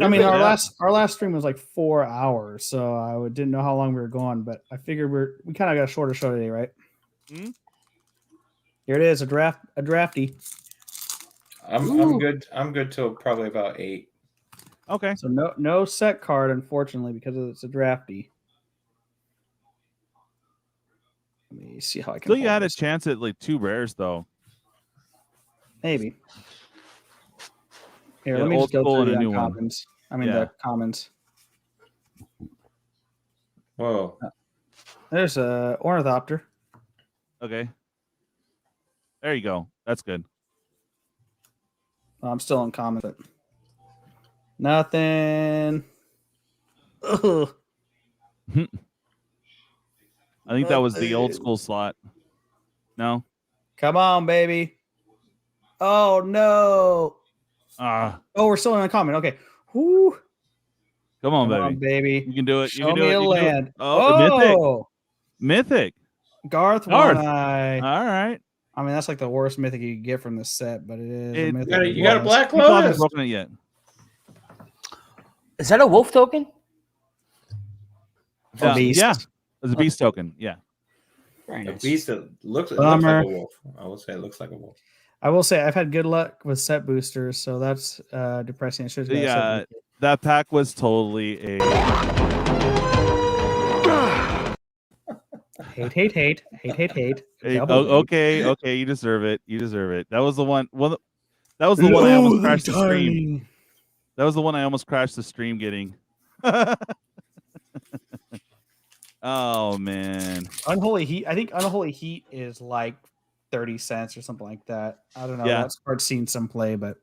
I mean, it our up. last stream was like 4 hours, so I didn't know how long we were going, but I figured we kind of got a shorter show today, right? Mhm. Here it is, a drafty. I'm good. I'm good till probably about 8. Okay. So no set card, unfortunately, because it's a drafty. Let me see how I can. Still, you hold had a this. chance at like 2 rares though. Maybe. Here, Yeah, let me old just go school through and the a new one. uncommons. I mean Yeah. the commons. Whoa. There's a Ornithopter. Okay. There you go. That's good. I'm still on common, but nothing. Ugh. I think that was the old school slot. No. Come on, baby. Oh no. Ah, Oh, we're still in uncommon. Okay. Whoo. come on, Come baby. on, baby. You can do it. You Show can do me it. a You can do it. land. Oh, mythic. Garth Garth. One Eye. All right. I mean, that's like the worst mythic you could get from this set, but it is. It- a mythic. You got a Black People haven't Lotus. broken it yet. Is that a wolf token? A beast. Yeah. It's a beast token. Yeah. Very A nice. beast that looks like Bummer. a wolf. I will say it looks like a wolf. I will say I've had good luck with set boosters, so that's depressing. I should have got a set Yeah. booster. That pack was totally a. Hate. Hey, Double hate. okay. You deserve it. That was the one. Well, that was the one I almost crashed the stream. That was the one I almost crashed the stream getting. Oh man. Unholy Heat. I think Unholy Heat is like 30 cents or something like that. I don't know. Yeah. That's hard seen some play, but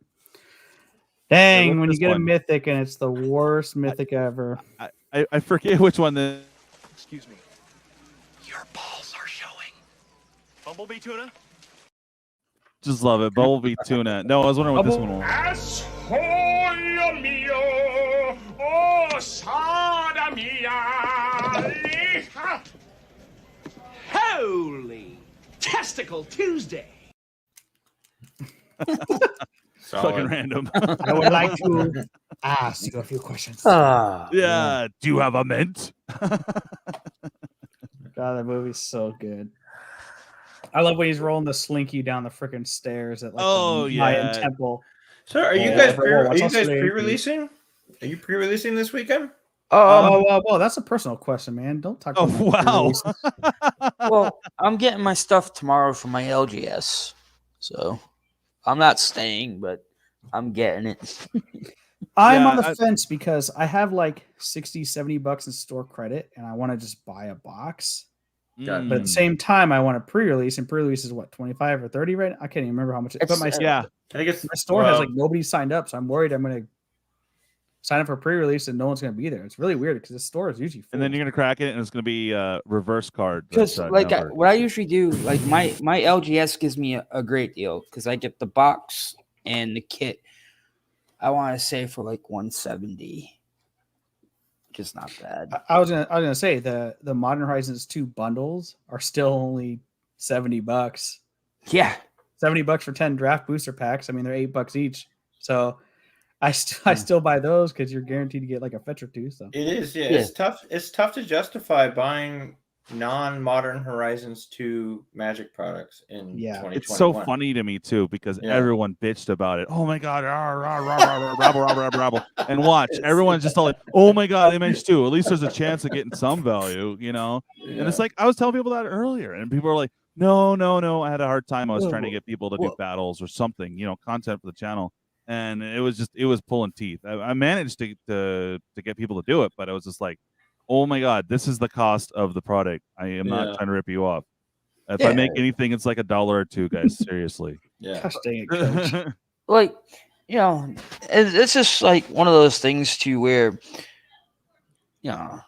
dang, what's when you this get a one? mythic and it's the worst mythic ever. I forget which one the. Excuse me. Your balls are showing. Bumblebee tuna? Just love it. Bumblebee tuna. No, I was wondering what this one was. Asshole mio, oh sada mia, Holy Testicle Tuesday. Fucking Solid. random. I would like to ask you a few questions. Yeah. Do you have a mint? God, that movie's so good. I love when he's rolling the slinky down the freaking stairs at like Oh, the Mayan yeah. temple. So are you Oh, guys what's up, Slinky? pre-releasing? Are you pre-releasing this weekend? Well, that's a personal question, man. Don't talk. Oh about my wow. pre-releases. Well, I'm getting my stuff tomorrow for my LGS, so I'm not staying, but I'm getting it. I'm Yeah, on the fence because I have like 60, 70 bucks in store credit and I want to just buy a box. But at the same time, I want to pre-release, and pre-release is what, 25 or 30 right now? I can't even remember how much. But my, Yeah. I think it's my store has like nobody signed up, so I'm worried I'm going to sign up for pre-release and no one's going to be there. It's really weird because the store is usually full. And then you're gonna crack it, and it's gonna be reverse card. Because like number. what I usually do, like my LGS gives me a great deal because I get the box and the kit. I want to say for like 170. just not bad. I was gonna say the Modern Horizons 2 bundles are still only $70. Yeah. $70 for 10 draft booster packs. I mean, they're $8 each. So I still buy those because you're guaranteed to get like a fetch or two. So it is, yeah. It's tough. It's tough to justify buying non-Modern Horizons 2 Magic products in 2021. It's so funny to me too because everyone bitched about it. Oh my god, rabble. And watch, everyone's just all like, oh my god, MH2. At least there's a chance of getting some value, you know? Yeah. And it's like I was telling people that earlier, and people are like, no. I had a hard time. I was trying to get people to do battles or something, you know, content for the channel. And it was pulling teeth. I managed to get people to do it, but I was just like, oh my god, this is the cost of the product. I am not trying to rip you off. If I make anything, it's like $1 or $2, guys. Seriously. Yeah. Gosh dang it, Coach. Like, you know, it's just like one of those things to where, you know,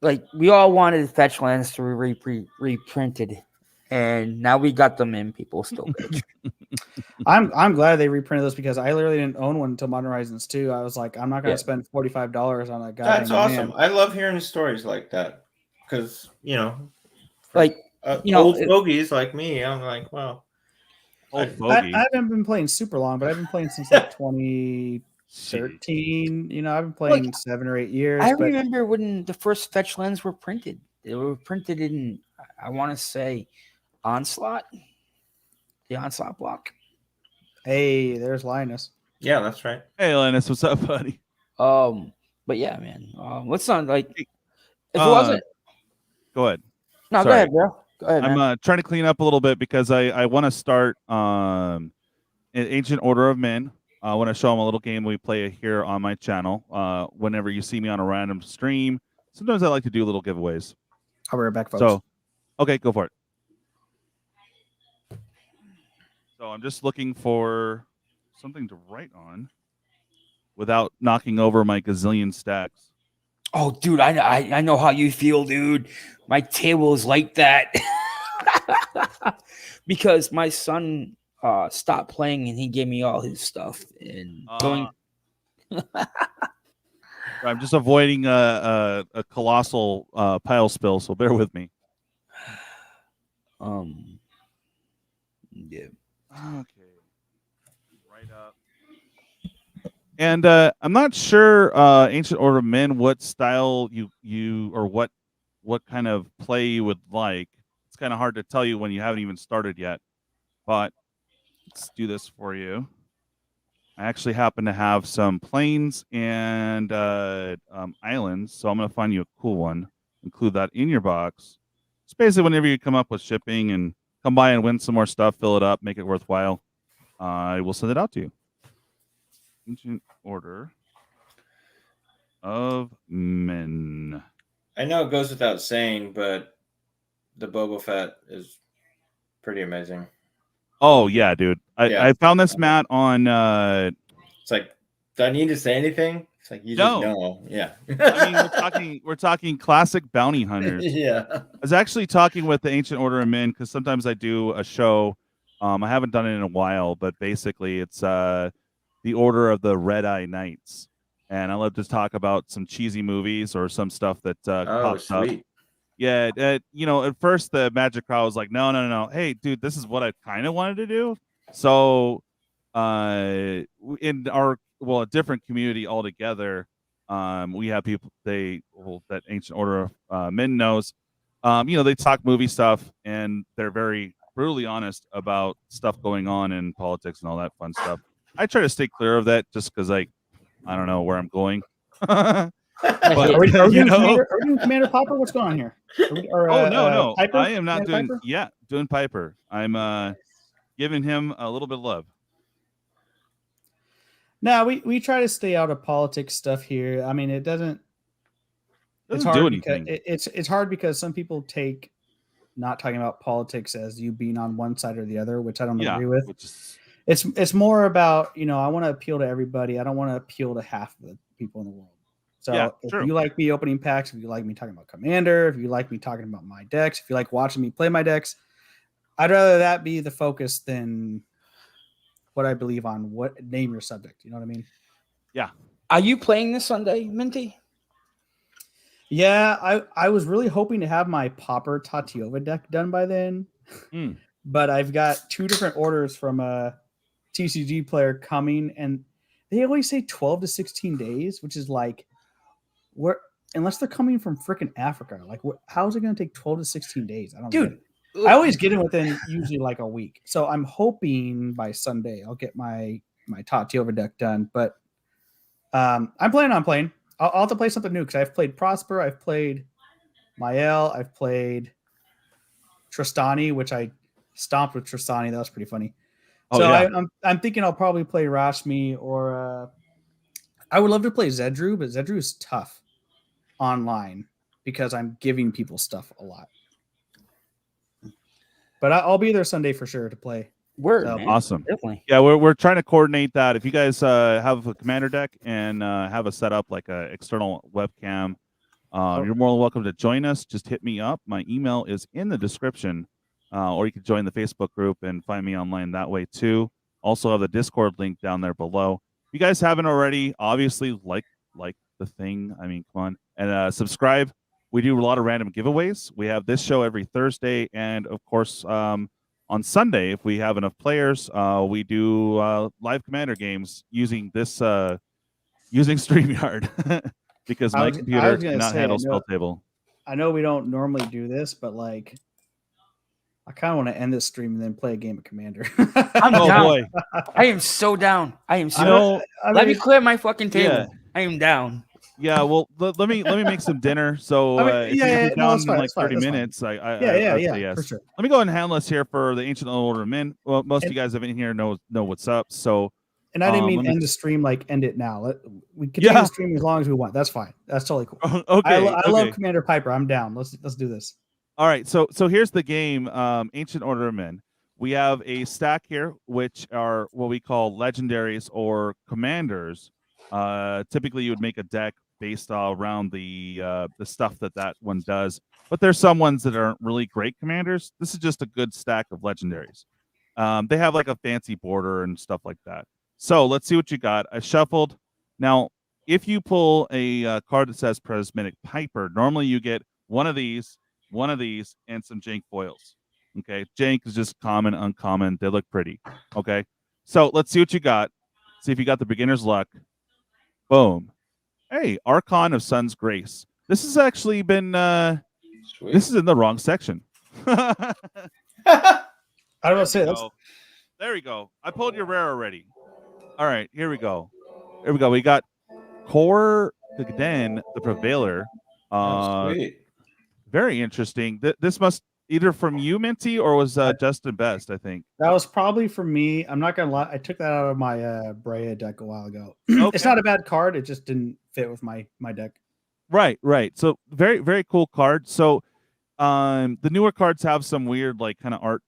like we all wanted fetch lands to be reprinted, and now we got them in. People still bitch. I'm glad they reprinted those because I literally didn't own one until Modern Horizons 2. I was like, I'm not going to spend $45 on a guy. That's awesome. I love hearing stories like that because, you know, like, old fogies like me, I'm like, well, I haven't been playing super long, but I've been playing since like 2013. You know, I've been playing 7 or 8 years. I remember when the first fetch lands were printed. They were printed in, I want to say, Onslaught. The Onslaught block. Hey, there's Linus. Yeah, that's right. Hey, Linus, what's up, buddy? But yeah, man. Let's not like if it wasn't. Go ahead. No, Sorry. go ahead, bro. Go ahead, man. I'm trying to clean up a little bit because I want to start an Ancient Order of Men. I want to show them a little game we play here on my channel. Whenever you see me on a random stream, sometimes I like to do little giveaways. I'll be right back, folks. So, okay, go for it. So I'm just looking for something to write on without knocking over my gazillion stacks. Oh, dude, I know how you feel, dude. My table is like that because my son stopped playing and he gave me all his stuff and going. I'm just avoiding a colossal pile spill, so bear with me. Yeah. Okay. Right up. And I'm not sure, Ancient Order of Men, what style you or what kind of play you would like. It's kind of hard to tell you when you haven't even started yet. But let's do this for you. I actually happen to have some plains and islands, so I'm going to find you a cool one. Include that in your box. It's basically whenever you come up with shipping and come by and win some more stuff, fill it up, make it worthwhile. I will send it out to you. Ancient Order of Men. I know it goes without saying, but the Boba Fett is pretty amazing. Oh yeah, dude. I found this mat on. It's like, do I need to say anything? It's like you just know. Yeah. I mean, we're talking classic bounty hunters. Yeah. I was actually talking with the Ancient Order of Men because sometimes I do a show. I haven't done it in a while, but basically it's the Order of the Red Eye Knights, and I love to talk about some cheesy movies or some stuff that pops up. Yeah, you know, at first the Magic crowd was like, no. Hey, dude, this is what I kind of wanted to do. So, in our a different community altogether, we have people that Ancient Order of Men knows. You know, they talk movie stuff, and they're very brutally honest about stuff going on in politics and all that fun stuff. I try to stay clear of that just because, like, I don't know where I'm going. But, are we doing Commander Popper? What's going on here? No. Piper? I am not Commander doing Piper. I'm giving him a little bit of love. No, we try to stay out of politics stuff here. I mean, it doesn't It's hard do anything. It's hard because some people take not talking about politics as you being on one side or the other, which I don't agree with. It's more about, you know, I want to appeal to everybody. I don't want to appeal to half of the people in the world. So if you like me opening packs, if you like me talking about Commander, if you like me talking about my decks, if you like watching me play my decks, I'd rather that be the focus than what I believe on. What name your subject? You know what I mean? Yeah. Are you playing this Sunday, Minty? Yeah, I was really hoping to have my Pauper Tatiova deck done by then, but I've got 2 different orders from a TCG player coming, and they always say 12 to 16 days, which is like, where unless they're coming from freaking Africa, like how is it going to take 12 to 16 days? I don't get it. I always get it within usually like a week, so I'm hoping by Sunday I'll get my Tatiova deck done. But I'm planning on playing. I'll have to play something new because I've played Prosper, I've played Mael, I've played Tristani, which I stomped with Tristani. That was pretty funny. Oh, so yeah. I'm thinking I'll probably play Rashmi, or I would love to play Zedru, but Zedru is tough online because I'm giving people stuff a lot. But I'll be there Sunday for sure to play. Word, So- man. Awesome. Definitely. Yeah, we're trying to coordinate that. If you guys have a commander deck and have a setup like an external webcam, you're more than welcome to join us. Just hit me up. My email is in the description, or you can join the Facebook group and find me online that way too. Also have the Discord link down there below. If you guys haven't already, obviously like the thing. I mean, come on, and subscribe. We do a lot of random giveaways. We have this show every Thursday, and of course, on Sunday, if we have enough players, we do live commander games using this using StreamYard because my computer cannot handle spell table. I know we don't normally do this, but like, I kind of want to end this stream and then play a game of Commander. I'm Oh down. boy, I am so down. I am so. you know, Let me clear my fucking table. Yeah. I am down. yeah. Well, let me make some dinner. So if you're down in like 30 minutes, I'd say yes. for sure. Let me go ahead and handle this here for the Ancient Order of Men. Well, most of you guys have been here know what's up. So And I didn't mean let me- end the stream like end it now. We continue the stream as long as we want. That's fine. That's totally cool. okay, I love Commander Piper. I'm down. Let's do this. All right, so here's the game, Ancient Order of Men. We have a stack here, which are what we call legendaries or commanders. Typically, you would make a deck based around the stuff that one does. But there's some ones that aren't really great commanders. This is just a good stack of legendaries. They have like a fancy border and stuff like that. So let's see what you got. I shuffled. Now, if you pull a card that says Prismatic Piper, normally you get one of these, and some jank foils. Okay, jank is just common, uncommon. They look pretty. Okay, so let's see what you got. See if you got the beginner's luck. Boom. Hey, Archon of Sun's Grace. This has actually been. This is in the wrong section. I don't want to say that. There we go. I pulled your rare already. All right, here we go. Here we go. We got Kor Gden, the Prevailer. Sweet. Very interesting. This must either from you, Minty, or was Justin Best, I think. That was probably for me. I'm not gonna lie. I took that out of my Brea deck a while ago. Okay. It's not a bad card. It just didn't fit with my deck. Right. So very, very cool card. So the newer cards have some weird like kind of art,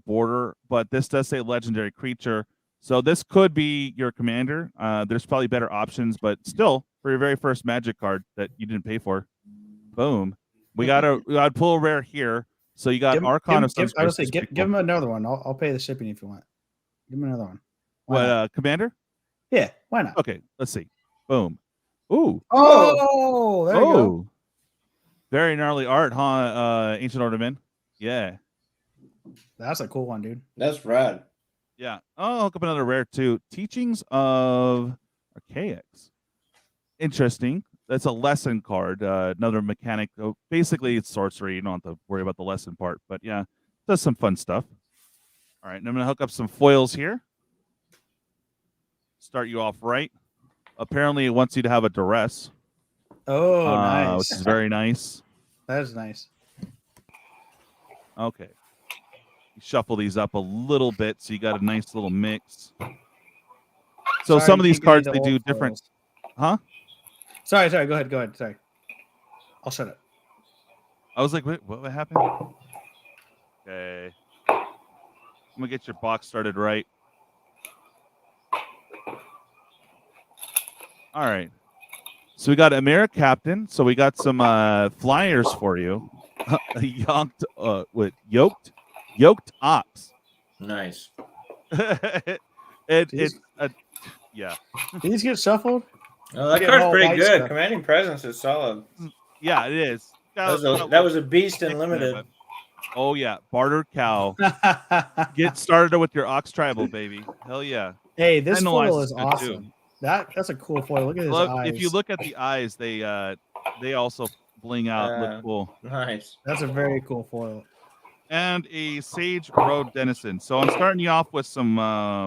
border, but this does say legendary creature. So this could be your commander. There's probably better options, but still for your very first Magic card that you didn't pay for. Boom. We got to pull a rare here. So you got Archon of Sun's I would say Grace. give him another one. I'll pay the shipping if you want. Give him another one. Why not? Commander? Yeah, why not? Okay, let's see. Boom. Ooh. Oh, there you go. Very gnarly art, huh? Ancient Ornament. Yeah. That's a cool one, dude. That's rad. Yeah. I'll hook up another rare too. Teachings of Archaics. Interesting. That's a lesson card. Another mechanic. Basically, it's sorcery. You don't have to worry about the lesson part. But yeah, does some fun stuff. All right, and I'm going to hook up some foils here. Start you off right. Apparently, it wants you to have a duress. Oh, nice. Which is very nice. That is nice. Okay. Shuffle these up a little bit so you got a nice little mix. So Sorry, some of these you can't cards, give they me the do whole different. foils. Huh? Sorry. Go ahead. Sorry. I'll shut up. I was like, wait, what happened? Okay. I'm going to get your box started right. All right. So we got Amira Captain. So we got some flyers for you. Yoked ox. Nice. It's yeah. These get shuffled. Oh, that Get card's all pretty white good. stuff. Commanding Presence is solid. Yeah, it is. That was a beast in But- limited. Oh yeah, barter cow. Get started with your ox tribal, baby. Hell yeah. Hey, this And the foil lines is good, too. awesome. That's a cool foil. Look at his eyes. If you look at the eyes, they also bling out. Look cool. Nice. That's a very cool foil. And a Sage Road Denizen. So I'm starting you off with some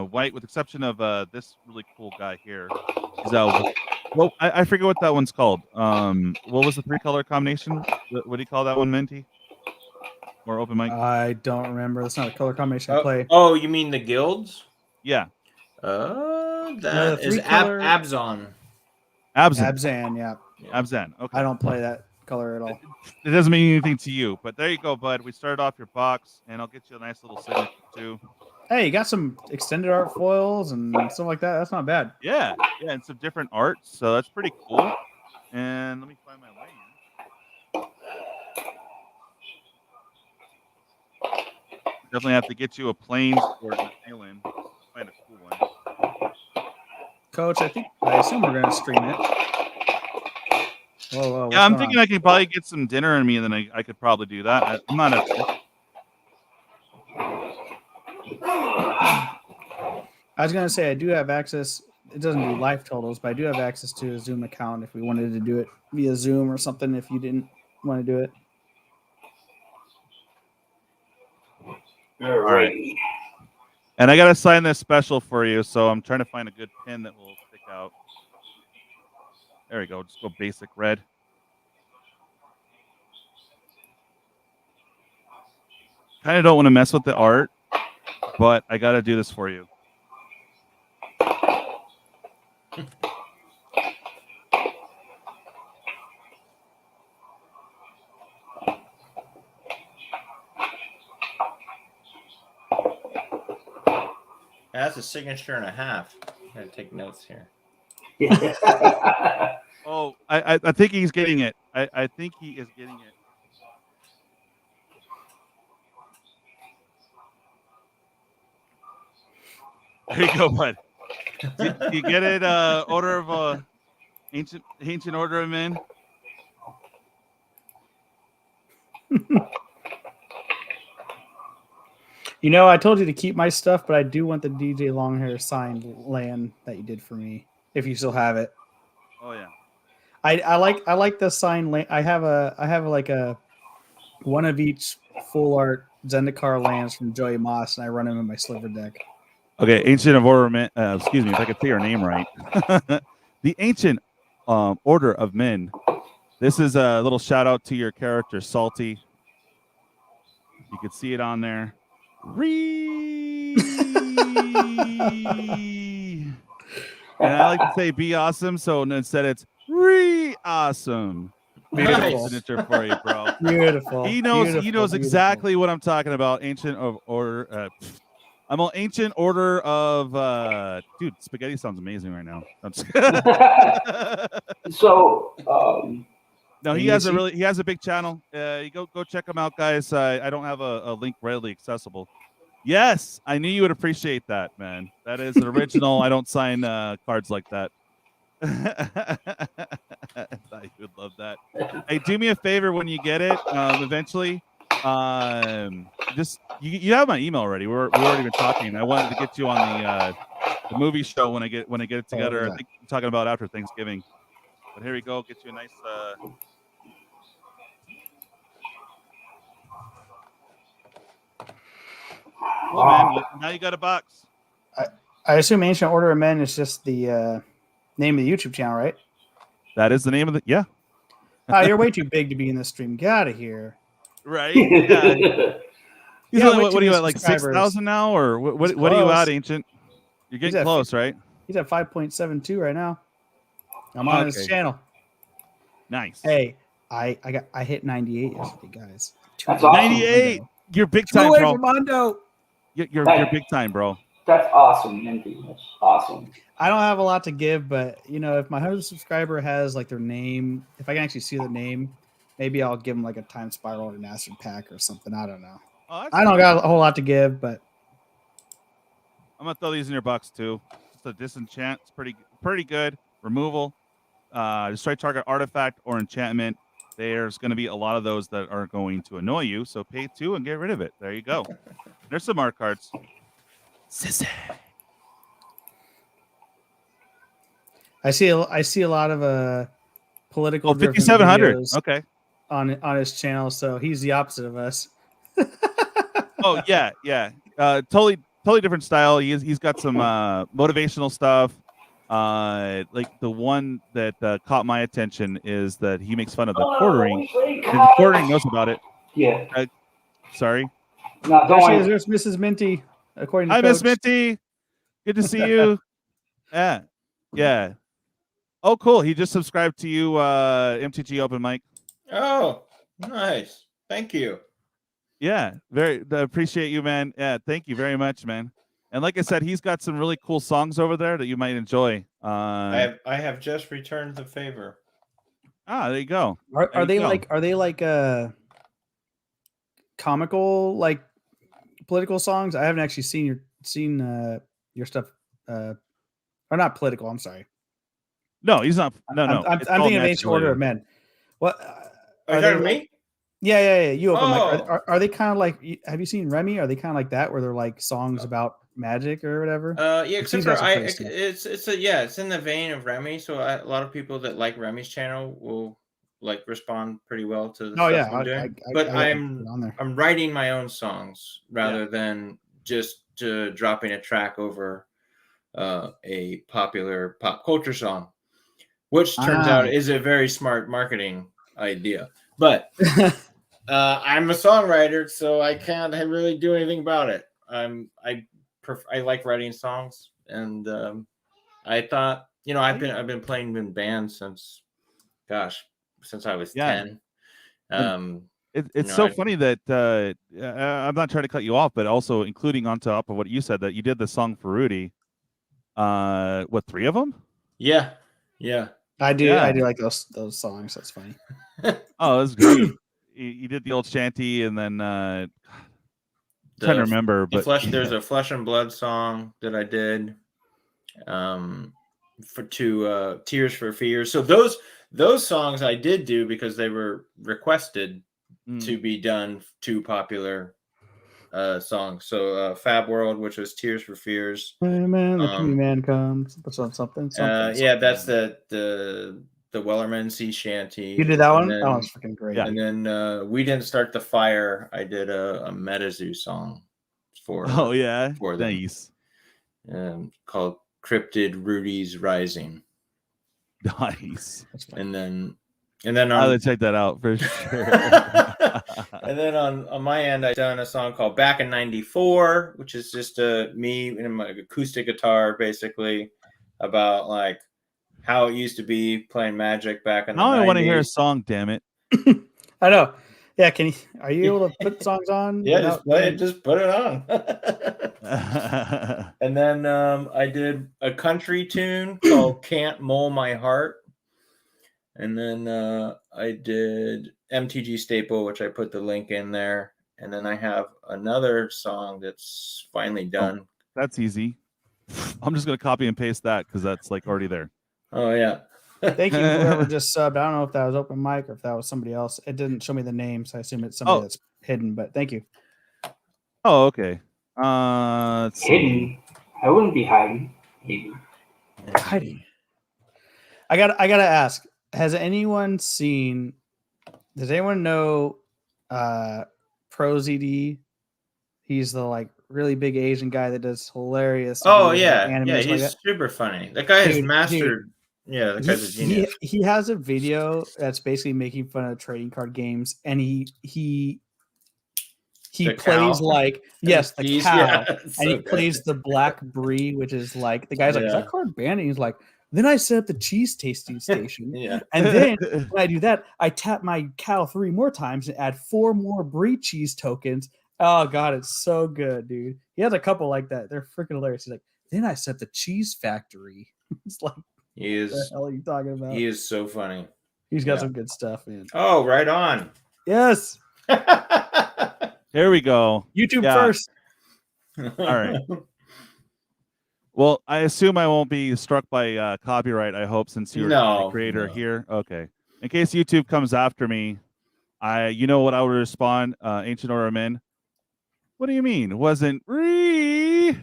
white, with exception of this really cool guy here. He's well, I forget what that one's called. What was the 3-color combination? What do you call that one, Minty? Or Open Mic? I don't remember. That's not a color combination I play. Oh, you mean the guilds? Yeah. That is three-color- Abzan. Abzan, yeah. Abzan. Okay. I don't play that color at all. It doesn't mean anything to you, but there you go, bud. We started off your box, and I'll get you a nice little signature too. Hey, you got some extended art foils and stuff like that. That's not bad. Yeah, and some different arts, so that's pretty cool. And let me find my lane. Definitely have to get you a plains or an alien. Find a cool one. Coach, I assume we're gonna stream it. Whoa, Yeah, I'm thinking I can probably get some dinner in me, and then I could probably do that. I'm not I was gonna say I do have access. It doesn't do life totals, but I do have access to a Zoom account if we wanted to do it via Zoom or something. If you didn't want to do it, All right. And I gotta sign this special for you, so I'm trying to find a good pin that will stick out. There we go. Just go basic red. Kind of don't want to mess with the art, but I gotta do this for you. That's a signature and a half. I gotta take notes here. Oh, I think he's getting it. I think he is getting it. There you go, bud. Do you get it? Order of ancient order of men. you know, I told you to keep my stuff, but I do want the DJ Longhair signed land that you did for me, if you still have it. Oh yeah. I like the signed land. I have like a one of each full art Zendikar lands from Joey Moss, and I run them in my sliver deck. Okay, Ancient of Order Men. Excuse me, if I could say your name right. The Ancient Order of Men. This is a little shout out to your character, Salty. You could see it on there. And I like to say be awesome, so instead it's awesome. Beautiful. Signature for you, bro. Beautiful. He knows Beautiful. exactly what I'm talking about. Ancient of Order. I'm an Ancient Order of dude, spaghetti sounds amazing right now. So no, he has a big channel. You go check him out, guys. I don't have a link readily accessible. Yes, I knew you would appreciate that, man. That is an original. I don't sign cards like that. I thought you would love that. Hey, do me a favor when you get it eventually. Just you have my email already. We're already been talking. I wanted to get you on the movie show when I get it together. Oh, yeah. I think I'm talking about after Thanksgiving. But here we go. Get you a nice. Oh man, now you got a box. I assume Ancient Order of Men is just the name of the YouTube channel, right? That is the name of the You're way too big to be in this stream. Get out of here. Right. Yeah. What are you at, like subscribers. 6,000 now, or what are you at, Ancient? You're getting close, right? He's at 5.72 right now. I'm on his channel. Nice. Hey, I hit 98 yesterday, guys. That's awesome. 98. You're big Two time, away bro. from Mondo. You're big time, bro. That's awesome, Minty. That's awesome. I don't have a lot to give, but you know, if my 100 subscriber has like their name, if I can actually see the name, maybe I'll give them like a time spiral or an acid pack or something. I don't know. Oh, I don't got a whole lot to give, but I'm gonna throw these in your box too. Just a disenchant. It's pretty good. Removal. Destroy target artifact or enchantment. there's going to be a lot of those that are going to annoy you. So pay 2 and get rid of it. There you go. There's some art cards. Sissy. I see a lot of political. Oh, 5,700. Okay. On his channel, so he's the opposite of us. Oh yeah. Totally different style. He's got some motivational stuff. Like the one that caught my attention is that he makes fun of the quartering. And the quartering knows about it. Yeah. Sorry. No, don't worry. There's Mrs. Minty. According to Hi, Coach. Miss Minty. Good to see you. Yeah. Oh, cool. He just subscribed to you, MTG Open Mic. Oh, nice. Thank you. Yeah, very appreciate you, man. Yeah, thank you very much, man. And like I said, he's got some really cool songs over there that you might enjoy. I have just returned the favor. There you go. Are they like comical, like political songs? I haven't actually seen your stuff. Or not political. I'm sorry. No, he's not. No. I'm thinking of Ancient Order of Men. What are they me? Yeah. You open mic. Are they kind of like? Have you seen Remy? Are they kind of like that, where they're like songs about magic or whatever? Yeah, except for it's in the vein of Remy. So a lot of people that like Remy's channel will like respond pretty well to the stuff I'm doing. But I'm writing my own songs rather than just dropping a track over a popular pop culture song, which turns out is a very smart marketing idea. But I'm a songwriter, so I can't really do anything about it. I like writing songs, and I thought, I've been playing in bands since I was 10. It's so funny that I'm not trying to cut you off, but also including on top of what you said, that you did the song for Rudy. What, 3 of them? Yeah. I do like those songs. That's funny. Oh, that's great. You did the old shanty, and then trying to remember, but there's a Flesh and Blood song that I did for Tears for Fears. So those songs I did do because they were requested to be done to popular songs. So Fab World, which was Tears for Fears. Hey man, the man comes. Something. Yeah, that's the Wellerman Sea Shanty. You did that one? That one's freaking great. Yeah. And then We Didn't Start the Fire. I did a MetaZoo song for them. Nice. Called Cryptid Rudy's Rising. Nice. And then I'll check that out for sure. And then on my end, I've done a song called Back in '94, which is just me and my acoustic guitar, basically, about like how it used to be playing Magic back in the 90s. Now I want to hear a song, damn it. I know. Yeah, are you able to put songs on? Yeah, just put it on. And then I did a country tune called Can't Mole My Heart. And then I did MTG Staple, which I put the link in there. And then I have another song that's finally done. Oh, that's easy. I'm just going to copy and paste that because that's like already there. Oh, yeah. Thank you, whoever just subbed. I don't know if that was Open Mic or if that was somebody else. It didn't show me the name, so I assume it's somebody that's hidden, but thank you. Oh, okay. Hidden? I wouldn't be hiding. Maybe. Hiding. I gotta ask. Has anyone seen? Does anyone know Pro ZD? He's the like really big Asian guy that does hilarious. Oh yeah, he's super funny. That guy is mastered. Yeah, that guy's a genius. He has a video that's basically making fun of trading card games, and he plays cow. like the cow, yeah, and he plays the black brie, which is like the guy's like, is that card banned? And he's like, then I set up the cheese tasting station, and then when I do that, I tap my cow 3 more times and add 4 more brie cheese tokens. Oh god, it's so good, dude. He has a couple like that. They're freaking hilarious. He's like, then I set the cheese factory. It's like, he is. What the hell are you talking about? He is so funny. He's got some good stuff, man. Oh, right on. Yes. There we go. YouTube first. All right. Well, I assume I won't be struck by copyright, I hope, since you're the creator here. Okay. In case YouTube comes after me, you know what I would respond, Ancient Order of Men? What do you mean? Wasn't re?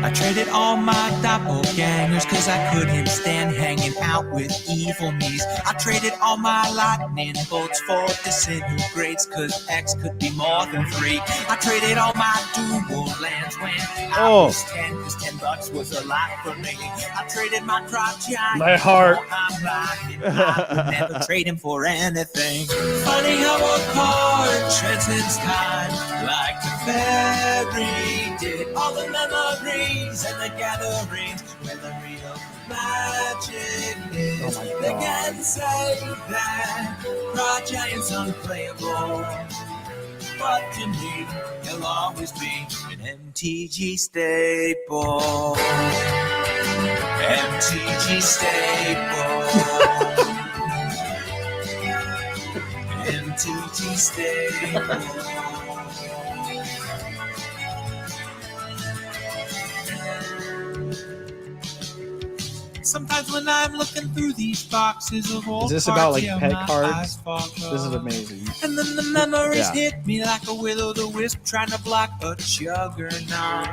I traded all my doppelgangers cause I couldn't stand hanging out with evil me's. I traded all my lightning bolts for disintegrates cause X could be more than 3. I traded all my dual lands when I was 10 cause $10 was a lot for me. I traded my crop giant. My heart. I would never trade him for anything. Funny how a card transcends time like the fairy did. All the memories and the gatherings where the real magic is. They can say that Raw Giant's unplayable, but to me, he'll always be an MTG staple. MTG staple. MTG staple. Sometimes when I'm looking through these boxes of old Is this about like cards, pet my cards? eyes fog This is up. amazing. And then the memories hit me like a will-o'-the-wisp trying to block a juggernaut.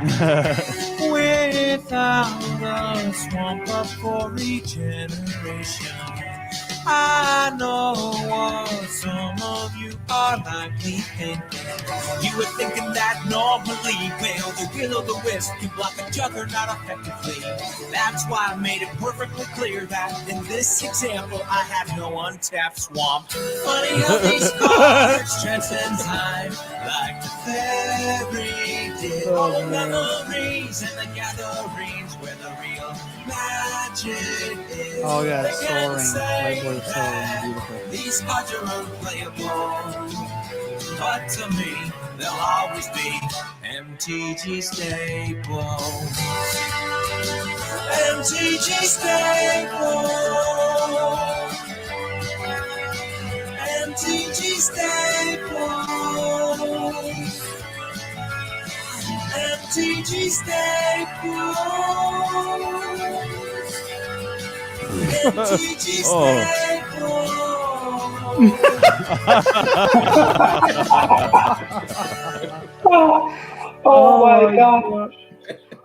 Without a swamp up for regeneration, I know what some of you are likely thinking. You were thinking that normally, well, the will-o'-the-wisp can block a juggernaut effectively. That's why I made it perfectly clear that in this example, I have no untapped swamp. Funny how these cards transcend time like the fairy did. All the memories and the gatherings where the real magic is. Oh yeah, They it's can soaring. say White blue that soaring. Beautiful. these cards are unplayable, but to me, they'll always be MTG staples. MTG staples. MTG staples. MTG staples. MTG staples. Oh my god.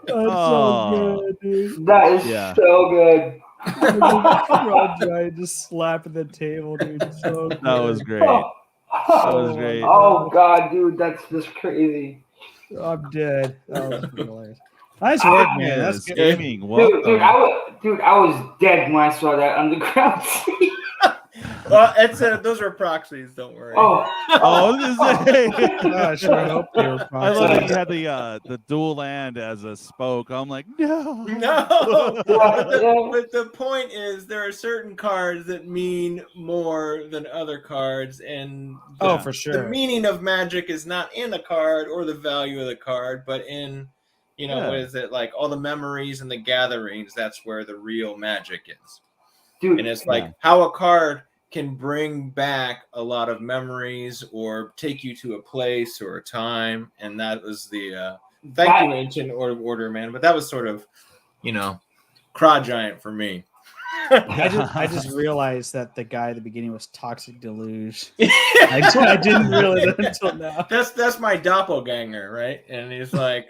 That's so good, dude. That is so good. Raw Giant just slapping the table, dude. So good. That was great. That was great. Oh god, dude, that's just crazy. I'm dead. That was hilarious. Nice work, man. That's good. Gaming. Dude, I was dead when I saw that underground scene. Well, those are proxies. Don't worry. I sure hope they were I love that you had the dual land as a spoke. I'm like, no. But the point is, there are certain cards that mean more than other cards, and for sure. the meaning of magic is not in a card or the value of the card, but in what is it, like all the memories and the gatherings. That's where the real magic is. Dude, and it's like how a card can bring back a lot of memories or take you to a place or a time, and that was the thank you, Ancient Order, man. But that was sort of, Craw Giant for me. I just realized that the guy at the beginning was Toxic Deluge. I didn't realize that until now. That's my doppelganger, right? And he's like,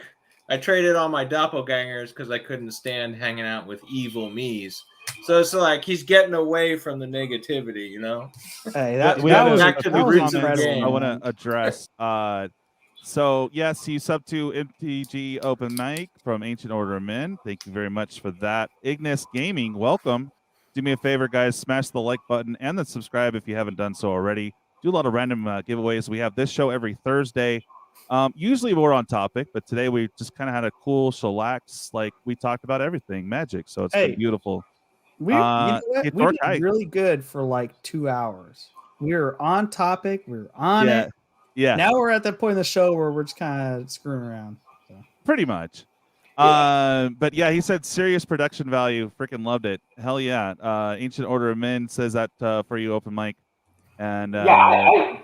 I traded all my doppelgangers because I couldn't stand hanging out with evil me's. So it's like he's getting away from the negativity, Hey, that was back to the roots of the game. I want to address. So yes, you sub to MTG Open Mic from Ancient Order of Men. Thank you very much for that. Ignis Gaming, welcome. Do me a favor, guys, smash the like button and then subscribe if you haven't done so already. Do a lot of random giveaways. We have this show every Thursday. Usually we're on topic, but today we just kind of had a cool chillax, like we talked about everything magic. So it's been beautiful. We did really good for like 2 hours. We were on topic. We were on it. Yeah. Now we're at that point in the show where we're just kind of screwing around. So. Pretty much. But yeah, he said serious production value. Freaking loved it. Hell yeah. Ancient Order of Men says that for you, Open Mic. And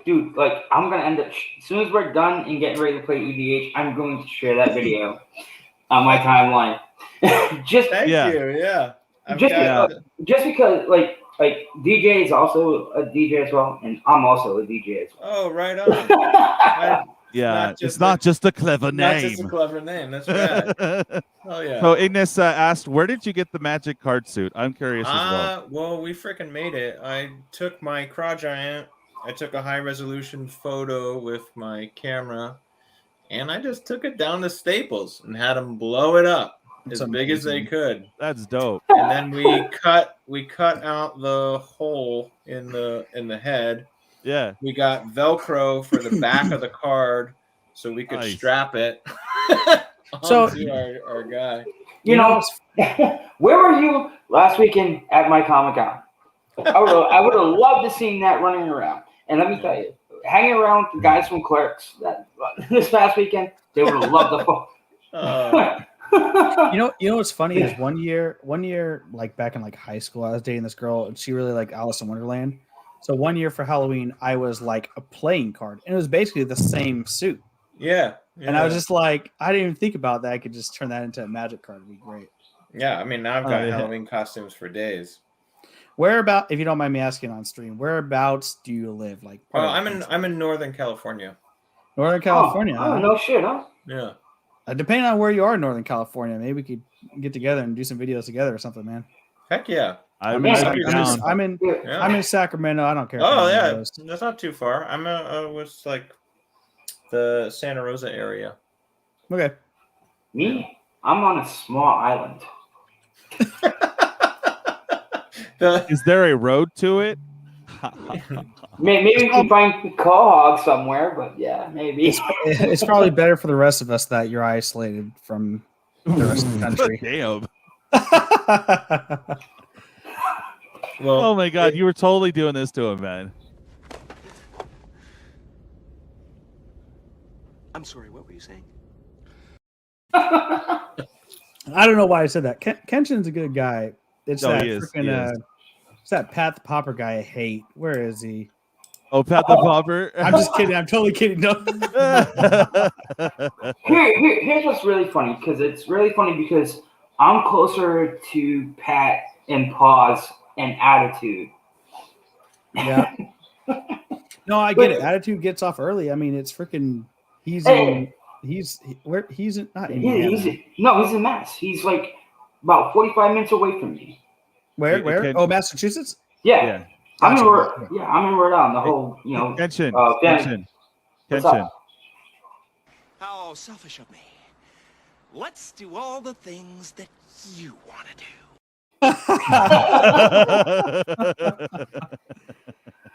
dude, like I'm gonna end up as soon as we're done and getting ready to play EDH, I'm going to share that video. on my timeline. just Thank Yeah. you. Yeah. just because like DJ is also a DJ as well, and I'm also a DJ as well. Oh, right on. Yeah, it's not just a clever Not name. just a clever name. That's right. Oh yeah. So Ignis asked, where did you get the magic card suit? I'm curious as well. Well, we freaking made it. I took my CrawGiant. I took a high resolution photo with my camera, and I just took it down to Staples and had them blow it up as big as they could. That's dope. And then we cut out the hole in the head. Yeah. We got Velcro for the back of the card so we could strap it onto our guy. You know, where were you last weekend at my Comic-Con? I would have loved to seen that running around. And let me tell you, hanging around with the guys from Clerks this past weekend, they would have loved the You know what's funny is one year, like back in like high school, I was dating this girl and she really liked Alice in Wonderland. So one year for Halloween, I was like a playing card, and it was basically the same suit. Yeah. And I was just like, I didn't even think about that. I could just turn that into a magic card. It'd be great. Yeah, I mean, now I've got Halloween costumes for days. If you don't mind me asking on stream, whereabouts do you live? Like, I'm in Northern California. Northern California. Oh, no shit, huh? Yeah. Depending on where you are in Northern California, maybe we could get together and do some videos together or something, man. Heck yeah. I'm in Sacramento. I don't care. Oh yeah, that's not too far. I'm was like the Santa Rosa area. Okay. Me? I'm on a small island. Is there a road to it? Maybe we can find Quahog somewhere, but yeah, maybe. It's probably better for the rest of us that you're isolated from the rest of the country. Damn. Well, oh my God, you were totally doing this to him, man. I'm sorry, what were you saying? I don't know why I said that. Kenshin's a good guy. It's that freaking it's that Pat the Popper guy I hate. Where is he? Oh, Pat the Popper. I'm just kidding. I'm totally kidding. No. Here's what's really funny, because I'm closer to Pat and Pawz and Attitude. Yeah. No, I get it. Attitude gets off early. I mean, it's freaking. He's not in Indiana. He's in Mass. He's like about 45 minutes away from me. Where? Oh, Massachusetts. Yeah. I'm in Rhode Island. The whole, Kenshin. What's up? How selfish of me. Let's do all the things that you want to do.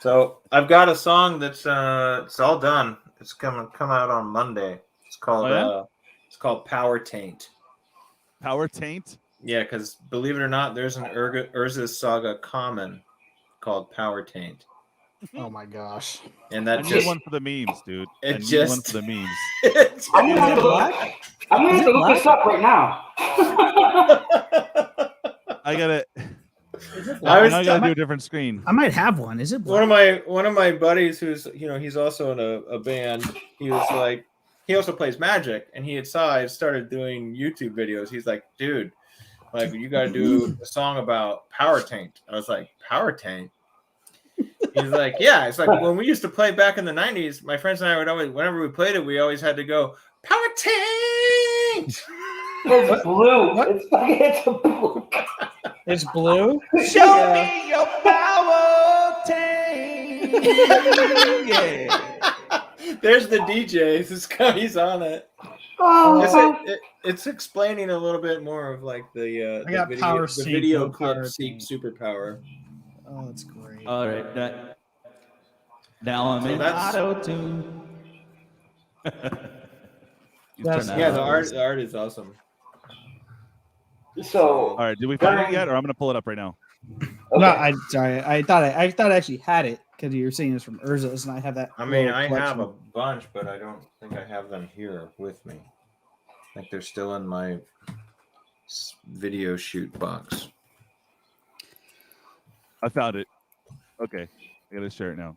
So I've got a song that's it's all done. It's come out on Monday. It's called Power Taint. Power Taint? Yeah, because believe it or not, there's an Urza Saga common called Power Taint. Oh my gosh! And that's just one for the memes, dude. It's just one for the memes. I'm gonna have to look this up right now. I gotta do a different screen. I might have one. Is it black? One of my buddies who's he's also in a band. He was like, he also plays Magic, and he started doing YouTube videos. He's like, dude, like you got to do a song about Power Taint. I was like, Power Taint. He's like, yeah. It's like when we used to play back in the 90s, my friends and I would always, whenever we played it, we always had to go, Power Taint! It's blue. It's a blue. It's blue? Show me your power tank. Yeah. There's the DJ. He's on it. Oh. It's explaining a little bit more of like the the video clip superpower. Oh, that's great. All right. Now I'm in auto tune. The art is awesome. So, all right, did we find it yet, or I'm gonna pull it up right now? Okay. No, I thought I actually had it because you were saying it's from Urza's, and I have that. I mean, I have a bunch, but I don't think I have them here with me. I think they're still in my video shoot box. I found it. Okay, I gotta share it now.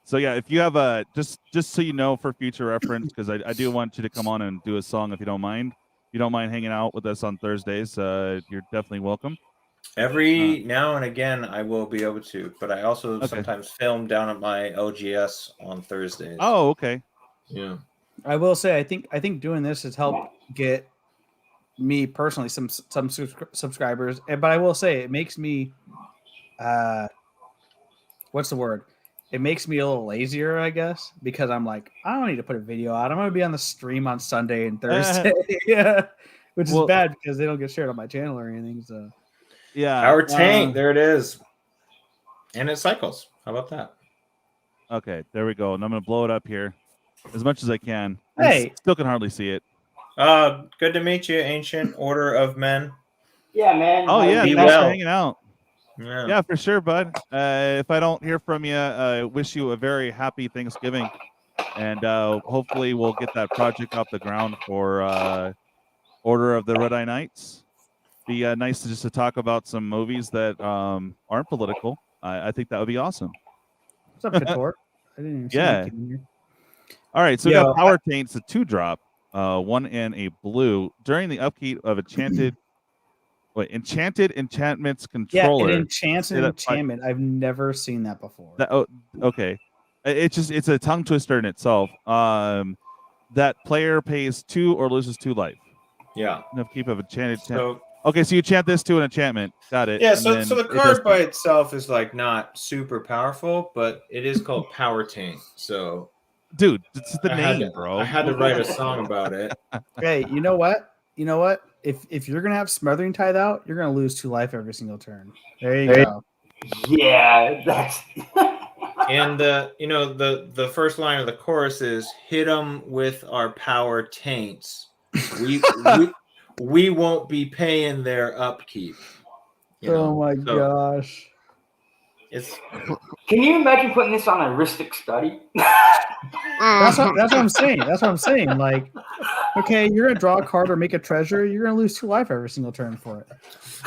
So yeah, if you have a just so you know for future reference, because I do want you to come on and do a song if you don't mind. If you don't mind hanging out with us on Thursdays, you're definitely welcome. Every now and again, I will be able to, but I also sometimes film down at my OGS on Thursdays. Oh, okay. Yeah. I will say, I think doing this has helped get me personally some subscribers. But I will say, it makes me, what's the word? It makes me a little lazier, I guess, because I'm like, I don't need to put a video out. I'm going to be on the stream on Sunday and Thursday. Yeah, which is bad because they don't get shared on my channel or anything. So yeah, Power Tank, there it is, and it cycles. How about that? Okay, there we go. And I'm going to blow it up here as much as I can. Hey, still can hardly see it. Good to meet you, Ancient Order of Men. Yeah, man. Oh yeah, be thanks well. for hanging out. Yeah. Yeah, for sure, bud. If I don't hear from you, I wish you a very happy Thanksgiving, and hopefully we'll get that project off the ground for Order of the Red Eye Knights. Be nice to talk about some movies that aren't political. I think that would be awesome. What's up, Couture? I didn't even see Yeah. that kid in here. All right, so we got Power Taints, a 2-drop, 1 and a blue during the upkeep of Enchanted Enchantments Controller. Yeah, an enchantment. I've never seen that before. Okay. It's a tongue twister in itself. That player pays 2 or loses 2 life. Yeah. Upkeep of Enchanted. So, okay, so you enchant this to an enchantment. Got it. yeah, And so then the it card does by itself is like not super powerful, but it is called Power Tank. So, dude, it's the I name, bro. I had to write a song about it. Hey, you know what? If you're gonna have Smothering Tithe out, you're gonna lose 2 life every single turn. There you go. Yeah, that's. And the first line of the chorus is "Hit them with our power taints. We won't be paying their upkeep." My gosh. It's. Can you imagine putting this on a Ristic study? That's what I'm saying. That's what I'm saying. Like, okay, you're gonna draw a card or make a treasure. You're gonna lose 2 life every single turn for it.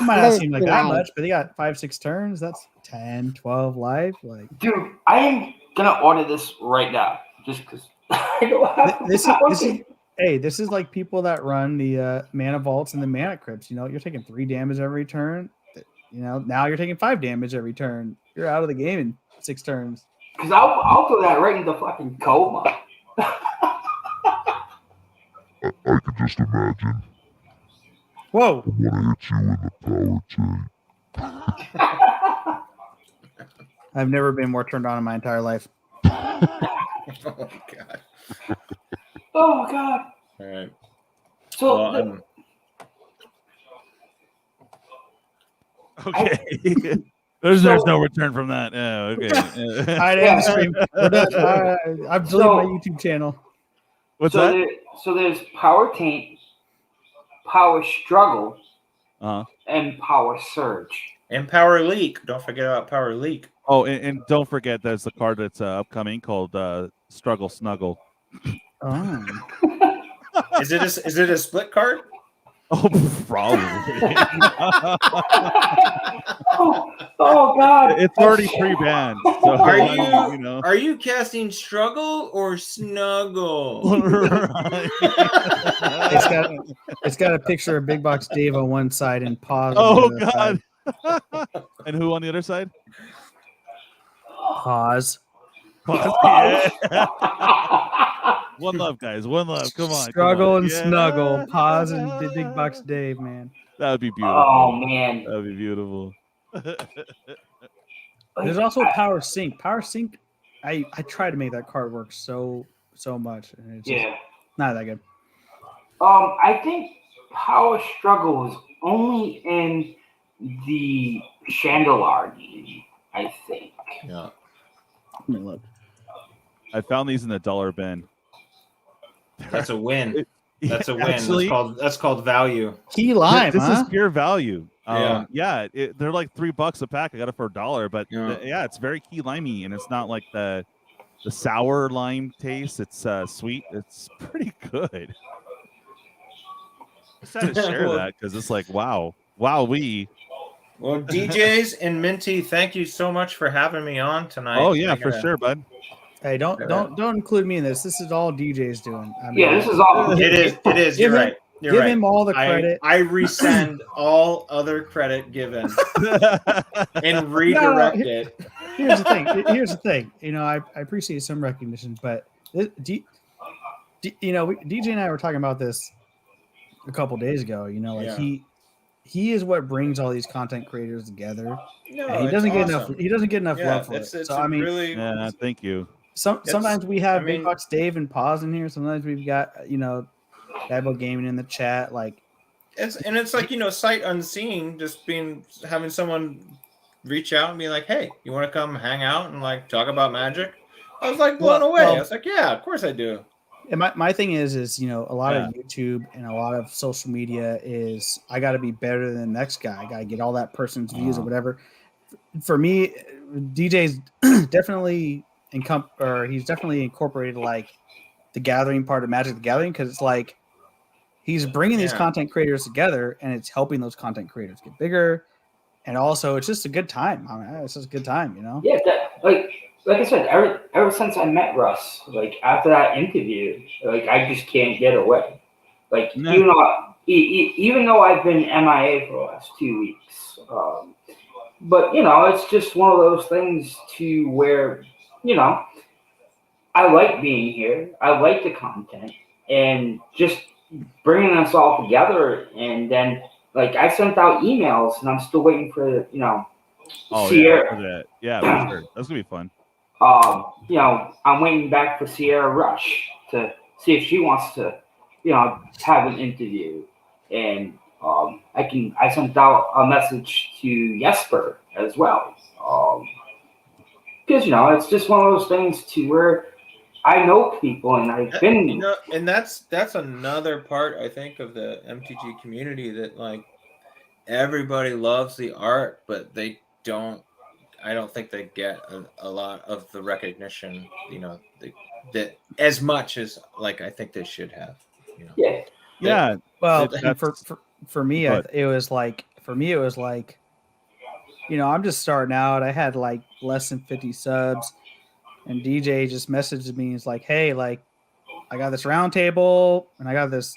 It might not seem like that much, but they got 5-6 turns. That's 10, 12 life. Like, dude, I am gonna order this right now just because I don't have. This is like people that run the mana vaults and the mana crypts. You're taking 3 damage every turn. Now you're taking 5 damage every turn. You're out of the game in 6 turns. Because I'll throw that right into fucking coma. I can just imagine. Whoa! I want to hit you with the power tank. I've never been more turned on in my entire life. Oh my god. Oh god. All right. So. Okay. There's no return from that. Yeah, okay. I didn't stream. I've deleted my YouTube channel. What's that? So there's Power Taint, Power Struggle, and Power Surge. And Power Leak. Don't forget about Power Leak. Oh, and don't forget there's the card that's upcoming called Struggle Snuggle. Oh. Is it a split card? Oh, probably. oh God! It's already pre-banned. So are you casting Struggle or Snuggle? It's got a picture of Big Box Dave on one side and Pawz. Oh God! And who on the other side? Pawz. Yeah. One love, guys. One love. Come on. Struggle and Snuggle. Pawz and Big Box Dave, man. That would be beautiful. Oh man, that would be beautiful. There's also Power Sync. Power Sync. I try to make that card work so much, and it's just not that good. I think Power Struggle is only in the Chandelar game, I think. Yeah. Let me look. I found these in the $1 bin. That's a win. That's a win. Actually, that's called value. Key lime. This is pure value. Yeah. They're like $3 a pack. I got it for $1, but it's very key limey, and it's not like the sour lime taste. It's sweet. It's pretty good. I just had to share that because it's like wow. Well, DJs and Minty, thank you so much for having me on tonight. Oh yeah, for sure, bud. Hey, don't include me in this. This is all DJ's doing. I mean, Yeah, this is all. It is. You're right. You're give right. him all the credit. I rescind all other credit given and redirect it. Here's the thing. Here's the thing. You know, I appreciate some recognition, but DJ and I were talking about this a couple days ago. You know, like he is what brings all these content creators together. No, and he doesn't get enough. awesome. He doesn't get enough love for it. So I mean, really, thank you. Sometimes we have Big Bucks Dave and Pawz in here. Sometimes we've got Dabo Gaming in the chat. Like, it's like sight unseen, just having someone reach out and be like, "Hey, you want to come hang out and like talk about Magic?" I was like blown away. I was like, "Yeah, of course I do." And my thing is a lot of YouTube and a lot of social media is I got to be better than the next guy. I got to get all that person's views or whatever. For me, DJ's definitely he's definitely incorporated like the gathering part of Magic the Gathering, because it's like he's bringing these content creators together and it's helping those content creators get bigger, and also it's just a good time. I mean, it's just a good time, Yeah, like I said, ever since I met Russ, like after that interview, like I just can't get away. Like even though I've been MIA for the last 2 weeks, but it's just one of those things to where I like being here. I like the content and just bringing us all together. And then, like, I sent out emails, and I'm still waiting for Sierra. Yeah, for sure. That's gonna be fun. I'm waiting back for Sierra Rush to see if she wants to, have an interview. And I sent out a message to Jesper as well. Because it's just one of those things to where I know people and I've been and that's another part I think of the MTG community, that like everybody loves the art, but I don't think they get a lot of the recognition, that as much as like I think they should have. Yeah. Well, for me, it was like I'm just starting out. I had like less than 50 subs, and DJ just messaged me. He's like, "Hey, like, I got this round table and I got this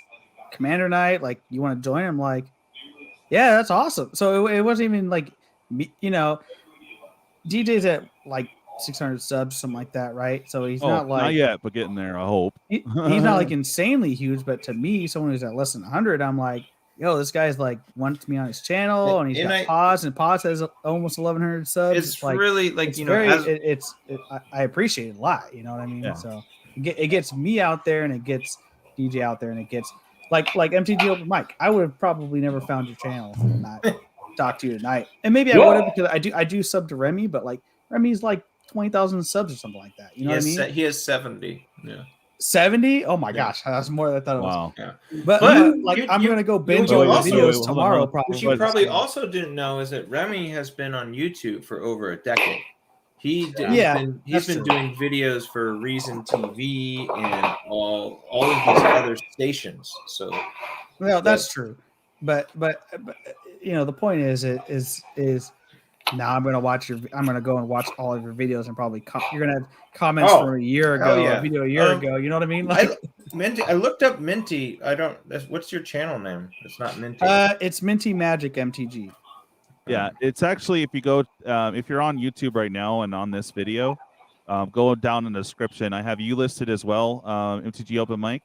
commander night. Like, you want to join?" I'm like, "Yeah, that's awesome." So it wasn't even like, DJ's at like 600 subs, something like that, right? So he's not like not yet, but getting there. I hope he's not like insanely huge. But to me, someone who's at less than 100, I'm like, yo, this guy's like wants me on his channel, and he's got Pawz, and Pawz has almost 1,100 subs. It's like, really like I appreciate it a lot. You know what I mean? Yeah. So it gets me out there, and it gets DJ out there, and it gets like MTG Open Mic. I would have probably never found your channel if I not talked to you tonight, and maybe I would have, because I do sub to Remy, but like Remy's like 20,000 subs or something like that. You know what I mean? He has 70. Yeah. 70? Oh my gosh, that's more than I thought it was. Yeah. But I'm gonna go binge all your videos tomorrow. What you probably also didn't know is that Remy has been on YouTube for over a decade. He's been doing videos for Reason TV and all of these other stations. So, well, that's true. But the point is now I'm gonna go and watch all of your videos, and probably you're gonna have comments from a year ago, a video a year ago. You know what I mean? Like, Minty. I looked up Minty. What's your channel name? It's not Minty. It's Minty Magic MTG. Yeah, it's actually, if you go, if you're on YouTube right now and on this video, go down in the description. I have you listed as well, MTG Open Mic,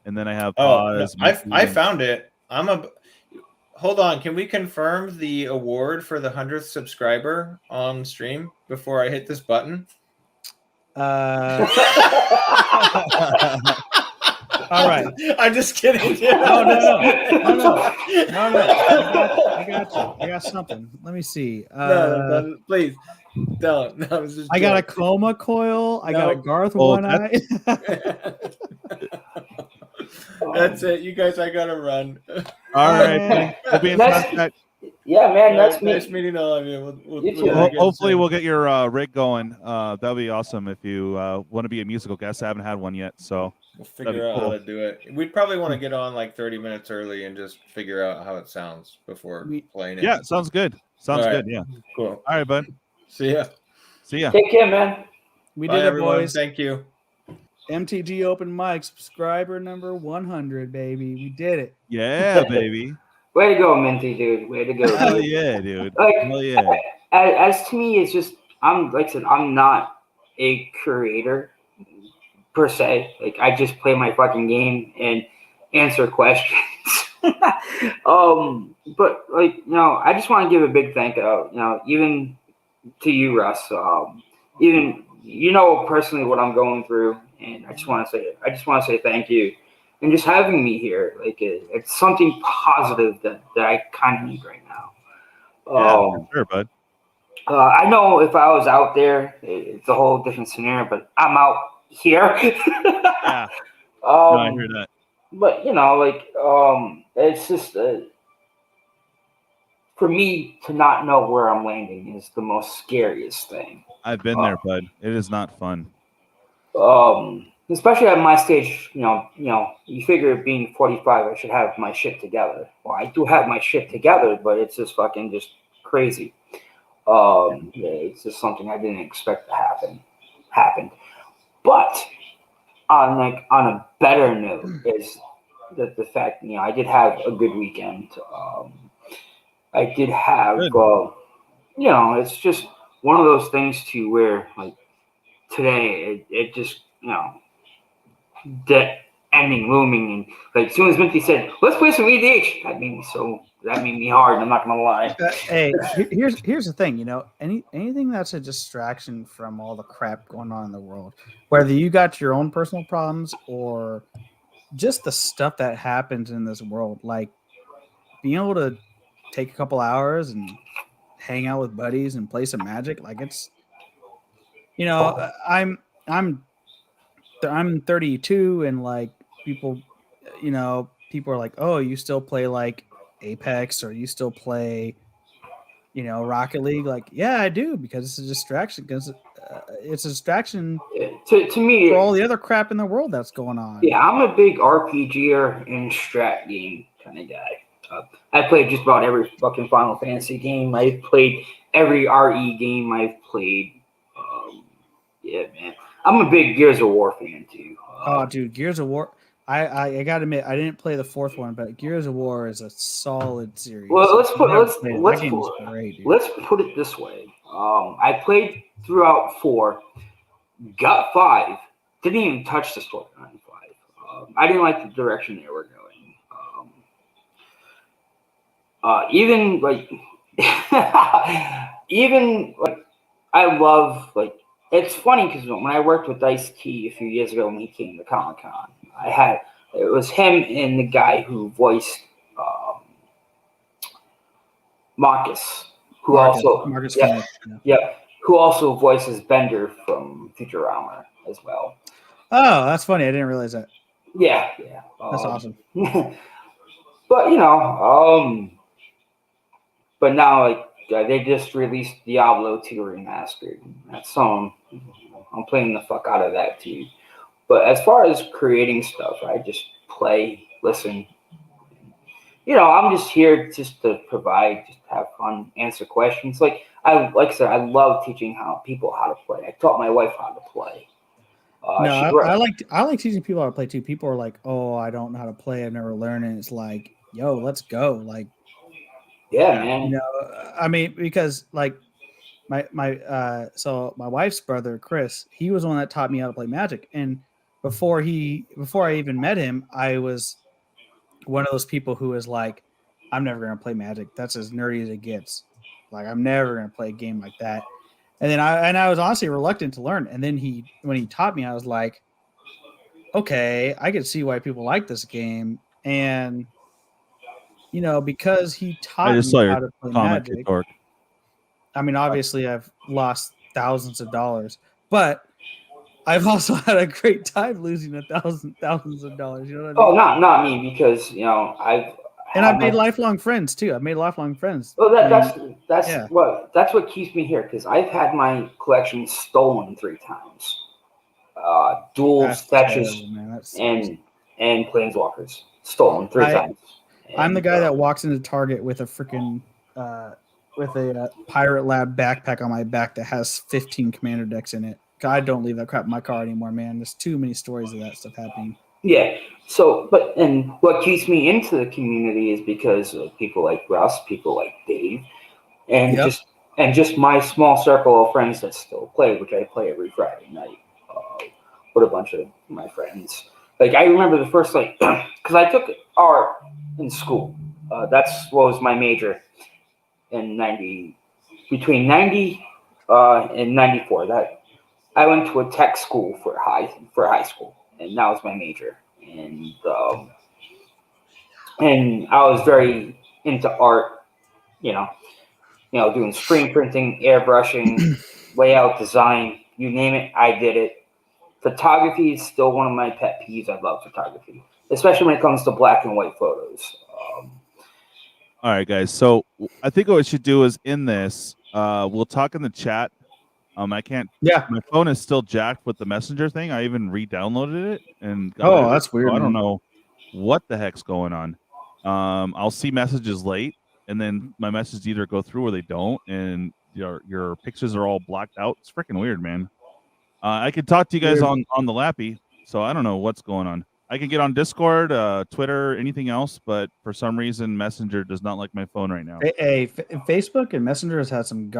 and then I have. I found it. Hold on. Can we confirm the award for the 100th subscriber on stream before I hit this button? All right. I'm just kidding. No. I got you. I got something. Let me see. No, please don't. No, I got a coma coil. I got a Garth one eye. That's it. You guys, I gotta run. All right. We'll be in contact. Yeah, man. That's nice meeting all of you. Hopefully, we'll get your rig going. That'll be awesome if you want to be a musical guest. I haven't had one yet, so we'll figure out how to do it. We'd probably want to get on like 30 minutes early and just figure out how it sounds before playing it. Yeah, sounds good. Sounds good. Yeah. Cool. All right, bud. See ya. Take care, man. We Bye, did it, everyone. boys. Thank you. MTG Open Mic subscriber number 100, baby. We did it. Yeah, baby. Way to go, Minty, dude. Way to go. Hell Dude. yeah, dude. Like, Hell yeah. as to me, it's just like I said, I'm not a creator per se. Like, I just play my fucking game and answer questions. But like, I just want to give a big thank you, even to you, Russ. Even personally what I'm going through, and I just want to say thank you, and just having me here, like it's something positive that I kind of need right now. Yeah, for sure, bud. I know if I was out there, it's a whole different scenario, but I'm out here. Yeah. No, I hear that. But it's just for me to not know where I'm landing is the most scariest thing. I've been there, bud. It is not fun. Especially at my stage, you figure being 45, I should have my shit together. Well, I do have my shit together, but it's just fucking just crazy. It's just something I didn't expect to happen. But on a better note is that the fact, I did have a good weekend. I did have, it's just one of those things too where like today it just, the ending looming, and like as soon as Minty said, "Let's play some EDH," that made me hard. I'm not gonna lie. Hey, here's the thing. Anything that's a distraction from all the crap going on in the world, whether you got your own personal problems or just the stuff that happens in this world, like being able to take a couple hours and hang out with buddies and play some Magic, like it's, I'm 32, and like people are like, oh, you still play like Apex, or you still play, Rocket League? Like, yeah, I do, because it's a distraction. Because it's a distraction to me for all the other crap in the world that's going on. Yeah, I'm a big RPGer and strat game kind of guy. I played just about every fucking Final Fantasy game. I've played every RE game I've played. Yeah, man. I'm a big Gears of War fan too. Oh, dude, Gears of War. I gotta admit, I didn't play the fourth one, but Gears of War is a solid series. Well, let's put it this way. I played throughout 4, got 5, didn't even touch the storyline in 5. I didn't like the direction they were going. Even I love it's funny because when I worked with Ice-T a few years ago when he came to Comic-Con, it was him and the guy who voiced Marcus, who also voices Bender from Futurama as well. Oh, that's funny. I didn't realize that. Yeah. That's awesome. But but now they just released Diablo 2 Remastered. That's I'm playing the fuck out of that too. But as far as creating stuff, I just play, listen. I'm just here just to provide, just have fun, answer questions. Like I said, I love teaching people how to play. I taught my wife how to play. I like teaching people how to play too. People are like, "Oh, I don't know how to play. I've never learned." And it's like, "Yo, let's go!" Like, yeah, man. I mean, because like my wife's brother Chris, he was the one that taught me how to play Magic, and before I even met him, I was one of those people who was like, I'm never gonna play Magic. That's as nerdy as it gets. Like, I'm never gonna play a game like that. And then I was honestly reluctant to learn. And then when he taught me, I was like, okay, I could see why people like this game. And because he taught me how to play Magic. I mean, obviously, I've lost thousands of dollars, but I've also had a great time losing thousands of dollars. You know what I mean? Oh, not me, because I've made lifelong friends too. I've made lifelong friends. Well, that's what keeps me here, because I've had my collection stolen 3 times. Duels, fetches, and planeswalkers stolen 3 times. I'm the guy that walks into Target with a freaking Pirate Lab backpack on my back that has 15 commander decks in it, God, don't leave that crap in my car anymore, man. There's too many stories of that stuff happening. Yeah. So, and what keeps me into the community is because of people like Russ, people like Dave, and just my small circle of friends that still play, which I play every Friday night with a bunch of my friends. Like I remember the first because I took art in school. That's what was my major in between 90 and 94. That I went to a tech school for high school, and that was my major. And I was very into art, doing screen printing, airbrushing, layout design, you name it, I did it. Photography is still one of my pet peeves. I love photography, especially when it comes to black and white photos. All right, guys. So I think what we should do is in this, we'll talk in the chat. I can't. Yeah. My phone is still jacked with the messenger thing. I even re-downloaded it and. That's weird. So I don't know what the heck's going on. I'll see messages late, and then my messages either go through or they don't, and your pictures are all blacked out. It's freaking weird, man. I could talk to you guys on the Lappy, so I don't know what's going on. I can get on Discord, Twitter, anything else, but for some reason, Messenger does not like my phone right now. Facebook and Messenger has had some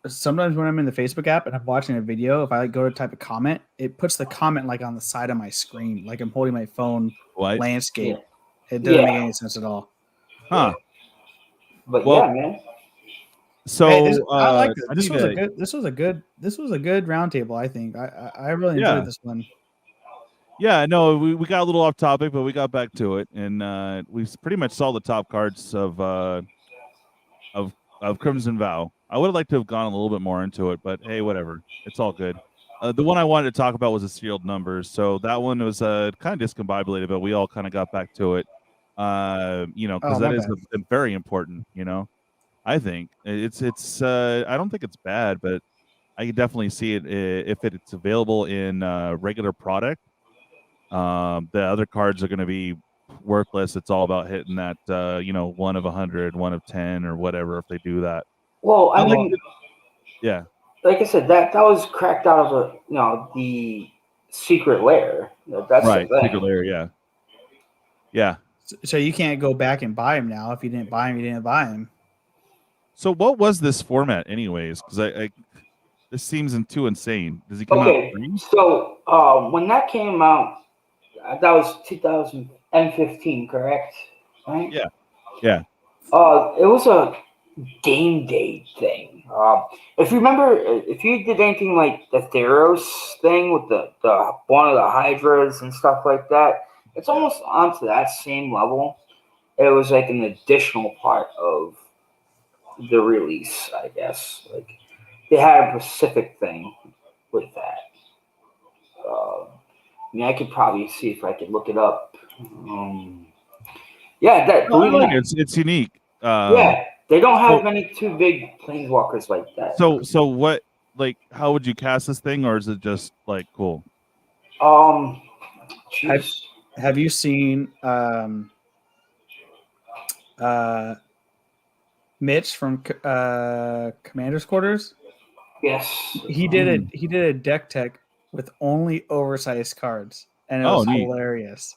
sometimes when I'm in the Facebook app and I'm watching a video, if I go to type a comment, it puts the comment like on the side of my screen, like I'm holding my phone landscape. Yeah. It doesn't make any sense at all. Huh. But yeah, man. So I like this. This was a good round table, I think. I really enjoyed this one. Yeah, no, we got a little off topic, but we got back to it, and we pretty much saw the top cards of Crimson Vow. I would have liked to have gone a little bit more into it, but hey, whatever. It's all good. The one I wanted to talk about was the sealed numbers. So that one was kind of discombobulated, but we all kind of got back to it. Because that is very important. I think it's. I don't think it's bad, but I can definitely see it if it's available in regular product. The other cards are going to be worthless. It's all about hitting that 1 of 100, 1 of 10, or whatever if they do that. Well, I mean, yeah. Like I said, that was cracked out of the secret lair. That's right, the thing. secret lair. Yeah. Yeah. So you can't go back and buy him now. If you didn't buy him, you didn't buy him. So what was this format, anyways? Because this seems too insane. Does he come out free? So when that came out, that was 2015, correct? Right? Yeah. Yeah. It was a game day thing. If you remember, if you did anything like the Theros thing with the one of the Hydras and stuff like that, it's almost onto that same level. It was like an additional part of the release, I guess. Like they had a specific thing with that. I could probably see if I could look it up. It's unique. They don't have many too big planeswalkers like that. So what? Like, how would you cast this thing, or is it just like cool? Have you seen Mitch from Commander's Quarters? Yes. He did a deck tech with only oversized cards, and it was hilarious.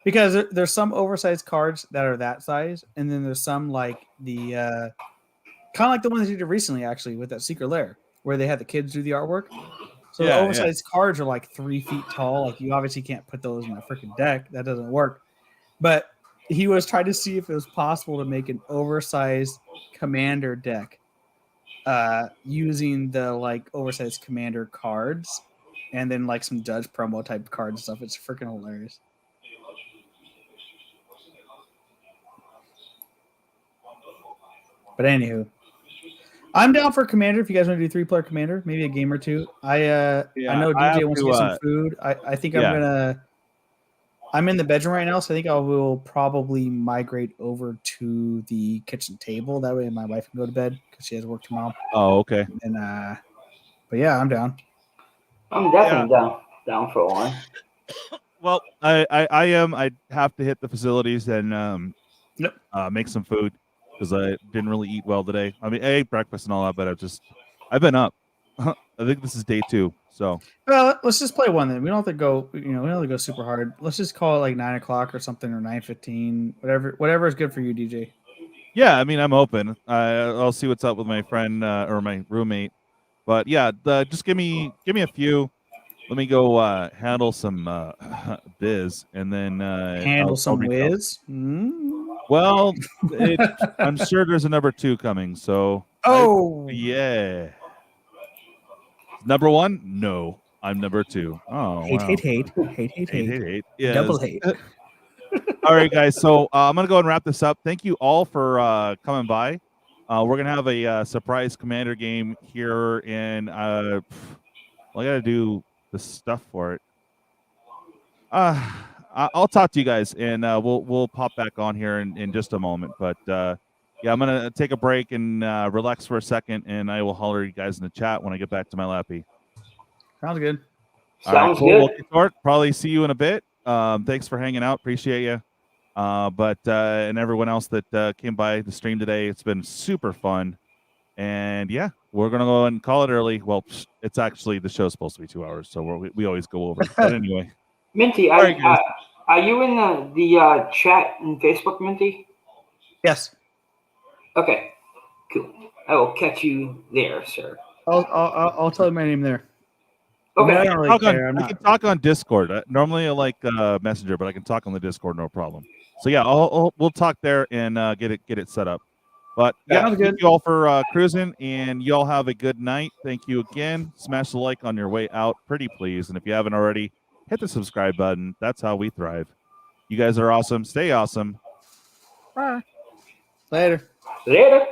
Because there's some oversized cards that are that size, and then there's some like the kind of like the ones you did recently, actually, with that Secret Lair, where they had the kids do the artwork. So the oversized cards are like 3 feet tall. Like you obviously can't put those in a freaking deck. That doesn't work. But he was trying to see if it was possible to make an oversized commander deck using the like oversized commander cards and then like some Judge promo type cards and stuff. It's freaking hilarious. But anywho, I'm down for commander. If you guys want to do 3-player commander, maybe a game or two. I know DJ wants to get some food. I think I'm in the bedroom right now, so I think I will probably migrate over to the kitchen table. That way my wife can go to bed because she has work tomorrow. Oh, okay. And but yeah, I'm down. I'm definitely down for one. Well, I am. I have to hit the facilities and make some food because I didn't really eat well today. I mean, I ate breakfast and all that, but I've been up. I think this is day 2. So Well, let's just play one then. We don't have to go. We don't have to go super hard. Let's just call it like 9 o'clock or something, or 9:15. Whatever is good for you, DJ. yeah, I mean, I'm open. I'll see what's up with my friend or my roommate. But yeah, just give me a few. Let me go handle some biz, and then Handle some reach out. whiz. Well, I'm sure there's a number 2 coming. So yeah. Number 1? No, I'm number 2. Oh, Hate. Yes. Double hate. All right, guys. So I'm gonna go and wrap this up. Thank you all for coming by. We're gonna have a surprise commander game here, and I gotta do the stuff for it. I'll talk to you guys, and we'll pop back on here in just a moment. But yeah, I'm gonna take a break and relax for a second, and I will holler at you guys in the chat when I get back to my lappy. Sounds good. Sounds good. Well, probably see you in a bit. Thanks for hanging out. Appreciate you. And everyone else that came by the stream today, it's been super fun. And yeah, we're gonna go and call it early. Well, it's actually the show's supposed to be 2 hours, so we always go over. But anyway, Minty, are you in the chat in Facebook, Minty? Yes. Okay, cool. I will catch you there, sir. I'll tell you my name there. Okay. I don't really care. I can talk on Discord. Normally I like Messenger, but I can talk on the Discord, no problem. So yeah, we'll talk there and get it set up. But yeah, thank you all for cruising, and you all have a good night. Thank you again. Smash the like on your way out, pretty please. And if you haven't already, hit the subscribe button. That's how we thrive. You guys are awesome. Stay awesome. Bye. Later. Later.